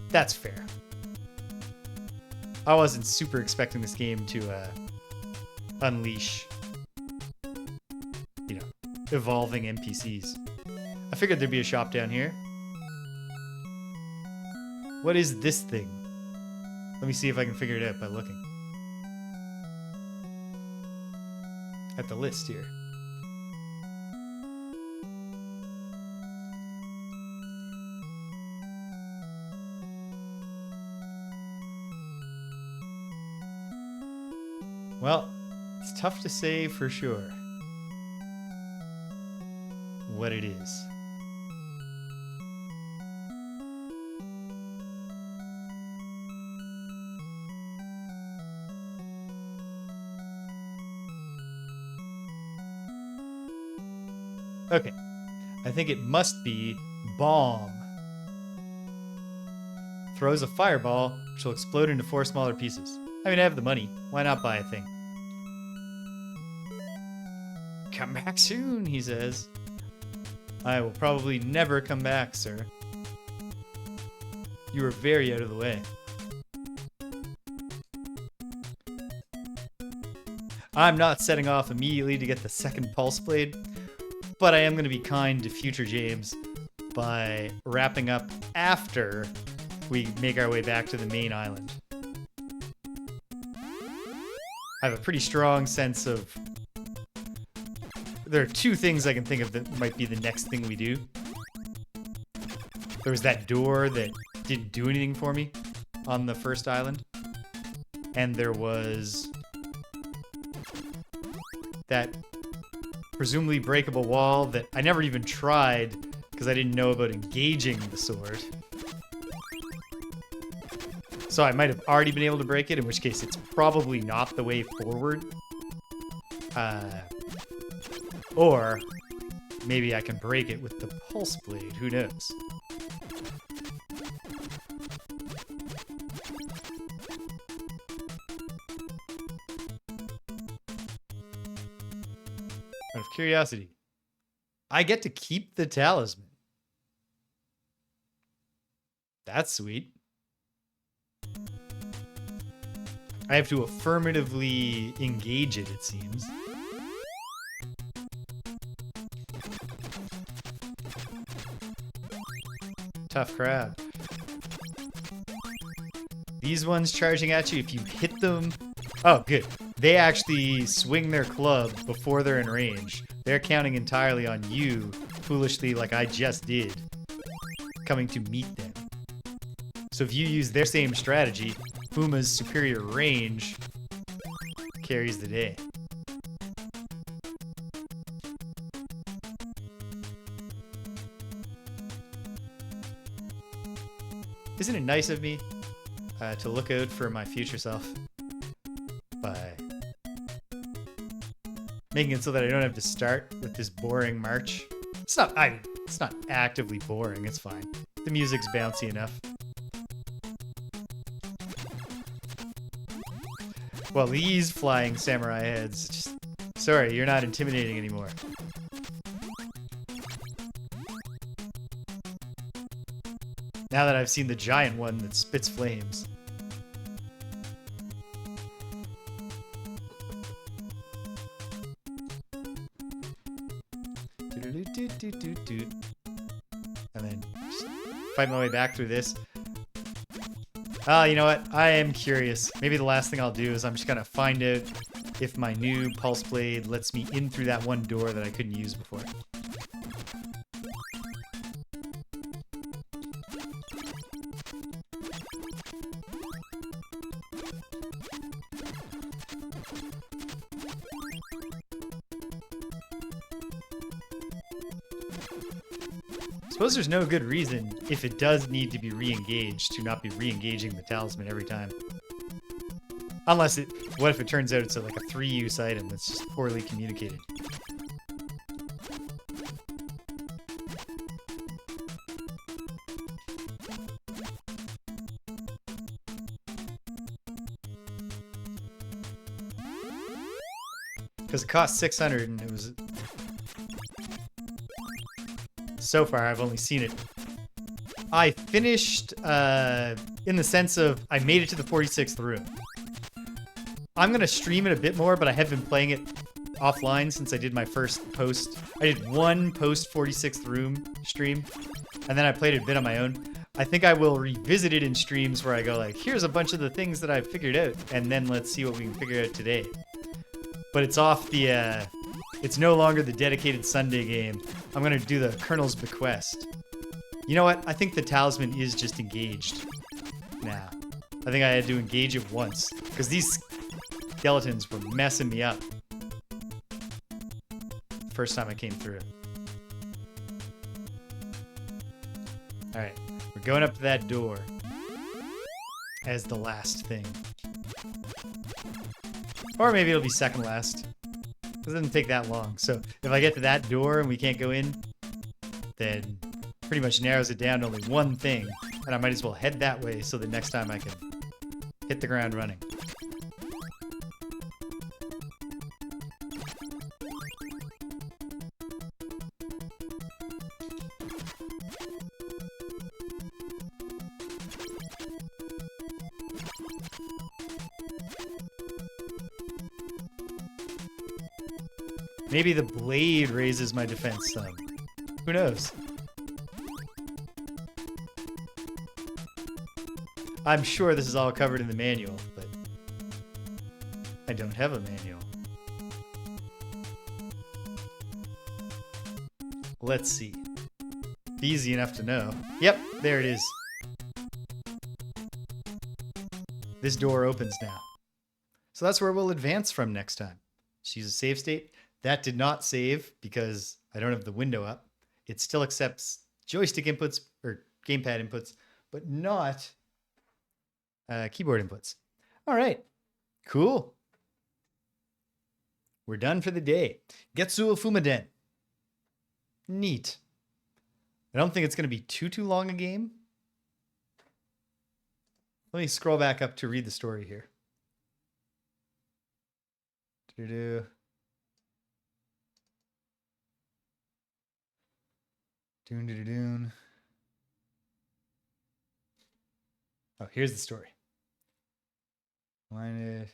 That's fair. I wasn't super expecting this game to unleash, you know, evolving NPCs. I figured there'd be a shop down here. What is this thing? Let me see if I can figure it out by looking at the list here. Well, it's tough to say for sure what it is. Okay, I think it must be bomb. Throws a fireball, which will explode into 4 smaller pieces. I mean, I have the money. Why not buy a thing? Come back soon, he says. I will probably never come back, sir. You were very out of the way. I'm not setting off immediately to get the second pulse blade, but I am going to be kind to future James by wrapping up after we make our way back to the main island. I have a pretty strong sense of... There are 2 things I can think of that might be the next thing we do. There was that door that didn't do anything for me on the first island. And there was that presumably breakable wall that I never even tried because I didn't know about engaging the sword. So I might have already been able to break it, in which case it's probably not the way forward. Or maybe I can break it with the pulse blade, who knows? Out of curiosity, I get to keep the talisman. That's sweet. I have to affirmatively engage it, it seems. Tough crowd. These ones charging at you, if you hit them... Oh, good. They actually swing their club before they're in range. They're counting entirely on you, foolishly like I just did, coming to meet them. So if you use their same strategy, Fuma's superior range carries the day. Isn't it nice of me to look out for my future self by making it so that I don't have to start with this boring march? It's not actively boring, it's fine. The music's bouncy enough. Well, these flying samurai heads, just, sorry, you're not intimidating anymore. Now that I've seen the giant one that spits flames. And then just fight my way back through this. Oh, you know what? I am curious. Maybe the last thing I'll do is I'm just gonna find out if my new pulse blade lets me in through that one door that I couldn't use before. Suppose there's no good reason, if it does need to be re-engaged, to not be re-engaging the talisman every time. Unless it, what if it turns out it's like a 3-use item that's just poorly communicated? Because it cost 600 and it was... So far, I've only seen it. I finished, in the sense of, I made it to the 46th room. I'm going to stream it a bit more, but I have been playing it offline since I did my first post. I did one post 46th room stream, and then I played it a bit on my own. I think I will revisit it in streams where I go like, here's a bunch of the things that I've figured out, and then let's see what we can figure out today. But it's off the, it's no longer the dedicated Sunday game. I'm going to do the Colonel's Bequest. You know what? I think the talisman is just engaged. Nah. I think I had to engage it once, because these skeletons were messing me up first time I came through. Alright, we're going up to that door as the last thing. Or maybe it'll be second last. It doesn't take that long. So if I get to that door and we can't go in, then pretty much narrows it down to only one thing. And I might as well head that way so that next time I can hit the ground running. Maybe the blade raises my defense some. Who knows? I'm sure this is all covered in the manual, but I don't have a manual. Let's see. Easy enough to know. Yep, there it is. This door opens now. So that's where we'll advance from next time. Just use a save state. That did not save because I don't have the window up. It still accepts joystick inputs or gamepad inputs, but not keyboard inputs. All right, cool. We're done for the day. Getsufūma Den. Neat. I don't think it's going to be too long a game. Let me scroll back up to read the story here. Doo-doo. Doon. Oh, here's the story. Blinded.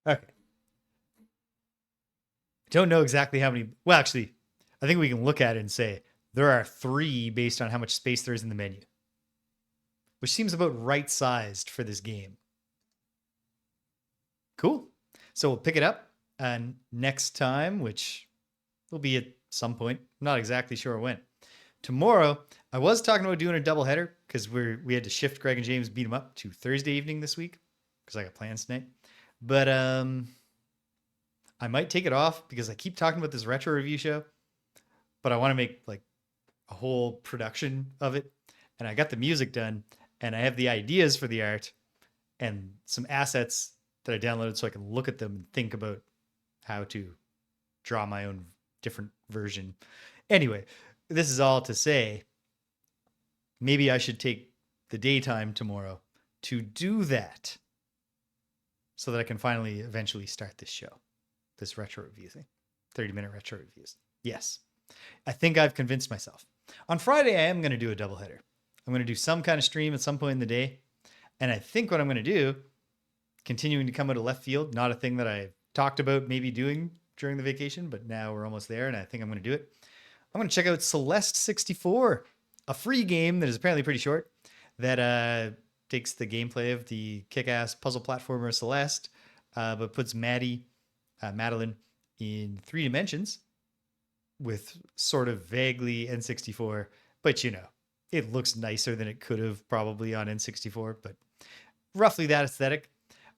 Okay. Don't know exactly how many. Well, actually, I think we can look at it and say there are 3 based on how much space there is in the menu, which seems about right sized for this game. Cool. So we'll pick it up next time, which will be at some point. Not exactly sure when. Tomorrow, I was talking about doing a doubleheader because we had to shift Greg and James beat 'em up to Thursday evening this week because I got plans tonight. But I might take it off because I keep talking about this retro review show, but I want to make like a whole production of it. And I got the music done and I have the ideas for the art and some assets that I downloaded so I can look at them and think about how to draw my own different version. Anyway, this is all to say, maybe I should take the daytime tomorrow to do that so that I can finally eventually start this show, this retro review thing, 30-minute retro reviews. Yes, I think I've convinced myself. On Friday, I am going to do a doubleheader. I'm going to do some kind of stream at some point in the day. And I think what I'm going to do, continuing to come out of left field, not a thing that I talked about maybe doing during the vacation, but now we're almost there and I think I'm going to do it. I'm going to check out Celeste 64, a free game that is apparently pretty short that takes the gameplay of the kick-ass puzzle platformer Celeste, but puts Madeline in 3 dimensions with sort of vaguely N64, but you know, it looks nicer than it could have probably on N64, but roughly that aesthetic.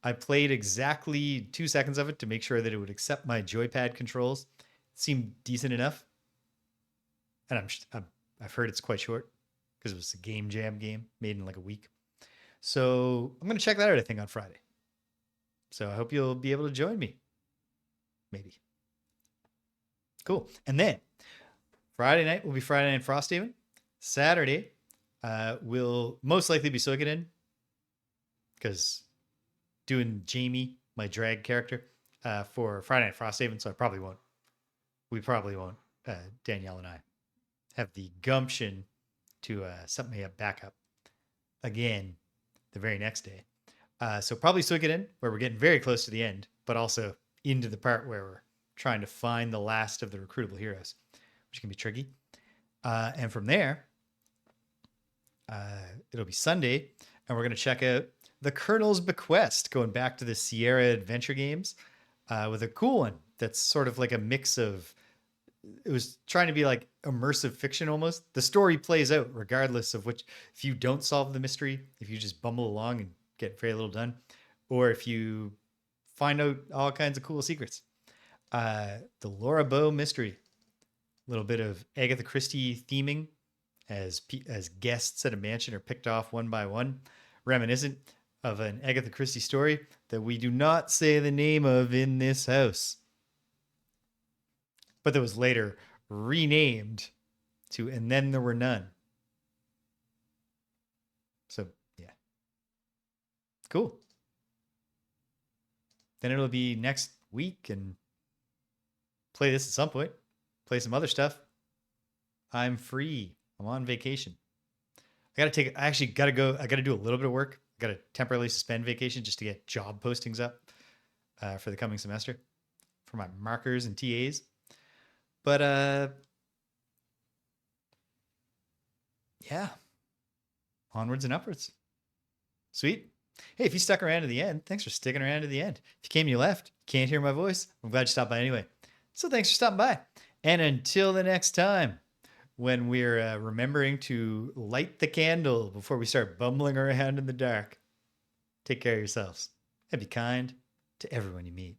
I played exactly 2 seconds of it to make sure that it would accept my joypad controls. It seemed decent enough. And I've heard it's quite short. because it was a game jam game made in like a week. So I'm going to check that out, I think, on Friday. So I hope you'll be able to join me. Maybe. Cool. And then Friday night will be Friday Night Frosthaven. Saturday will most likely be Suikoden, because doing Jamie, my drag character, for Friday Night Frosthaven, so we probably won't, Danielle and I, have the gumption to set me up backup again the very next day. So probably Suikoden, where we're getting very close to the end, but also into the part where we're trying to find the last of the recruitable heroes, which can be tricky. And from there, it'll be Sunday, and we're going to check out The Colonel's Bequest, going back to the Sierra adventure games, with a cool one that's sort of like a mix of, it was trying to be like immersive fiction almost. The story plays out regardless of which, if you don't solve the mystery, if you just bumble along and get very little done, or if you find out all kinds of cool secrets. The Laura Bow mystery, a little bit of Agatha Christie theming as guests at a mansion are picked off one by one, reminiscent of an Agatha Christie story that we do not say the name of in this house, but that was later renamed to And Then There Were None. So, yeah. Cool. Then it'll be next week and play this at some point. Play some other stuff. I'm free. I'm on vacation. I actually got to go. I got to do a little bit of work. I got to temporarily suspend vacation just to get job postings up for the coming semester for my markers and TAs. But yeah, onwards and upwards. Sweet. Hey, if you stuck around to the end, thanks for sticking around to the end. If you came and you left, can't hear my voice, I'm glad you stopped by anyway. So thanks for stopping by. And until the next time, when we're remembering to light the candle before we start bumbling around in the dark, take care of yourselves and be kind to everyone you meet.